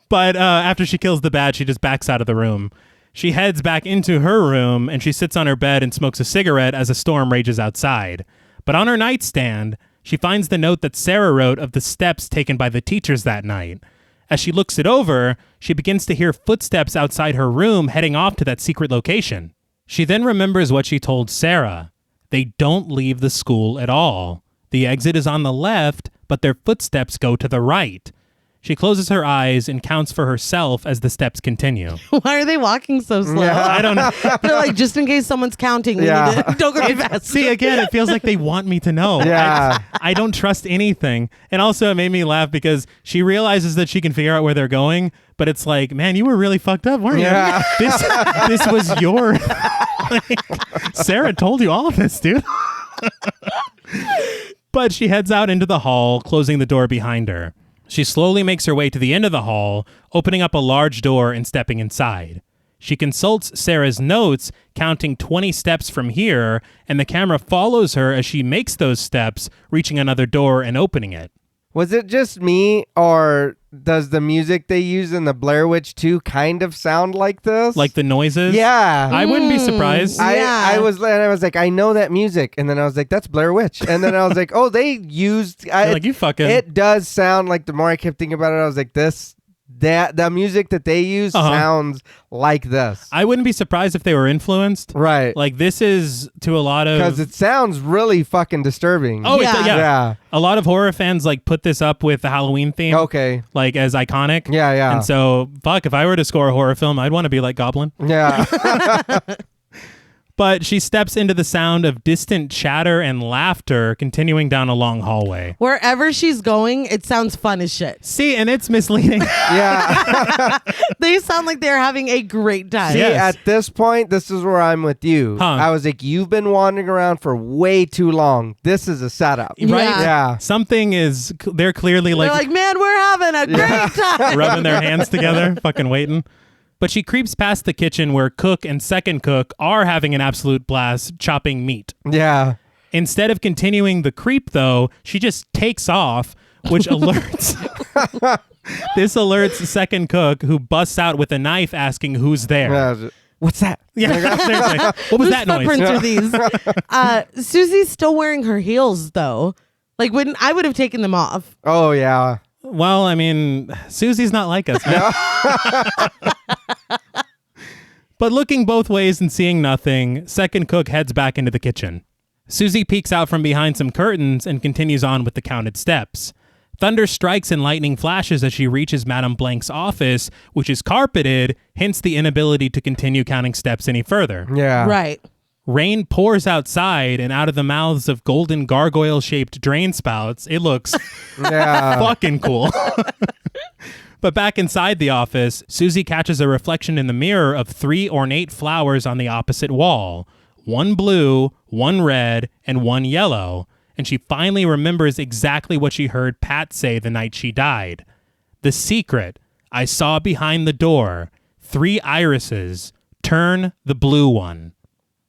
But after she kills the bat, she just backs out of the room. She heads back into her room and she sits on her bed and smokes a cigarette as a storm rages outside. But on her nightstand, she finds the note that Sarah wrote of the steps taken by the teachers that night. As she looks it over, she begins to hear footsteps outside her room heading off to that secret location. She then remembers what she told Sarah. They don't leave the school at all. The exit is on the left, but their footsteps go to the right. She closes her eyes and counts for herself as the steps continue. Why are they walking so slow? Yeah. I don't know. They're like, just in case someone's counting, we Yeah. need to, don't go too fast. See, again, it feels like they want me to know. Yeah. I don't trust anything. And also, it made me laugh because she realizes that she can figure out where they're going, but it's like, man, you were really fucked up, weren't you? Yeah. This was your... like, Sarah told you all of this, dude. But she heads out into the hall, closing the door behind her. She slowly makes her way to the end of the hall, opening up a large door and stepping inside. She consults Sarah's notes, counting 20 steps from here, and the camera follows her as she makes those steps, reaching another door and opening it. Was it just me, or does the music they use in the Blair Witch 2 kind of sound like this? Like the noises? Yeah. I wouldn't be surprised. Yeah. I was like, I know that music, and then I was like, that's Blair Witch, and then I was like, oh, they used. You're like, you fucking... It does sound like. The more I kept thinking about it, I was like, the music that they use sounds like this. I wouldn't be surprised if they were influenced. Right. Like, this is to a lot of... Because it sounds really fucking disturbing. Oh, Yeah. Yeah. A lot of horror fans, like, put this up with the Halloween theme. Okay. Like, as iconic. Yeah, yeah. And so, fuck, if I were to score a horror film, I'd want to be like Goblin. Yeah. But she steps into the sound of distant chatter and laughter continuing down a long hallway. Wherever she's going, it sounds fun as shit. See, and it's misleading. Yeah. They sound like they're having a great time. See, Yes. at this point, this is where I'm with you. Huh. I was like, you've been wandering around for way too long. This is a setup. Right? Yeah. Something is, they're clearly They're like, man, we're having a great time. rubbing their hands together, fucking waiting. But she creeps past the kitchen where Cook and Second Cook are having an absolute blast chopping meat. Yeah. Instead of continuing the creep, though, she just takes off, which alerts. This alerts Second Cook, who busts out with a knife asking who's there. Yeah. What's that? Yeah, seriously. What was that noise? Footprints are these? Susie's still wearing her heels, though. Like, when I would have taken them off. Oh, yeah. Well, I mean, Susie's not like us, man. But looking both ways and seeing nothing, Second Cook heads back into the kitchen. Suzy peeks out from behind some curtains and continues on with the counted steps. Thunder strikes and lightning flashes as she reaches Madame Blank's office, which is carpeted, hence the inability to continue counting steps any further. Yeah. Right. Rain pours outside, and out of the mouths of golden gargoyle-shaped drain spouts, it looks Yeah. fucking cool. But back inside the office, Suzy catches a reflection in the mirror of 3 ornate flowers on the opposite wall. 1 blue, 1 red, and 1 yellow. And she finally remembers exactly what she heard Pat say the night she died. The secret I saw behind the door. 3 irises. Turn the blue one.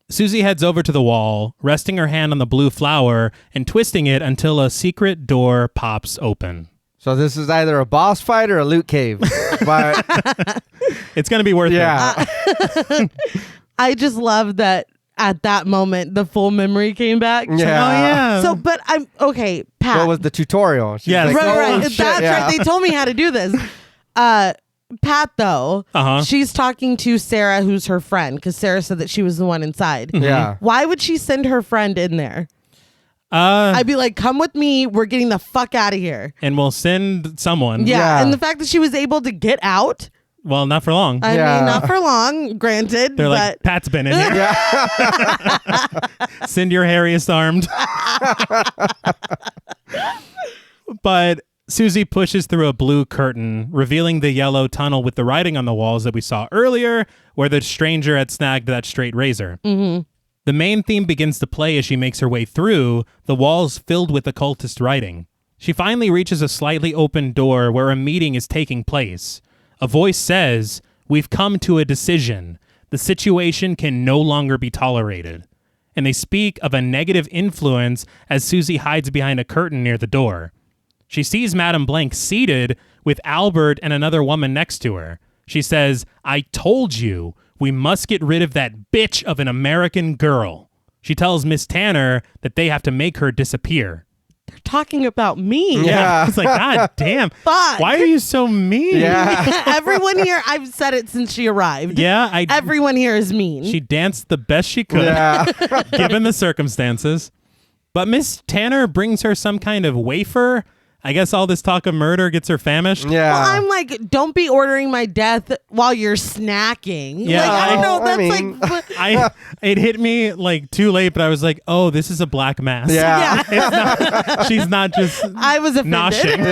Suzy heads over to the wall, resting her hand on the blue flower and twisting it until a secret door pops open. So this is either a boss fight or a loot cave. But It's going to be worth it. yeah. I just love that at that moment, the full memory came back. Yeah. Oh, yeah. So, but I'm, okay, Pat. What was the tutorial? She's Yes. like, Right, "Oh, right. shit, That's yeah." right. They told me how to do this. Pat, though, she's talking to Sarah, who's her friend, because Sarah said that she was the one inside. Yeah. Why would she send her friend in there? I'd be like, come with me. We're getting the fuck out of here. And we'll send someone. Yeah. Yeah. And the fact that she was able to get out, Well, not for long. I Yeah. mean, not for long, granted. They're but like, Pat's been in here. Send your hairiest armed. But Suzy pushes through a blue curtain, revealing the yellow tunnel with the writing on the walls that we saw earlier, where the stranger had snagged that straight razor. Mm-hmm. The main theme begins to play as she makes her way through, the walls filled with occultist writing. She finally reaches a slightly open door where a meeting is taking place. A voice says, "We've come to a decision. The situation can no longer be tolerated." And they speak of a negative influence as Suzy hides behind a curtain near the door. She sees Madame Blank seated with Albert and another woman next to her. She says, "I told you, we must get rid of that bitch of an American girl." She tells Miss Tanner that they have to make her disappear. they're talking about me. Yeah. It's like, God damn. Fuck. Why are you so mean? Yeah. Everyone here, I've said it since she arrived. Yeah, Everyone here is mean. she danced the best she could, Yeah. given the circumstances. But Miss Tanner brings her some kind of wafer. I guess all this talk of murder gets her famished. Yeah. Well, I'm like, don't be ordering my death while you're snacking. Yeah, like, I don't know. I That's mean- like, It hit me like too late, but I was like, oh, this is a black mass. Yeah. yeah. She's not just I was offended. noshing.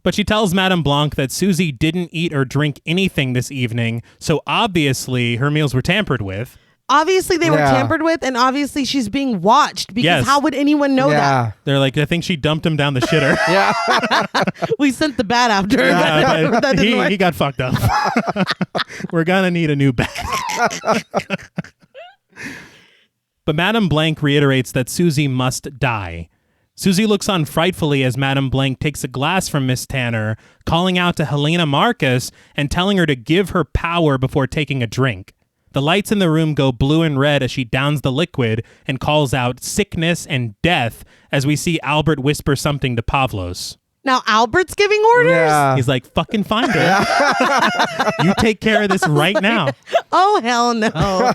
But she tells Madame Blanc that Suzy didn't eat or drink anything this evening, so obviously her meals were tampered with. Obviously, they were Yeah. tampered with, and obviously she's being watched because Yes. how would anyone know that? Yeah. They're like, I think she dumped him down the shitter. Yeah. We sent the bat after her. But That didn't work. he got fucked up. We're gonna need a new bag. But Madame Blanc reiterates that Suzy must die. Suzy looks on frightfully as Madame Blanc takes a glass from Miss Tanner, calling out to Helena Marcus and telling her to give her power before taking a drink. The lights in the room go blue and red as she downs the liquid and calls out sickness and death as we see Albert whisper something to Pavlos. Now Albert's giving orders? Yeah. He's like, fucking find her. You take care of this right now. Oh, hell no.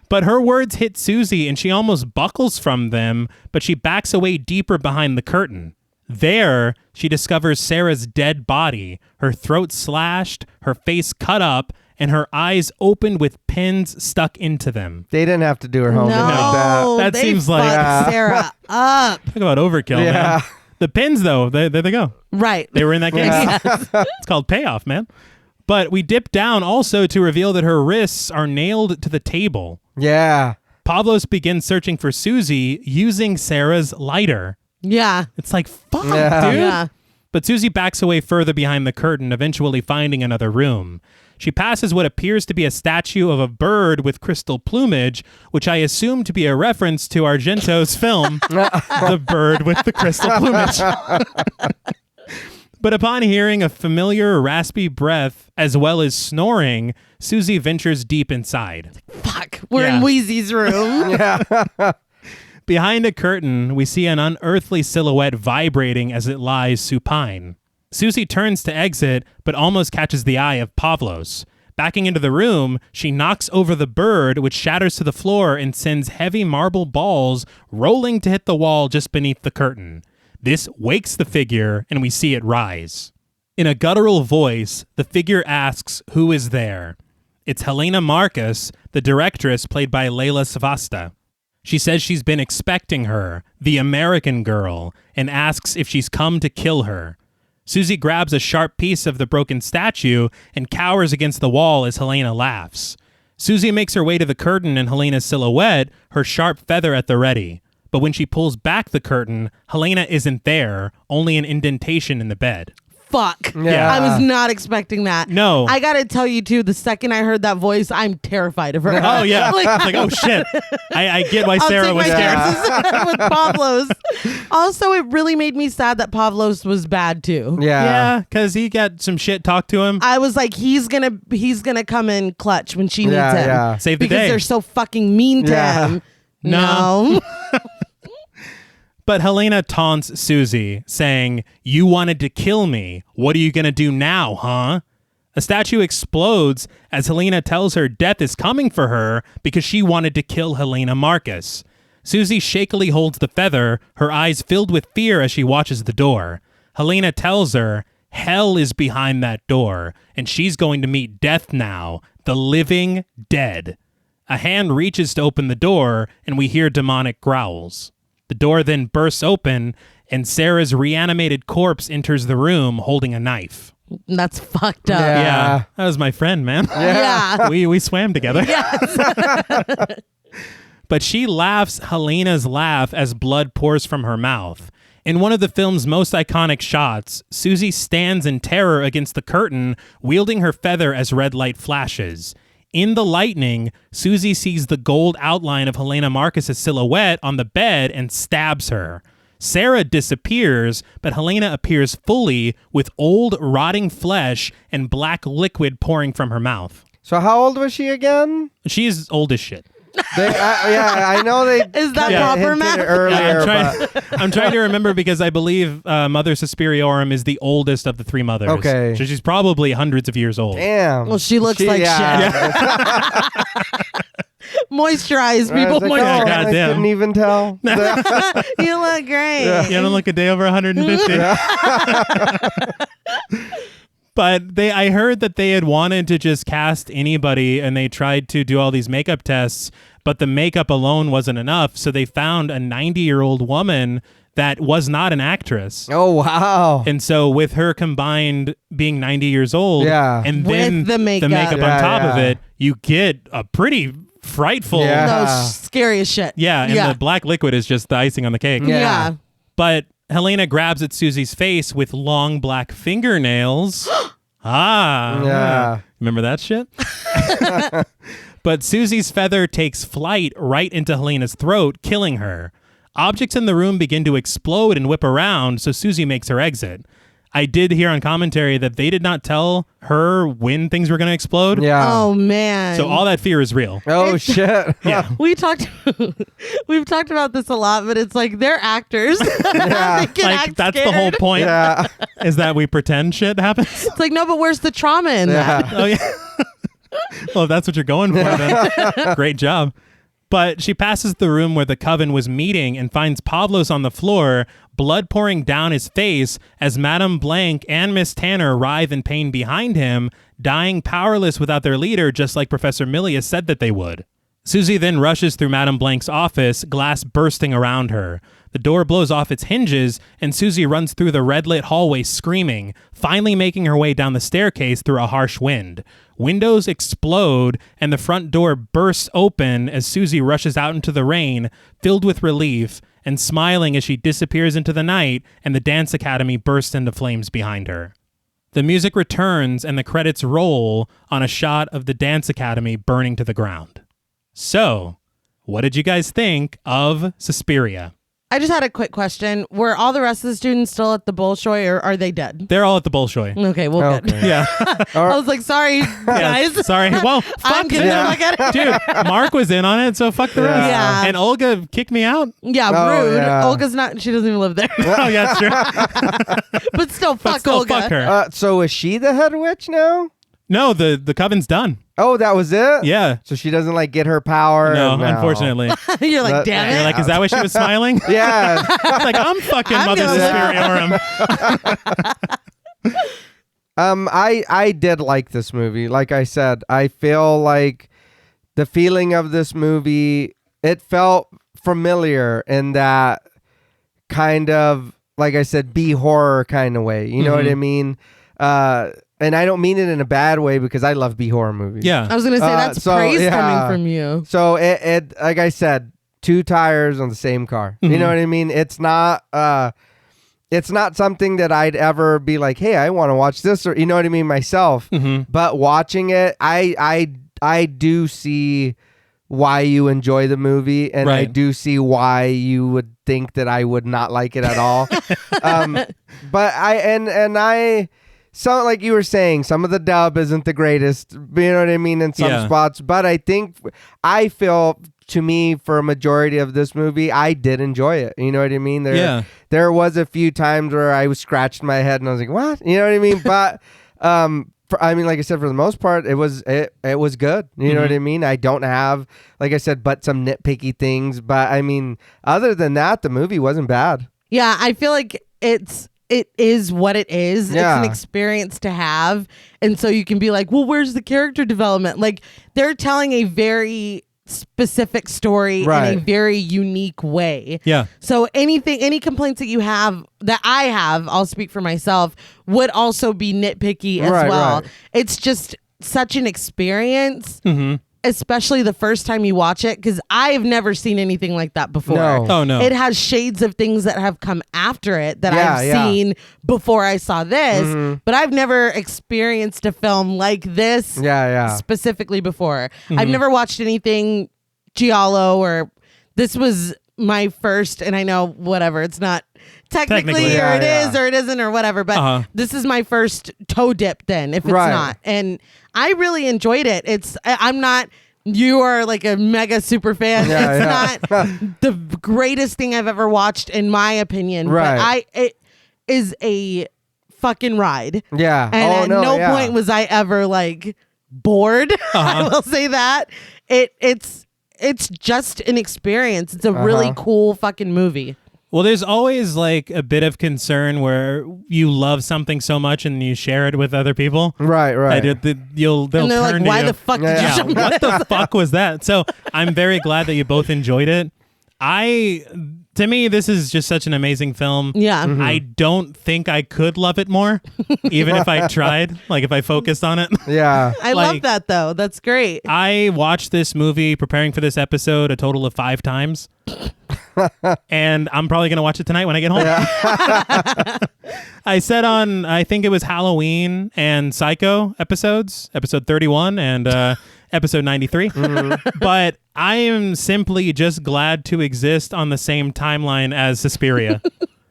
But her words hit Suzy and she almost buckles from them, but she backs away deeper behind the curtain. There, she discovers Sarah's dead body, her throat slashed, her face cut up, and her eyes opened with pins stuck into them. They didn't have to do her homework like that. That they seems like fucked Sarah up. talk about overkill, man. The pins, though, there they go. Right. They were in that case. Yes. It's called payoff, man. But we dip down also to reveal that her wrists are nailed to the table. Yeah. Pavlos begins searching for Suzy using Sarah's lighter. Yeah. It's like, fuck, dude. Yeah. But Suzy backs away further behind the curtain, eventually finding another room. She passes what appears to be a statue of a bird with crystal plumage, which I assume to be a reference to Argento's film, The Bird with the Crystal Plumage. But upon hearing a familiar raspy breath as well as snoring, Suzy ventures deep inside. Fuck. We're in Wheezy's room. Behind a curtain, we see an unearthly silhouette vibrating as it lies supine. Suzy turns to exit, but almost catches the eye of Pavlos. Backing into the room, she knocks over the bird, which shatters to the floor and sends heavy marble balls rolling to hit the wall just beneath the curtain. This wakes the figure, and we see it rise. In a guttural voice, the figure asks, "Who is there?" It's Helena Marcus, the directress played by Leila Savasta. She says she's been expecting her, the American girl, and asks if she's come to kill her. Suzy grabs a sharp piece of the broken statue and cowers against the wall as Helena laughs. Suzy makes her way to the curtain in Helena's silhouette, her sharp feather at the ready. But when she pulls back the curtain, Helena isn't there, only an indentation in the bed. Fuck. Yeah. I was not expecting that. No. I gotta tell you too, the second I heard that voice, I'm terrified of her. Oh, yeah. Like, I was like, oh, shit. I get why I'll Sarah take was my scared. chances with Pavlos. Also, it really made me sad that Pavlos was bad too. Yeah, because he got some shit talked to him. I was like, he's gonna come in clutch when she needs him. Yeah. Save the because day. they're so fucking mean to him. No. No. But Helena taunts Suzy, saying, "You wanted to kill me. What are you going to do now, huh?" A statue explodes as Helena tells her death is coming for her because she wanted to kill Helena Marcus. Suzy shakily holds the feather, her eyes filled with fear as she watches the door. Helena tells her, hell is behind that door, and she's going to meet death now, the living dead. A hand reaches to open the door, and we hear demonic growls. The door then bursts open, and Sarah's reanimated corpse enters the room holding a knife. That's fucked up. Yeah, that was my friend, man. Yeah. We swam together. Yes. But she laughs Helena's laugh as blood pours from her mouth. In one of the film's most iconic shots, Suzy stands in terror against the curtain, wielding her feather as red light flashes. In the lightning, Suzy sees the gold outline of Helena Marcus's silhouette on the bed and stabs her. Sarah disappears, but Helena appears fully with old, rotting flesh and black liquid pouring from her mouth. So how old was she again? She's old as shit. I know they. Is that hinted proper math? earlier, I'm trying to remember because I believe Mother Suspiriorum is the oldest of the three mothers. Okay. So she's probably hundreds of years old. Damn. Well, she looks like shit. Moisturize, people. Like, Moisturize. I goddamn. couldn't even tell. You look great. You don't look a day over 150. But I heard that they had wanted to just cast anybody, and they tried to do all these makeup tests, but the makeup alone wasn't enough. So they found a 90-year-old woman that was not an actress. Oh, wow. And so with her combined being 90 years old, Yeah. and With then the makeup. on Yeah, top of yeah. it, you get a pretty frightful. Yeah. No, scary as shit. And the black liquid is just the icing on the cake. Yeah. But Helena grabs at Suzy's face with long black fingernails. Yeah. Remember that shit? But Suzy's feather takes flight right into Helena's throat, killing her. Objects in the room begin to explode and whip around, so Suzy makes her exit. I did hear on commentary that they did not tell her when things were going to explode. Yeah. Oh man. So all that fear is real. Oh, shit. Yeah. we've talked about this a lot, but it's like they're acters. Yeah. They can Like, act that's scared. the whole point, Yeah. is that we pretend shit happens. It's like, no, but where's the trauma in that? Oh, yeah. Well, if that's what you're going for, then great job. But she passes the room where the coven was meeting and finds Pavlos on the floor, blood pouring down his face as Madame Blanc and Miss Tanner writhe in pain behind him, dying powerless without their leader, just like Professor Milius said that they would. Suzy then rushes through Madame Blanc's office, glass bursting around her. The door blows off its hinges, and Suzy runs through the red-lit hallway screaming, finally making her way down the staircase through a harsh wind. Windows explode, and the front door bursts open as Suzy rushes out into the rain, filled with relief, and smiling as she disappears into the night, and the dance academy bursts into flames behind her. The music returns, and the credits roll on a shot of the dance academy burning to the ground. So, what did you guys think of Suspiria? I just had a quick question. Were all the rest of the students still at the Bolshoi, or are they dead? They're all at the Bolshoi. Okay, well, good. Yeah. I was like, sorry, guys. Sorry. Well, fuck it. Dude, Mark was in on it, so fuck the rest. Yeah. And Olga kicked me out. Yeah, rude. Yeah. Olga's not, she doesn't even live there. Oh, yeah, that's true. But still, fuck Olga. Fuck her. So is she the head witch now? No, the coven's done. Oh, that was it? Yeah. So she doesn't like get her power? No, unfortunately. You're like, damn You're it. like, is that why she was smiling? Yeah. It's like, I'm fucking I'm Mother gonna Suspiriorum. I did like this movie. Like I said, I feel like the feeling of this movie, it felt familiar in that kind of, like I said, B horror kind of way. You know what I mean? And I don't mean it in a bad way because I love B horror movies. Yeah. I was going to say, that's praise coming from you. So it like I said, 2 tires on the same car. You know what I mean? It's not something that I'd ever be like, hey, I want to watch this, or you know what I mean, myself. But watching it, I do see why you enjoy the movie, and I do see why you would think that I would not like it at all. But I so like you were saying, some of the dub isn't the greatest, you know what I mean, in some spots. But I feel, to me, for a majority of this movie, I did enjoy it. You know what I mean? There was a few times where I was scratching my head and I was like, what? You know what I mean? But I mean, like I said, for the most part, it was good. You know what I mean? I don't have, like I said, but some nitpicky things. But I mean, other than that, the movie wasn't bad. Yeah, I feel like it is what it is. Yeah. It's an experience to have. And so you can be like, well, where's the character development? Like, they're telling a very specific story in a very unique way. Yeah. So any complaints that you have, that I have, I'll speak for myself, would also be nitpicky as well. Right. It's just such an experience. Especially the first time you watch it, because I've never seen anything like that before. No. Oh, no. It has shades of things that have come after it that I've seen before I saw this, but I've never experienced a film like this specifically before. I've never watched anything giallo, or this was my first, and I know whatever, it's not technically or it is or it isn't or whatever, but this is my first toe dip then, if it's not. And I really enjoyed it. I'm not, you are like a mega super fan. It's not the greatest thing I've ever watched, in my opinion. But it is a fucking ride. Yeah. And at no point was I ever like bored. I will say that. It's just an experience. It's a really cool fucking movie. Well, there's always like a bit of concern where you love something so much and you share it with other people. Right. And they're like, why the fuck did you show me what the fuck was that? So I'm very glad that you both enjoyed it. To me, this is just such an amazing film. Yeah. I don't think I could love it more, even if I tried, like if I focused on it. Yeah. I love that though. That's great. I watched this movie preparing for this episode a total of 5 times. And I'm probably going to watch it tonight when I get home. Yeah. I said on, I think it was Halloween and Psycho episodes, episode 31 and episode 93. But I am simply just glad to exist on the same timeline as Suspiria.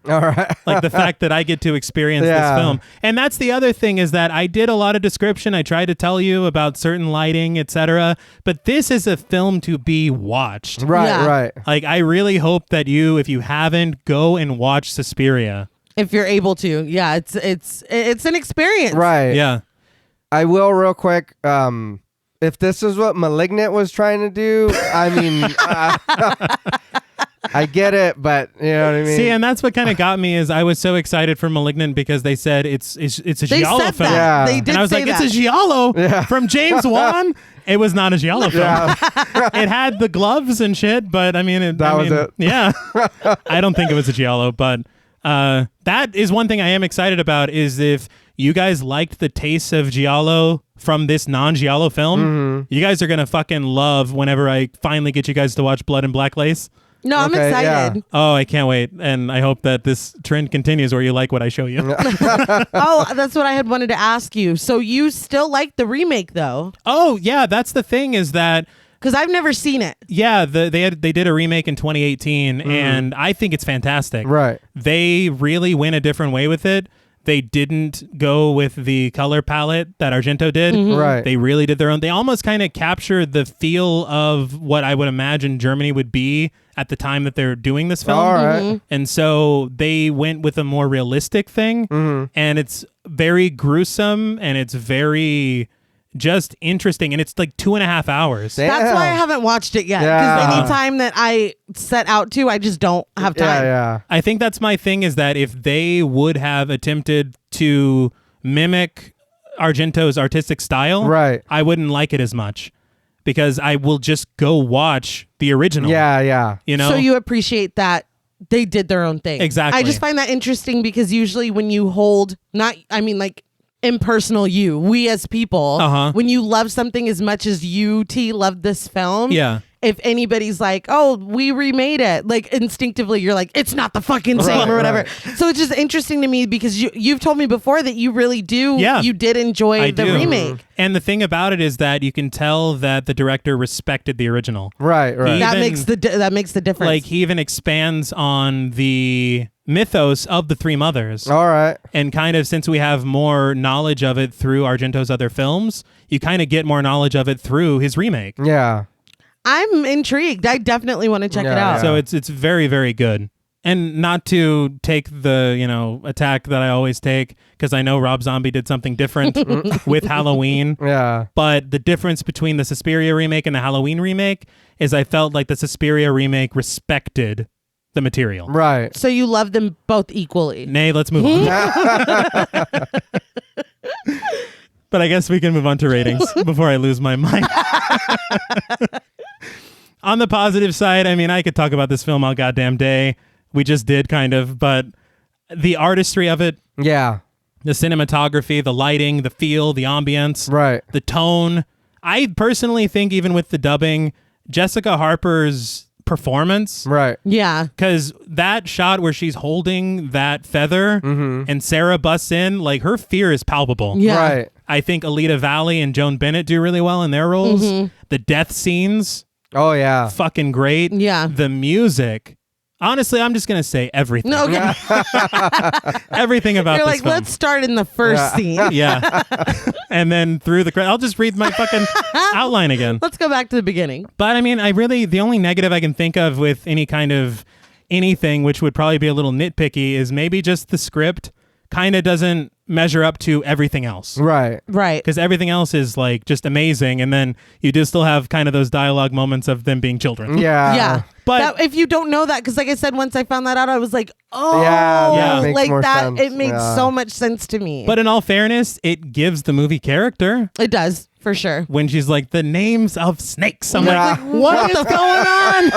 All right. Like the fact that I get to experience this film. And that's the other thing, is that I did a lot of description. I tried to tell you about certain lighting, etc. But this is a film to be watched. Right. Like, I really hope that you, if you haven't, go and watch Suspiria. If you're able to. Yeah, it's an experience. Right. Yeah. I will real quick. If this is what Malignant was trying to do, I mean, I get it, but you know what I mean? See, and that's what kind of got me is I was so excited for Malignant because they said it's a They giallo said film. that. Yeah. They did And I was say like, that. it's a giallo from James Wan. It was not a giallo film. Yeah. It had the gloves and shit, but I mean, That was it. Yeah, I don't think it was a giallo, but that is one thing I am excited about. Is if you guys liked the taste of giallo from this non-giallo film, you guys are gonna fucking love whenever I finally get you guys to watch Blood and Black Lace. No, I'm Okay, excited. Oh, I can't wait. And I hope that this trend continues where you like what I show you. Oh, that's what I had wanted to ask you. So you still like the remake though? Oh, yeah. That's the thing is that, Because I've never seen it. yeah, they did a remake in 2018 and I think it's fantastic. Right. They really went a different way with it. They didn't go with the color palette that Argento did. Right. They really did their own. They almost kind of captured the feel of what I would imagine Germany would be at the time that they're doing this film. All right. And so they went with a more realistic thing. And it's very gruesome and it's very just interesting. And it's like 2.5 hours. Damn. That's why I haven't watched it yet. Because Yeah. anytime that I set out to, I just don't have time. Yeah. I think that's my thing is that if they would have attempted to mimic Argento's artistic style, Right. I wouldn't like it as much because I will just go watch the original. Yeah. You know? So you appreciate that they did their own thing. Exactly. I just find that interesting because usually when you hold, like impersonal we as people, when you love something as much as you, T, love this film, Yeah. if anybody's like, oh, we remade it, like instinctively you're like, it's not the fucking same Right, or whatever. right. So it's just interesting to me because you've told me before that you really do, Yeah. you did enjoy I the do. remake. And the thing about it is that you can tell that the director respected the original. Right. He- That Even- makes the difference. Like he even expands on the mythos of the three mothers. All right. And kind of since we have more knowledge of it through Argento's other films, you kind of get more knowledge of it through his remake. Yeah. I'm intrigued. I definitely want to check it Yeah, out. yeah. So it's very, very good. And not to take the, attack that I always take, because I know Rob Zombie did something different with Halloween. Yeah. But the difference between the Suspiria remake and the Halloween remake is I felt like the Suspiria remake respected the material. Right. So you love them both equally. Nay, let's move on. But I guess we can move on to ratings before I lose my mind. On the positive side, I mean, I could talk about this film all goddamn day. We just did kind of, but the artistry of it, Yeah. the cinematography, the lighting, the feel, the ambience, Right. the tone. I personally think even with the dubbing, Jessica Harper's performance, Right. Yeah. because that shot where she's holding that feather and Sarah busts in, like her fear is palpable. Yeah. Right. I think Alita Valley and Joan Bennett do really well in their roles. The death scenes, Oh yeah. fucking great. Yeah. The music. Honestly, I'm just going to say everything. No, okay. Everything about You're this like, film. let's start in the first scene. Yeah. And then through the credits, I'll just read my fucking outline again. Let's go back to the beginning. But I mean, the only negative I can think of with any kind of anything, which would probably be a little nitpicky, is maybe just the script kind of doesn't measure up to everything else. Right. Right. Because everything else is like just amazing. And then you do still have kind of those dialogue moments of them being children. Yeah. Yeah. But- if you don't know that, because like I said, once I found that out, I was like, oh, Yeah, that makes like more that. sense. It made Yeah. so much sense to me. But in all fairness, it gives the movie character it does, for sure. when she's like, the names of snakes. I'm Yeah. like, what is going on?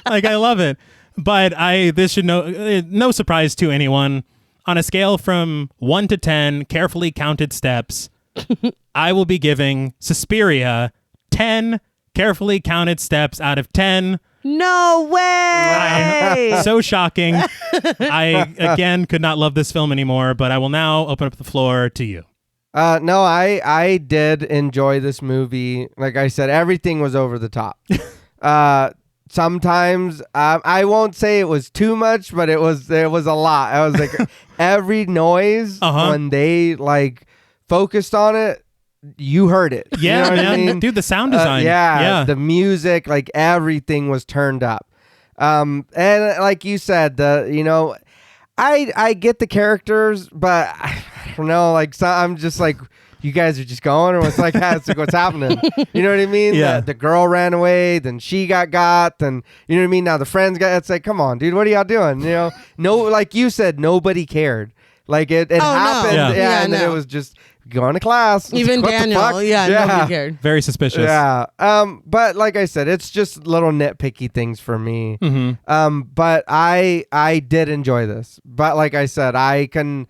Like, I love it. But this should no surprise to anyone. On a scale from 1 to 10 carefully counted steps, I will be giving Suspiria 10 carefully counted steps out of 10. No way. So shocking. I, again, could not love this film anymore, but I will now open up the floor to you. No, I did enjoy this movie. Like I said, everything was over the top. Sometimes I won't say it was too much, but it was a lot. I was like every noise when they like focused on it, you heard it. Yeah, you know what man. I mean? Dude, the sound design. Yeah, the music, like everything was turned up. And like you said, I get the characters, but I don't know. Like I'm just like you guys are just going, or what's like, it's like, what's happening? You know what I mean? Yeah. The girl ran away, then she got, then you know what I mean? Now the friends got. It's like, come on, dude, what are y'all doing? You know, no, like you said, nobody cared. Like it happened, no. and then it was just going to class. Even What the Daniel, fuck? nobody cared. Very suspicious. Yeah. But like I said, it's just little nitpicky things for me. But I did enjoy this. But like I said, I can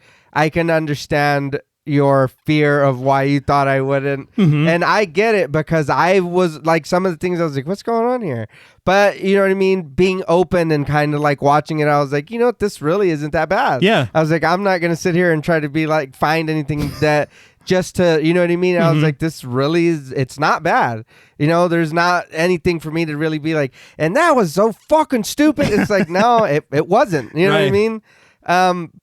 understand your fear of why you thought I wouldn't. And I get it, because I was like, some of the things I was like, what's going on here? But you know what I mean? Being open and kind of like watching it, I was like, you know what? This really isn't that bad. Yeah. I was like, I'm not going to sit here and try to be like, find anything that just to, you know what I mean? I was like, this really is, it's not bad. You know, there's not anything for me to really be like, and that was so fucking stupid. It's like, no, it wasn't. You know what I mean?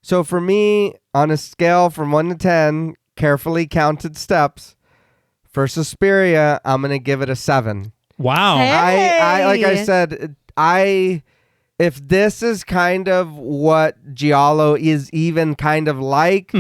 So for me, on a scale from 1 to 10, carefully counted steps, for Suspiria, I'm going to give it a 7. Wow. Hey. I like I said, if this is kind of what Giallo is even kind of like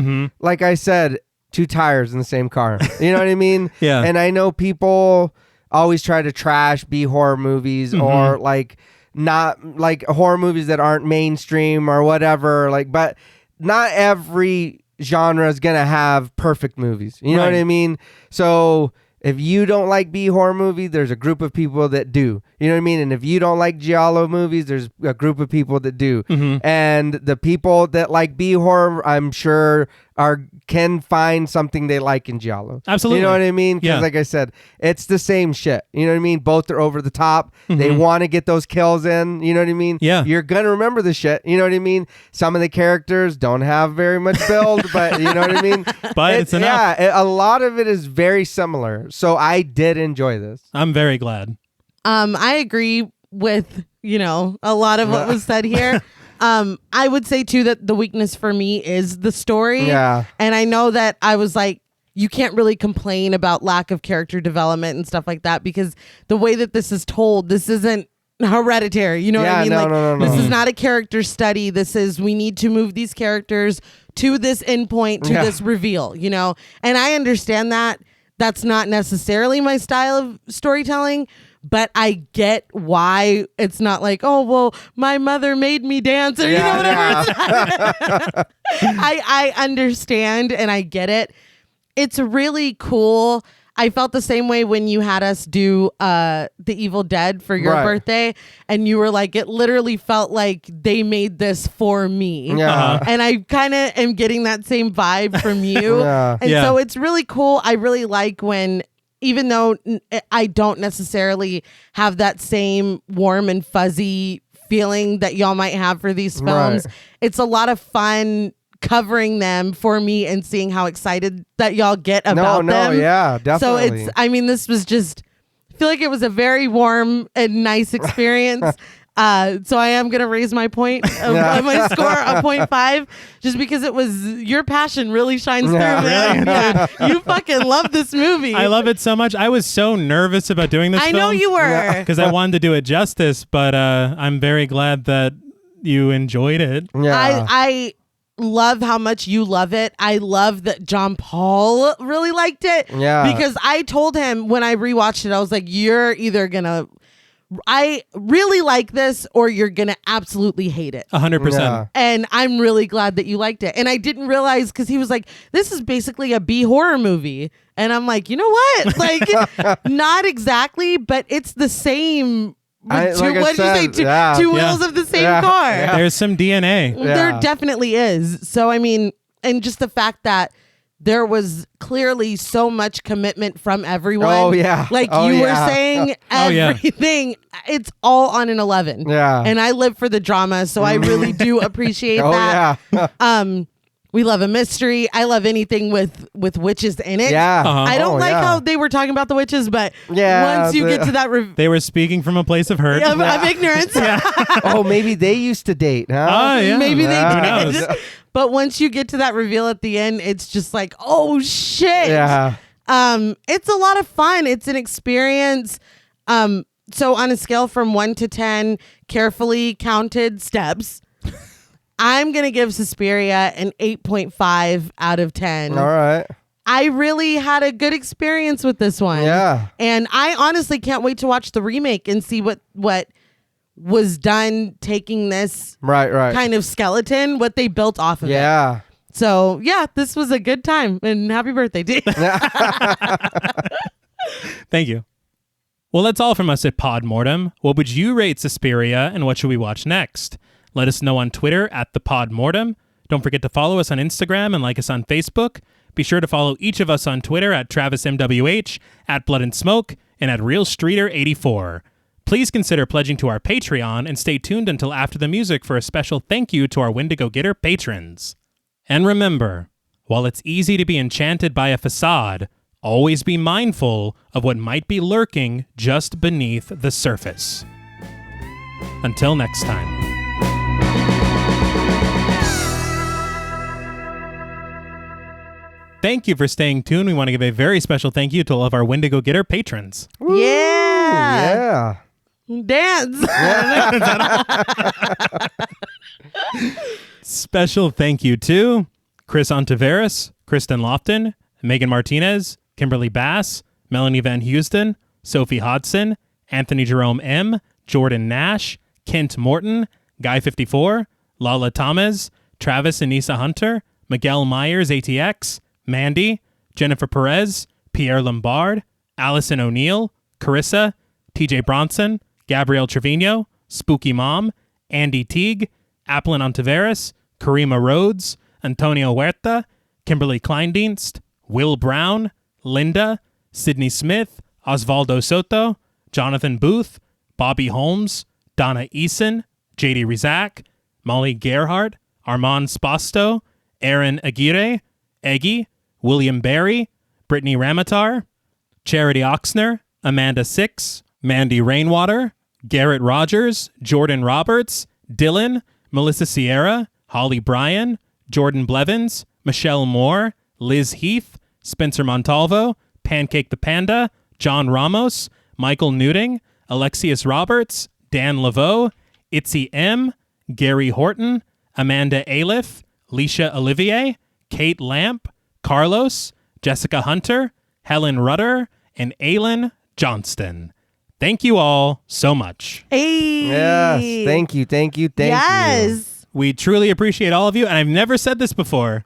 I said, 2 tires in the same car. You know what I mean? Yeah. And I know people always try to trash B horror movies or like not like horror movies that aren't mainstream or whatever. Like, but not every genre is gonna have perfect movies. You know what I mean? So if you don't like B horror movies, there's a group of people that do. You know what I mean? And if you don't like Giallo movies, there's a group of people that do. And the people that like B horror, I'm sure, can find something they like in Giallo. Absolutely. You know what I mean? Because Yeah. like I said, it's the same shit. You know what I mean? Both are over the top. They want to get those kills in. You know what I mean? Yeah. You're going to remember the shit. You know what I mean? Some of the characters don't have very much build, but you know what I mean? But it's enough. Yeah, a lot of it is very similar. So I did enjoy this. I'm very glad. I agree with, a lot of what was said here. I would say too that the weakness for me is the story. Yeah. And I know that I was like, you can't really complain about lack of character development and stuff like that, because the way that this is told, this isn't Hereditary. You know what I mean? No. This is not a character study. This is, we need to move these characters to this endpoint, to this reveal, And I understand that. That's not necessarily my style of storytelling, but I get why it's not like, oh, well, my mother made me dance, or whatever. Yeah. I understand and I get it. It's really cool. I felt the same way when you had us do The Evil Dead for your birthday, and you were like, it literally felt like they made this for me. Yeah. And I kind of am getting that same vibe from you. Yeah. And so it's really cool. I really like when, even though I don't necessarily have that same warm and fuzzy feeling that y'all might have for these films, it's a lot of fun covering them for me and seeing how excited that y'all get about them. Yeah, definitely. So this was just, I feel like it was a very warm and nice experience. So I am going to raise my point, my score a 0.5, just because it was, your passion really shines through, man. Yeah. You fucking love this movie. I love it so much. I was so nervous about doing this I film. know you were. Because I wanted to do it justice, but I'm very glad that you enjoyed it. Yeah. I love how much you love it. I love that John Paul really liked it. Yeah. Because I told him when I rewatched it, I was like, you're either gonna, I really like this, or you're gonna absolutely hate it. 100%. Yeah. And I'm really glad that you liked it. And I didn't realize, because he was like, this is basically a B horror movie. And I'm like, you know what? Like, not exactly, but it's the same. Two wheels of the same car. Yeah. There's some DNA. There definitely is. So, I mean, and just the fact that there was clearly so much commitment from everyone. Oh, yeah. Like Oh, you were yeah. saying, everything, it's all on an 11. Yeah. And I live for the drama, so I really do appreciate that. Yeah. We love a mystery. I love anything with witches in it. Yeah. I don't like yeah. how they were talking about the witches, but Yeah, once you get to that They were speaking from a place of hurt. of ignorance, Oh, maybe they used to date, huh? Oh, yeah. maybe Who they knows? did. But once you get to that reveal at the end, it's just like, oh shit. Yeah. It's a lot of fun. It's an experience. So on a scale from 1 to 10, carefully counted steps, I'm going to give Suspiria an 8.5 out of 10. All right. I really had a good experience with this one. Yeah. And I honestly can't wait to watch the remake and see what was done taking this Right. kind of skeleton, what they built off of it. Yeah. So, yeah, this was a good time. And happy birthday, D. Thank you. Well, that's all from us at Pod Mortem. What would you rate Suspiria, and what should we watch next? Let us know on Twitter at the Pod Mortem. Don't forget to follow us on Instagram and like us on Facebook. Be sure to follow each of us on Twitter at TravisMWH, at Blood and Smoke, and at RealStreeter84. Please consider pledging to our Patreon and stay tuned until after the music for a special thank you to our Wendigo Getter patrons. And remember, while it's easy to be enchanted by a facade, always be mindful of what might be lurking just beneath the surface. Until next time. Thank you for staying tuned. We want to give a very special thank you to all of our Wendigo Getter patrons. Woo, Yeah. Dance. Special thank you to Chris Ontiveros, Kristen Lofton, Megan Martinez, Kimberly Bass, Melanie Van Houston, Sophie Hodson, Anthony Jerome M., Jordan Nash, Kent Morton, Guy54, Lala Thomas, Travis Anissa Hunter, Miguel Myers ATX, Mandy, Jennifer Perez, Pierre Lombard, Allison O'Neill, Carissa, TJ Bronson, Gabrielle Trevino, Spooky Mom, Andy Teague, Applin Ontiveros, Karima Rhodes, Antonio Huerta, Kimberly Kleindienst, Will Brown, Linda, Sydney Smith, Osvaldo Soto, Jonathan Booth, Bobby Holmes, Donna Eason, JD Rizak, Molly Gerhardt, Armand Spasto, Aaron Aguirre, Eggy, William Barry, Brittany Ramatar, Charity Oxner, Amanda Six, Mandy Rainwater, Garrett Rogers, Jordan Roberts, Dylan, Melissa Sierra, Holly Bryan, Jordan Blevins, Michelle Moore, Liz Heath, Spencer Montalvo, Pancake the Panda, John Ramos, Michael Newting, Alexius Roberts, Dan Laveau, Itzy M., Gary Horton, Amanda Aliff, Leisha Olivier, Kate Lamp, Carlos, Jessica Hunter, Helen Rudder, and Aylin Johnston. Thank you all so much. Hey. Yes. Thank you. Yes. We truly appreciate all of you, and I've never said this before,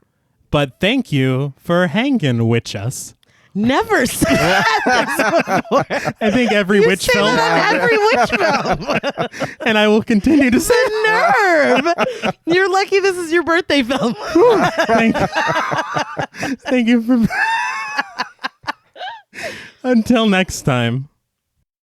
but thank you for hanging with us. Never said that before. I think every You witch say film, that on every witch film. and I will continue to say Nerve. You're lucky this is your birthday film. thank you for... Until next time.